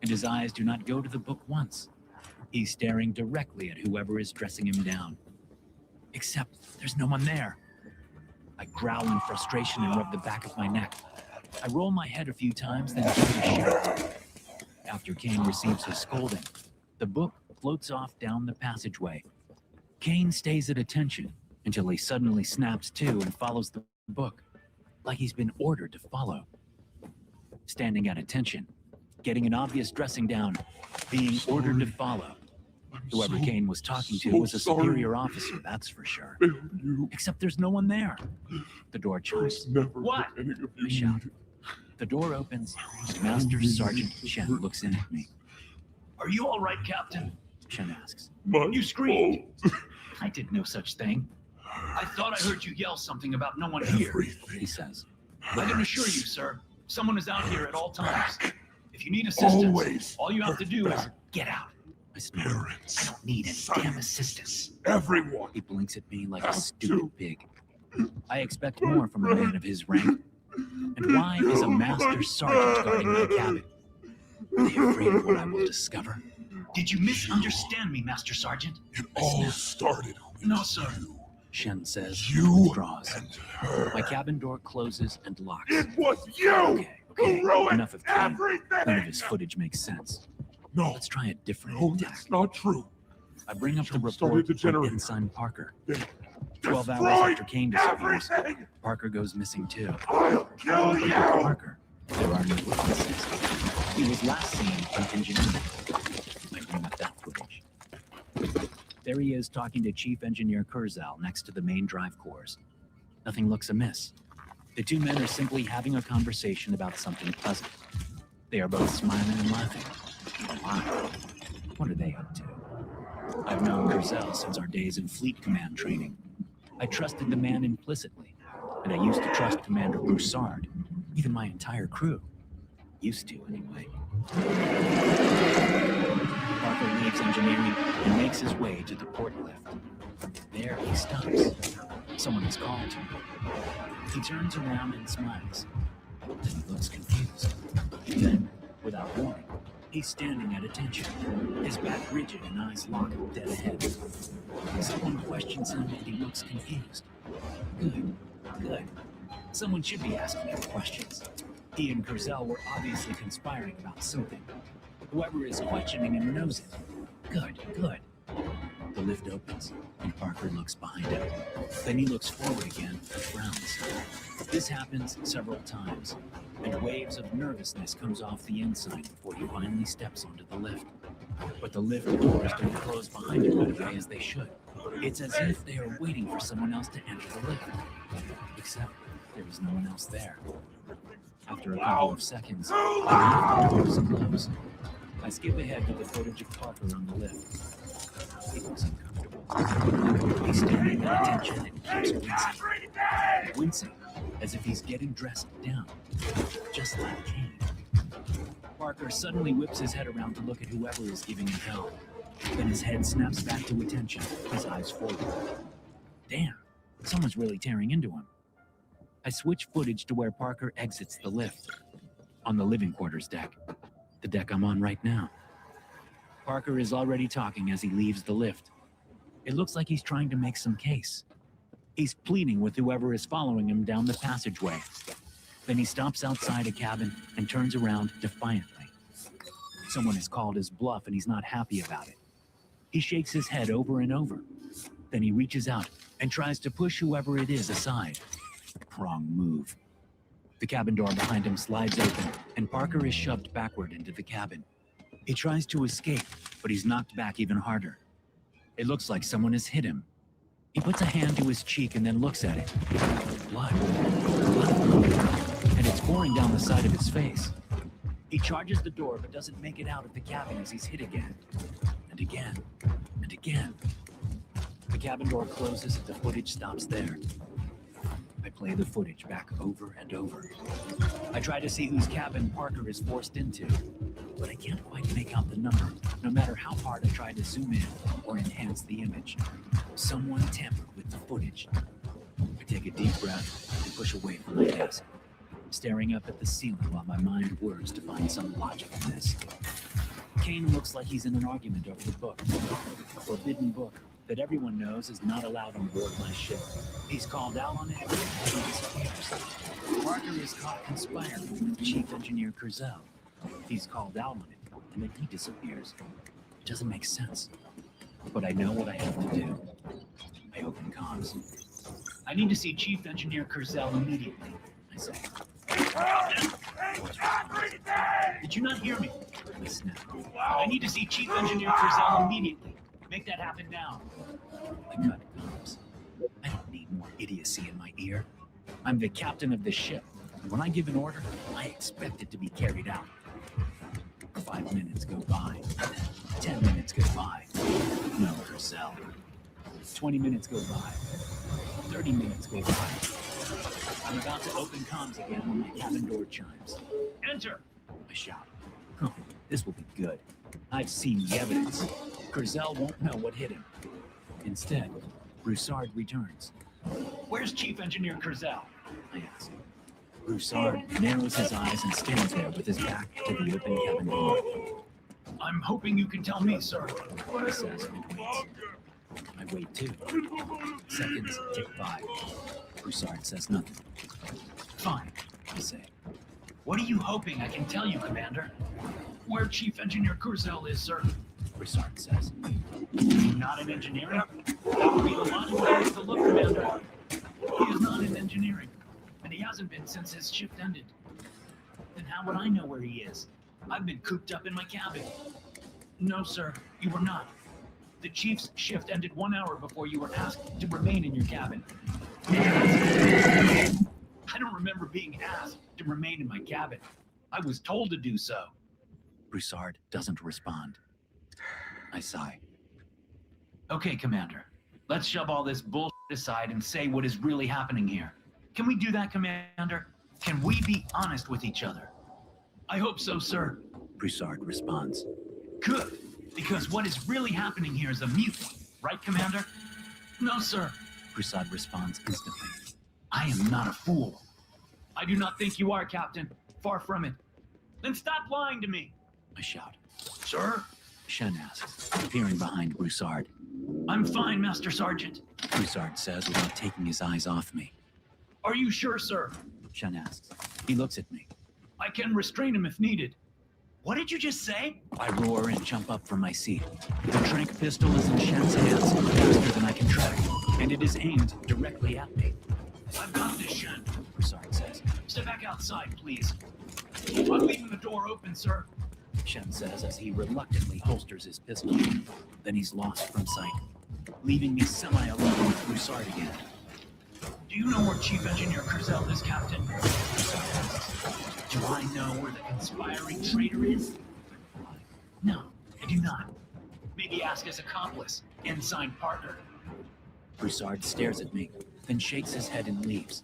and his eyes do not go to the book once. He's staring directly at whoever is dressing him down. Except there's no one there. I growl in frustration and rub the back of my neck. I roll my head a few times, then give it a shout. After Kane receives his scolding, the book floats off down the passageway. Kane stays at attention until he suddenly snaps to and follows the book, like he's been ordered to follow. Standing at attention, getting an obvious dressing down, being ordered to follow. Whoever Kane was talking to was a superior officer, that's for sure. Except there's no one there. The door chimes. What? I shout. The door opens, and Master Sergeant Chen looks in at me. Are you all right, Captain? Chen asks. You screamed. I did no such thing, I thought I heard you yell something about no one here. he says. I can assure you, sir, Someone is out here at all times. If you need assistance, Always. all you have to do is get out. I snort. Parents. I don't need any damn assistance. Everyone. He blinks at me like a Have stupid to. pig. I expect more from a man of his rank. And why is a master sergeant guarding my cabin? Are they afraid of what I will discover? Did you misunderstand me, Master Sergeant? It all started with No, sir. you. Shen says, You withdraws. and her. My cabin door closes and locks. It was you Okay, okay, who ruined enough of Kane. everything. None of his footage makes sense. No, Let's try a different no, attack. that's not true. I bring up the Jump started report the from generator. Ensign Parker. Then 12 hours destroy after Kane disappears, everything. Parker goes missing too. I'll kill But with you. Parker, there are no witnesses. He was last seen in engineering. I bring up that footage. There he is talking to Chief Engineer Kurzel next to the main drive cores. Nothing looks amiss. The two men are simply having a conversation about something pleasant. They are both smiling and laughing. Why? What are they up to? I've known Kurzel since our days in Fleet Command training. I trusted the man implicitly, and I used to trust Commander Broussard, even my entire crew. Used to, anyway. Parker leaves engineering and makes his way to the port lift. There he stops. Someone has called him. He turns around and smiles. Then he looks confused. Then, without warning, he's standing at attention, his back rigid and eyes locked dead ahead. Someone questions him and he looks confused. Good, good. Someone should be asking him questions. He and Kurzel were obviously conspiring about something. Whoever is questioning him knows it. Good, good. The lift opens, and Parker looks behind him. Then he looks forward again and frowns. This happens several times, and waves of nervousness comes off the inside before he finally steps onto the lift. But the lift doors don't close behind him right away as they should. It's as if they are waiting for someone else to enter the lift. Except there is no one else there. After a couple of seconds, the lift doors close. I skip ahead to the footage of Parker on the lift. He looks uncomfortable. He's staring at attention and keeps wincing. Wincing, as if he's getting dressed down. Just like Kane. Parker suddenly whips his head around to look at whoever is giving him hell. Then his head snaps back to attention, his eyes forward. Damn, someone's really tearing into him. I switch footage to where Parker exits the lift. On the living quarters deck. The deck I'm on right now. Parker is already talking as he leaves the lift. It looks like he's trying to make some case. He's pleading with whoever is following him down the passageway. Then he stops outside a cabin and turns around defiantly. Someone has called his bluff and he's not happy about it. He shakes his head over and over. Then he reaches out and tries to push whoever it is aside. Wrong move. The cabin door behind him slides open and Parker is shoved backward into the cabin. He tries to escape, but he's knocked back even harder. It looks like someone has hit him. He puts a hand to his cheek and then looks at it. Blood. Blood. And it's pouring down the side of his face. He charges the door but doesn't make it out of the cabin as he's hit again. And again. And again. The cabin door closes and the footage stops there. I play the footage back over and over. I try to see whose cabin Parker is forced into, but I can't quite make out the number, no matter how hard I try to zoom in or enhance the image. Someone tampered with the footage. I take a deep breath and push away from my desk, staring up at the ceiling while my mind whirs to find some logic in this. Kane looks like he's in an argument over the book, a forbidden book that everyone knows is not allowed on board my ship. He's called out on it and he disappears. Parker is caught conspiring with Chief Engineer Kurzel. He's called out on it and then he disappears. It doesn't make sense. But I know what I have to do. I open comms. I need to see Chief Engineer Kurzel immediately, I say. Did you not hear me? I snap. I need to see Chief Engineer Kurzel immediately. Make that happen now. I cut comms. I don't need more idiocy in my ear. I'm the captain of the ship. And when I give an order, I expect it to be carried out. 5 minutes go by. 10 minutes go by. No, Kurzel. 20 minutes go by. 30 minutes go by. I'm about to open comms again when my cabin door chimes. Enter. I shout. Oh, this will be good. I've seen the evidence. Curzel won't know what hit him. Instead, Broussard returns. Where's Chief Engineer Curzel? I ask. Broussard narrows his eyes and stands there with his back to the open cabin door. I'm hoping you can tell me, sir. He says and waits. I wait too. Seconds tick by. Broussard says nothing. Fine. I say. What are you hoping I can tell you, Commander? Where Chief Engineer Curzel is, sir. Broussard says. Not in engineering? That would be the logical place to look, Commander. He is not in engineering, and he hasn't been since his shift ended. Then how would I know where he is? I've been cooped up in my cabin. No, sir, you were not. The Chief's shift ended 1 hour before you were asked to remain in your cabin. I don't remember being asked to remain in my cabin. I was told to do so. Broussard doesn't respond. I sigh. Okay, Commander. Let's shove all this bullshit aside and say what is really happening here. Can we do that, Commander? Can we be honest with each other? I hope so, sir. Broussard responds. Good, because what is really happening here is a mutiny, right, Commander? No, sir. Broussard responds instantly. I am not a fool. I do not think you are, Captain. Far from it. Then stop lying to me. I shout. Sir? Shen asks, peering behind Broussard. I'm fine, Master Sergeant. Broussard says without taking his eyes off me. Are you sure, sir? Shen asks. He looks at me. I can restrain him if needed. What did you just say? I roar and jump up from my seat. The trank pistol is in Shen's hands faster than I can track, and it is aimed directly at me. I've got this, Shen. Broussard says. Step back outside, please. I'm leaving the door open, sir. Shen says as he reluctantly holsters his pistol. Then he's lost from sight, leaving me semi-alone with Broussard again. Do you know where Chief Engineer Curzel is, Captain? Do I know where the conspiring traitor is? No, I do not. Maybe ask his accomplice, Ensign partner. Broussard stares at me, then shakes his head and leaves.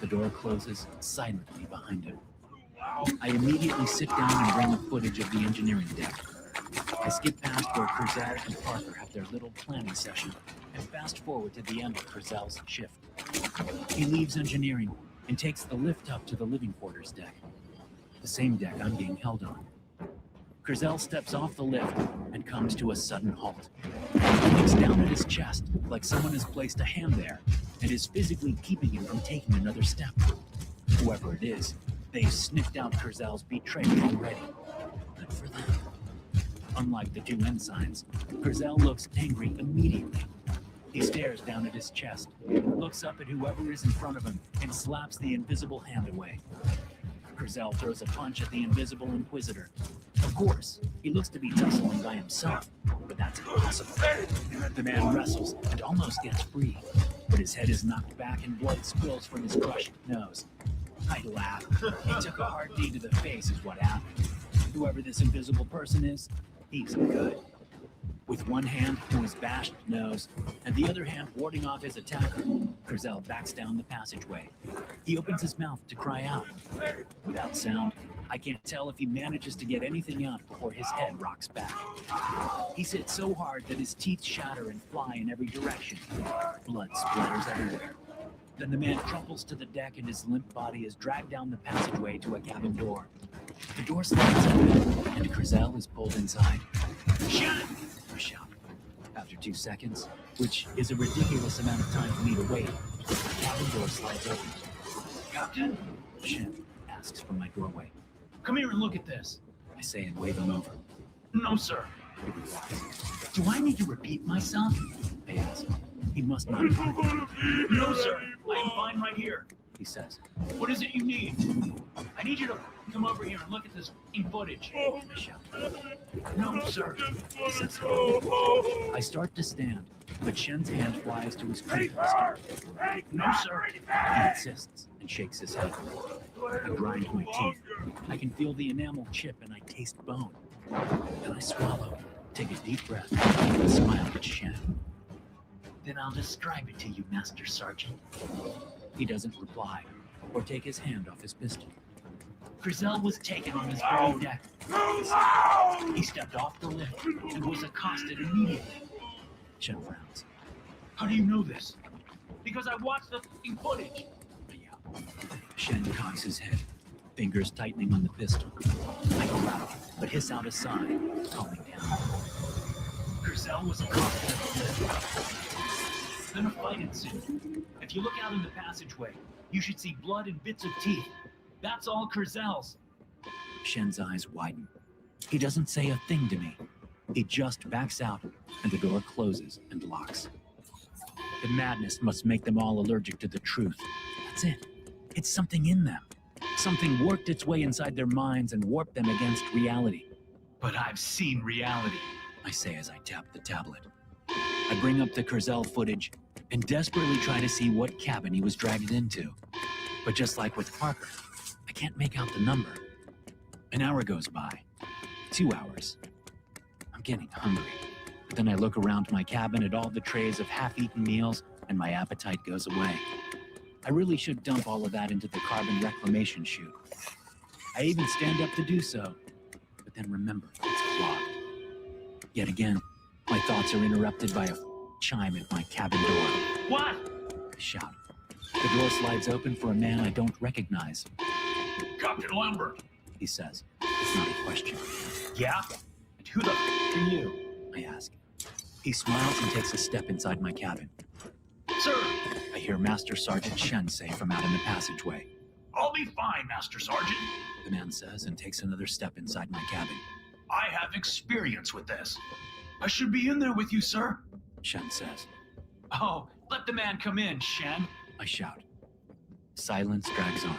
The door closes silently behind him. I immediately sit down and bring up footage of the engineering deck. I skip past where Curzel and Parker have their little planning session and fast forward to the end of Curzel's shift. He leaves engineering and takes the lift up to the living quarters deck, the same deck I'm being held on. Curzel steps off the lift and comes to a sudden halt. He looks down at his chest like someone has placed a hand there and is physically keeping him from taking another step. Whoever it is, they've sniffed out Curzel's betrayal already. Good for them. Unlike the two ensigns, Curzel looks angry immediately. He stares down at his chest, looks up at whoever is in front of him, and slaps the invisible hand away. Curzel throws a punch at the invisible Inquisitor. Of course, he looks to be tussling by himself, but that's impossible. The man wrestles and almost gets free, but his head is knocked back and blood spills from his crushed nose. I laugh. He took a hard knee to the face is what happened. Whoever this invisible person is, he's good. With one hand to his bashed nose and the other hand warding off his attacker, Curzel backs down the passageway. He opens his mouth to cry out. Without sound, I can't tell if he manages to get anything out before his head rocks back. He sits so hard that his teeth shatter and fly in every direction. Blood splatters everywhere. Then the man crumples to the deck and his limp body is dragged down the passageway to a cabin door. The door slides open and Curzel is pulled inside. Shen! I shout. After 2 seconds, which is a ridiculous amount of time for me to wait, the cabin door slides open. Captain? Shen asks from my doorway. Come here and look at this. I say and wave him over. No, sir. He replies. Do I need to repeat myself? I ask. He must not. No, sir. I am fine right here. He says. What is it you need? I need you to come over here and look at this footage. I shout. No, sir. He says. I start to stand, but Shen's hand flies to his creep holster. No, sir. He insists and shakes his head. I grind my teeth. I can feel the enamel chip and I taste bone. Then I swallow, take a deep breath, and smile at Shen. Then I'll describe it to you, Master Sergeant. He doesn't reply. or take his hand off his pistol. Grizel was taken on his very deck. He stepped off the lift and was accosted immediately. Shen frowns. How do you know this? Because I watched the f***ing footage. I yell. Shen cocks his head, fingers tightening on the pistol. I go out, but hiss out a sigh, calming down. Grizel was accosted at the lift. Then a fight ensued. If you look out in the passageway, you should see blood and bits of teeth. That's all Grizel's. Shen's eyes widen. He doesn't say a thing to me. He just backs out, and the door closes and locks. The madness must make them all allergic to the truth. That's it. It's something in them. Something worked its way inside their minds and warped them against reality. But I've seen reality, I say as I tap the tablet. I bring up the Kurzel footage and desperately try to see what cabin he was dragged into. But just like with Parker, I can't make out the number. An hour goes by. 2 hours. I'm getting hungry. But then I look around my cabin at all the trays of half-eaten meals, and my appetite goes away. I really should dump all of that into the carbon reclamation chute. I even stand up to do so, but then remember it's clogged. Yet again, my thoughts are interrupted by a chime at my cabin door. What? I shout. The door slides open for a man I don't recognize. Captain Lambert. He says. It's not a question. Yeah? And who the f*** are you? I ask. He smiles and takes a step inside my cabin. Sir, I hear Master Sergeant Shen say from out in the passageway. I'll be fine, Master Sergeant. The man says and takes another step inside my cabin. I have experience with this. I should be in there with you, sir. Shen says. Oh, let the man come in, Shen. I shout. Silence drags on.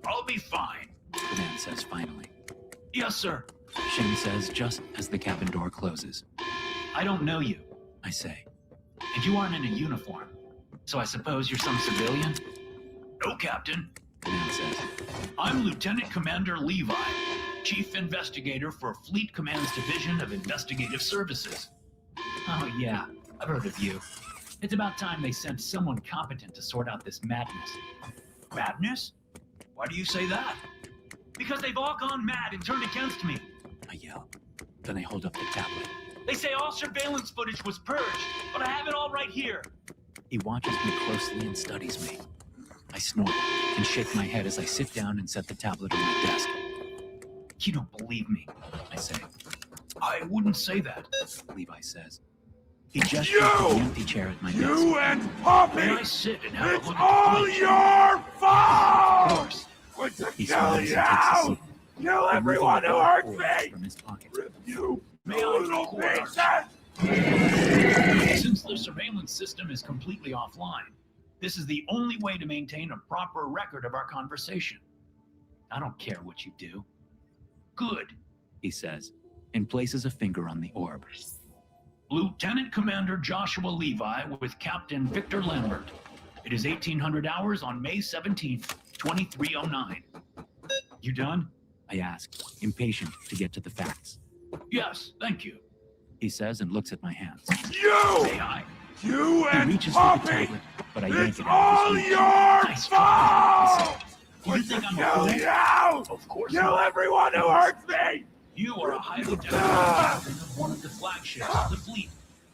I'll be fine. The man says finally. Yes, sir. Shen says just as the cabin door closes. I don't know you, I say. and you aren't in a uniform. So I suppose you're some civilian? No, Captain. The man says. I'm Lieutenant Commander Levi, Chief Investigator for Fleet Command's Division of Investigative Services. Oh yeah, I've heard of you. It's about time they sent someone competent to sort out this madness. Madness? Why do you say that? Because they've all gone mad and turned against me. I yell. Then I hold up the tablet. They say all surveillance footage was purged, but I have it all right here. He watches me closely and studies me. I snort and shake my head as I sit down and set the tablet on my desk. You don't believe me, I say. I wouldn't say that. Levi says. He gestures to the empty chair at my desk. You and Poppy! May I sit and have It's a look all at the footage? your fault! Of course. Going to He kill smiles and takes a you! seat. Kill everyone who hurt me! From his pocket. Rip you, May I little record pieces! Since the surveillance system is completely offline, this is the only way to maintain a proper record of our conversation. I don't care what you do. Good. He says, and places a finger on the orb. Lieutenant Commander Joshua Levi with Captain Victor Lambert. It is 1800 hours on May 17th, 2309. You done? I ask, impatient to get to the facts. Yes, thank you. He says and looks at my hands. You! May I? You He and reaches for the Poppy! tablet, but I yank It's it out of all his reach. your Nice fault! Do you Going think to I'm a kill fool? you! Of course Kill not. everyone who hurts me! You are a highly decorated captain of one of the flagships of the fleet.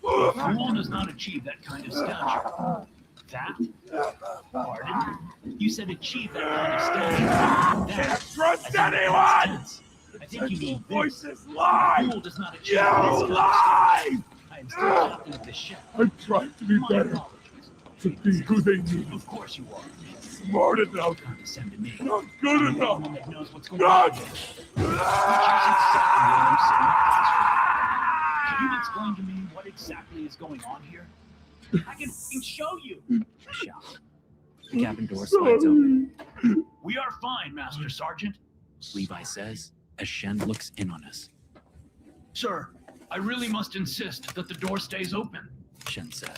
A fool does not achieve that kind of stature. That? Pardon? You said achieve that kind of stature. Can't That, trust as in the anyone! past tense. I think you Your mean this. voices A lie! fool does not achieve You this kind of lie! stature. I am still captain of the ship. I'm trying to be My better, apologies. to be who they need. Of course you are. Smart enough, Condescend to me. not good I'm the enough. one that knows what's going on. Not! Which isn't exactly why you sit in the classroom. Can you explain to me what exactly is going on here? I can f***ing show you. I shout. The cabin door slides open. We are fine, Master Sergeant. Levi says, as Shen looks in on us. Sir, I really must insist that the door stays open. Shen says.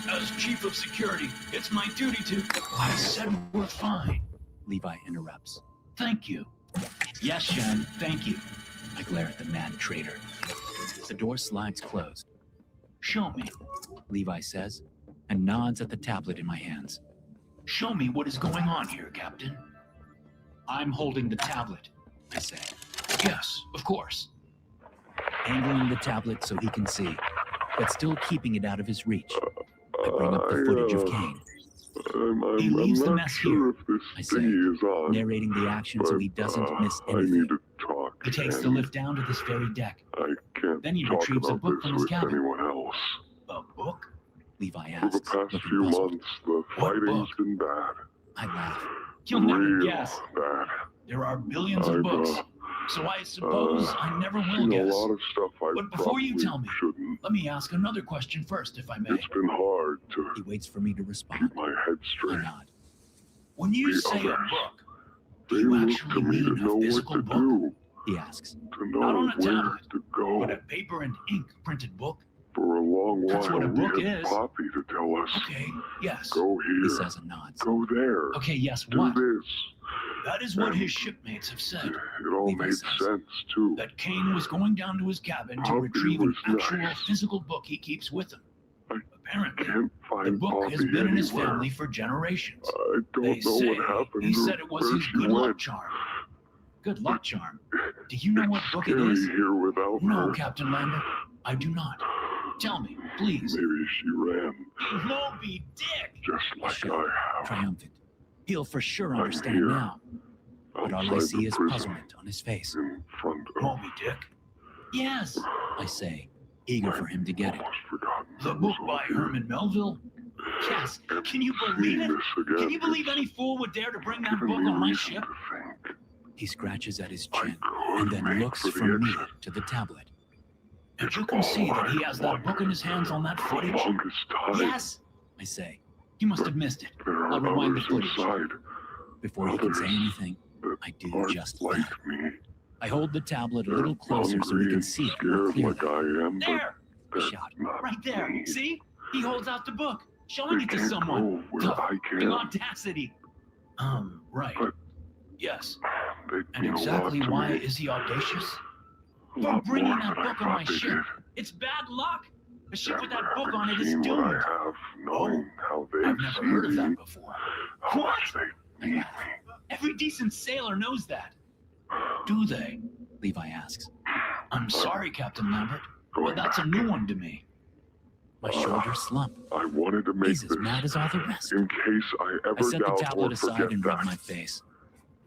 As Chief of Security, it's my duty to... I said we're fine. Levi interrupts. Thank you. Yes, Shen, thank you. I glare at the mad traitor. The door slides closed. Show me. Levi says, and nods at the tablet in my hands. Show me what is going on here, Captain. I'm holding the tablet, I say, Yes, of course. angling the tablet so he can see, but still keeping it out of his reach. I bring up the footage of Kane, He leaves the I'm mess not sure if I this say, thingy is on. narrating the action so he doesn't miss I anything. need to talk. He takes the and lift down to this very deck. I can't Then he talk retrieves a about book this from his with cabin. anyone else. A book? Levi For the asks, past looking few puzzled. months, the What fighting's book? been bad. I laugh. You'll never Real guess. bad. There are billions of I've, books. So I suppose I never will seen guess. a lot of stuff I But before you probably tell me, shouldn't. let me ask another question first, if I may. It's been hard to He waits for me to respond. keep my head I straight. nod. When you The say a others, book, They do you look to actually me to mean know a what physical to book? do, He asks. to Not know on a where tablet, to go. but a paper and ink printed book? For a long That's while, what a book we had is. Poppy to tell us, Okay, yes. go He here, says and nods. go there, Okay, yes, do what? this. That is what his shipmates have said. It all Levi made says. sense, too. That Kane was going down to his cabin to Poppy retrieve an was actual nice. physical book he keeps with him. I Apparently, Can't the find book Poppy has been in his anywhere. family for generations. I don't They know say what happened he or said it was where his she good luck went. charm. Good luck charm? Do you know what It's book it scary is? here without No, her. Captain Lambert, I do not. Tell me, please. Maybe she ran, Moby Dick! just like Shut I have. Triumphant. He'll for sure I'm understand here, now, but all I outside see the is prison, puzzlement on his face. in front of... Moby Dick? Yes, I say, eager for him to get it. Almost forgotten the that book was by all here. Herman Melville. Yes, And can you believe seeing it? this again, Can you believe it's any fool would dare to bring that given book me on my reason ship? to think He scratches at his I chin could and then make looks for the from me exit. to the tablet. And you can see that he has that book in his hands on that For the footage. longest time, Yes, I say, you must have missed it. there are I'll rewind the others footage. inside Before he can say Others anything, that I do aren't just like that. me. I hold the tablet a They're little closer so we hungry can and see it more scared clearly. like I am, but There, I they're shout. not right there. me. See? He holds out the book, showing They it to can't someone. go where The I The can. audacity. Right. But- Yes. They And mean exactly a lot to why me. is he audacious? A For lot bringing more that than I book on my thought they ship. did. It's bad luck. A ship with Never that book on it having is seen what I doomed. have, knowing how they I've never see heard of me, that before. how What? much they need me. Every decent sailor knows that. Do they? Levi asks. I'm sorry, Captain Lambert, but Going that's a back. new one to me. My shoulders slump. I wanted to make He's as this mad as all the rest. in case I I ever set the doubt tablet or aside forget and rub that. my face.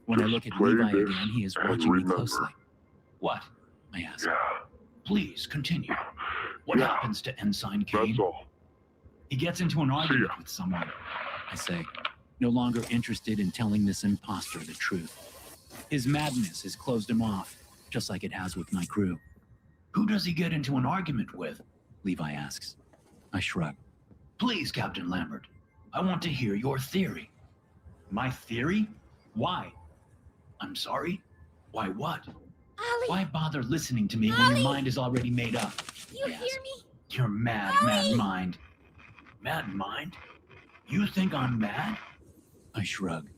When I Just look at play Levi this again, he is and watching me remember. closely. What? I ask. Yeah, Please continue. What Yeah. happens to Ensign Kane? that's all. He gets into an argument ya. with someone. I say, no longer interested in telling this imposter the truth. His madness has closed him off, just like it has with my crew. Who does he get into an argument with? Levi asks. I shrug. Please, Captain Lambert, I want to hear your theory. My theory? Why? I'm sorry? Why what? Ollie, Why bother listening to me when your Ollie! mind is already made up? you Yes. hear me? Your mad Ollie! mind. Mad mind? You think I'm mad? I shrug.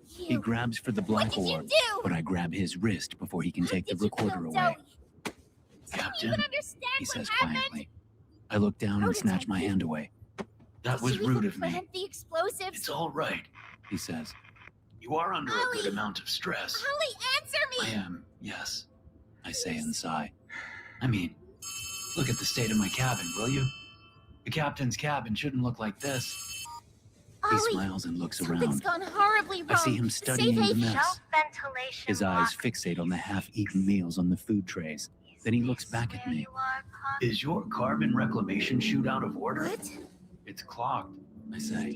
He You. grabs for the What black did you orb, do? but I grab his wrist before he can How take the did you kill recorder away. Zoe? Don't Captain, you even understand He what says happened? quietly. I look down How and did snatch I my do- hand away. that was Did you rude even of me. plant the explosives? It's all right. He says. You are under a Ollie! good amount of stress. Ollie, answer I me! am, yes. I say and sigh. I mean, look at the state of my cabin, will you? The captain's cabin shouldn't look like this. He Ollie, smiles and looks something's around. gone horribly wrong. I see him studying the Save mess. ventilation His eyes fixate on the half-eaten meals on the food trays. Then he looks back at me. Is your carbon reclamation chute out of order? What? It's clogged. I say.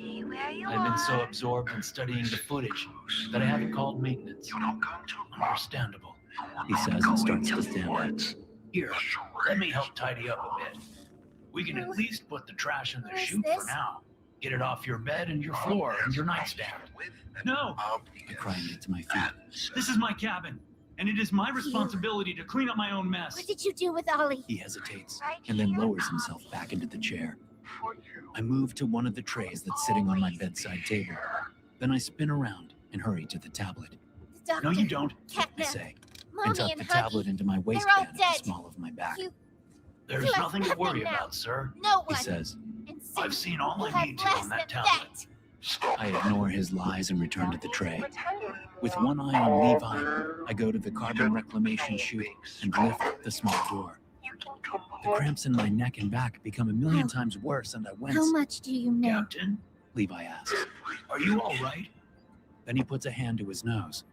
I've been so absorbed in studying the footage that I haven't called maintenance. Understandable. He says and starts to stand up. Here, let me help tidy up a bit. We can at least put the trash in the Where's chute for this? now. Get it off your bed and your floor and your nightstand. No, I cry and get to my feet. this is my cabin, and it is my responsibility to clean up my own mess. What did you do with Ollie? He hesitates and then lowers himself back into the chair. I move to one of the trays that's sitting on my bedside table. Then I spin around and hurry to the tablet. The doctor, No, you don't. I Catnip, say, and Mommy, tuck and the tablet Huggy. into my all waistband at the dead. small of my back. You, There's You have nothing to nothing worry now. about, sir. no He one. says, And I've seen all you I have need to less on that than tablet. that. I ignore his lies and return to the tray. With one eye on Levi, I go to the carbon reclamation chute and lift the small door. The cramps in my neck and back become a million times worse, and I wince. How much do you know? Captain, Levi asks. are you all right? Then he puts a hand to his nose.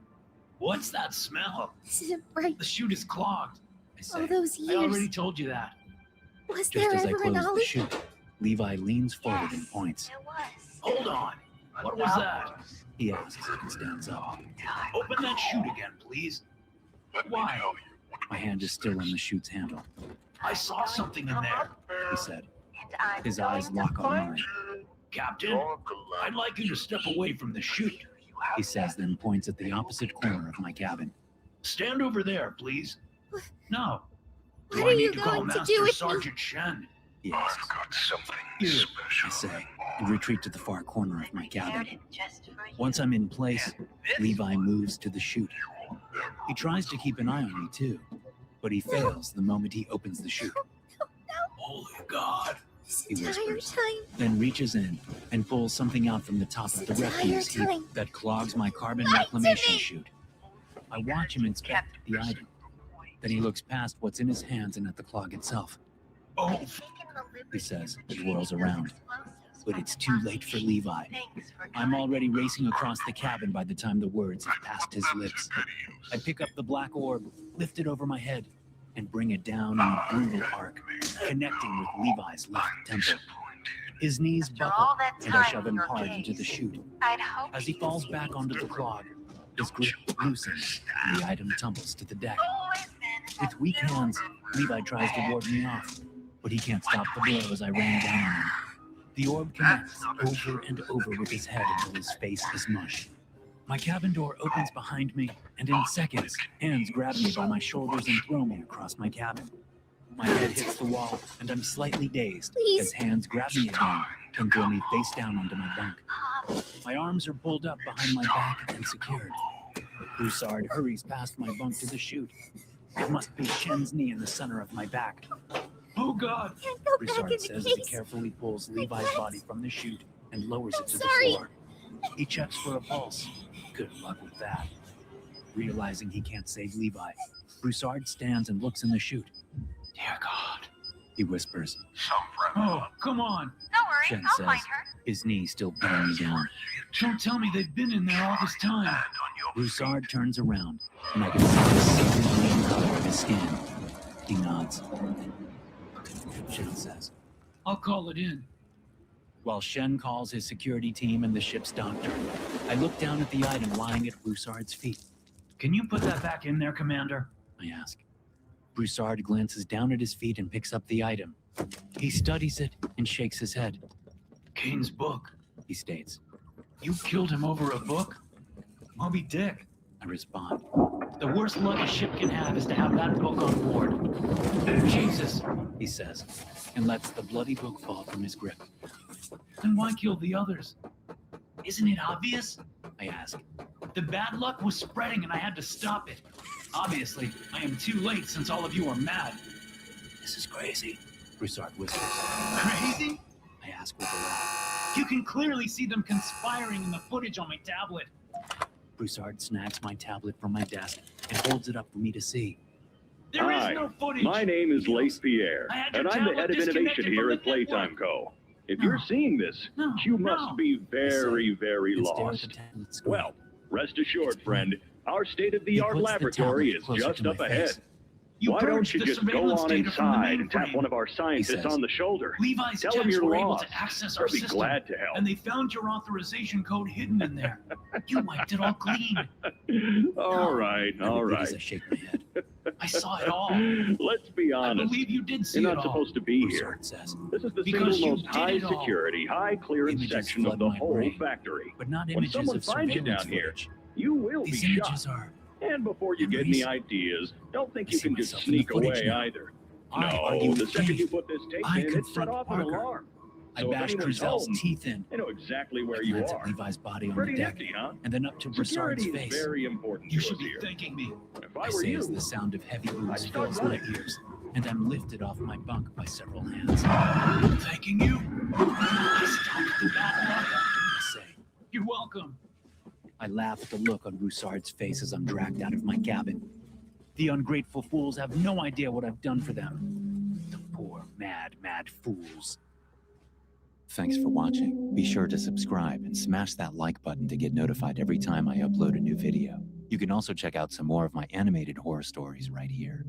What's that smell? This isn't right. The chute is clogged. I say. All those I already years. told you that. Was Just there as I ever an close the Ollie? chute, Levi leans forward and points. There was. Hold on. What was that? He asks and stands up. Open that chute again, please. Why? My hand is still on the chute's handle. I saw something in there. He said. And I'm His eyes going to lock on find mine. Captain, I'd like you to step away from the chute. He says, then points at the opposite corner of my cabin. Stand over there, please. No. What Do are I you need to call going to Master do with me? Sergeant Shen? He asks. Got something Here, special. I say, and retreat to the far corner of my cabin. Once I'm in place, Levi moves to the chute. He tries to keep an eye on me too, but he fails the moment he opens the chute. Holy God. This He entire whispers. time. Then reaches in and pulls something out from the top of the refuse heap time. that clogs my carbon Lie to reclamation me. chute. I watch him inspect the item. Then he looks past what's in his hands and at the clog itself. Oh, He says, and whirls around. But it's too late for Levi. I'm already racing across the cabin by the time the words have passed his lips. I pick up the black orb, lift it over my head, and bring it down in a brutal arc, connecting with Levi's left temple. His knees buckle, and I shove him hard into the chute. As he falls back onto the clog, his grip loosens, and the item tumbles to the deck. With weak hands, Levi tries to ward me off, but he can't stop the blow as I rain down on him. The orb connects over and over with his head until his face is mush. My cabin door opens behind me, and in seconds, hands grab me by my shoulders and throw me across my cabin. My head hits the wall, and I'm slightly dazed Please. as hands grab me again and throw me face down onto my bunk. My arms are pulled up behind my back and secured. Broussard hurries past my bunk to the chute. It must be Shen's knee in the center of my back. oh God. Can't go back Broussard in the says as he case. carefully pulls Levi's body from the chute and lowers it to the sorry. floor. He checks for a pulse. Good luck with that. Realizing he can't save Levi, Broussard stands and looks in the chute. Dear God. He whispers. Oh, come on. Shen says, his knee still beating me down. Don't tell me they've been in there all this time. Broussard turns around, and I can see the sickly green color of his skin. He nods. Shen says, I'll call it in. while Shen calls his security team and the ship's doctor, I look down at the item lying at Broussard's feet. Can you put that back in there, Commander? I ask. Broussard glances down at his feet and picks up the item. He studies it and shakes his head. Kane's book. He states. You killed him over a book? Moby Dick. I respond. The worst luck a ship can have is to have that book on board. Jesus. He says, and lets the bloody book fall from his grip. Then why kill the others? Isn't it obvious? I ask. The bad luck was spreading and I had to stop it. Obviously, I am too late since all of you are mad. This is crazy, Broussard whispers. Crazy? I ask with a laugh. You can clearly see them conspiring in the footage on my tablet. Broussard snags my tablet from my desk and holds it up for me to see. There is Hi, no footage. my name is Leif Pierre, I had your and I'm the tablet head of innovation disconnected here from at the Playtime network. Co. If No. you're seeing this, No, you no. must be very, very And stare at the lost. tablet screen. Well, rest assured, friend, our He state-of-the-art puts the laboratory tablet is closer just to up my ahead. face. You Why don't purged you the just go surveillance on data from the inside and tap mainframe. one of our scientists says. on the shoulder? Levi's Tell him techs you're were able lost. to access our They'll be system, glad to help. and they found your authorization code hidden in there. You wiped it all clean. All right, I all repeat right. as I shake my head. I saw it all. Let's be I honest. believe you did see You're it not all. supposed to be here. Broussard says. This is the Because single you most did high it all. security, high clearance Images section flood of the my whole brain. factory. But not When images someone of finds you surveillance down here, footage. you will These be shot. images are... And before you get memories. any ideas, don't think I you see can just myself in the sneak footage away now. either. I argue No, the with second Dave. you put this tape I in, it set confront off an Parker. alarm. I So if bash anyone's Truzel's home, teeth in. they know exactly I where you glance at are. Levi's body on Pretty the deck, nifty, huh? and then up to Broussard's Security is face. very important You to should us be here. thanking me. If I I were say you, as the sound of heavy boots I'd start fills my running. ears, and I'm lifted off my bunk by several hands. Thanking you. I stopped the bad luck. I say, welcome. I laugh at the look on Broussard's face as I'm dragged out of my cabin. The ungrateful fools have no idea what I've done for them. The poor, mad, mad fools. Thanks for watching. Be sure to subscribe and smash that like button to get notified every time I upload a new video. You can also check out some more of my animated horror stories right here.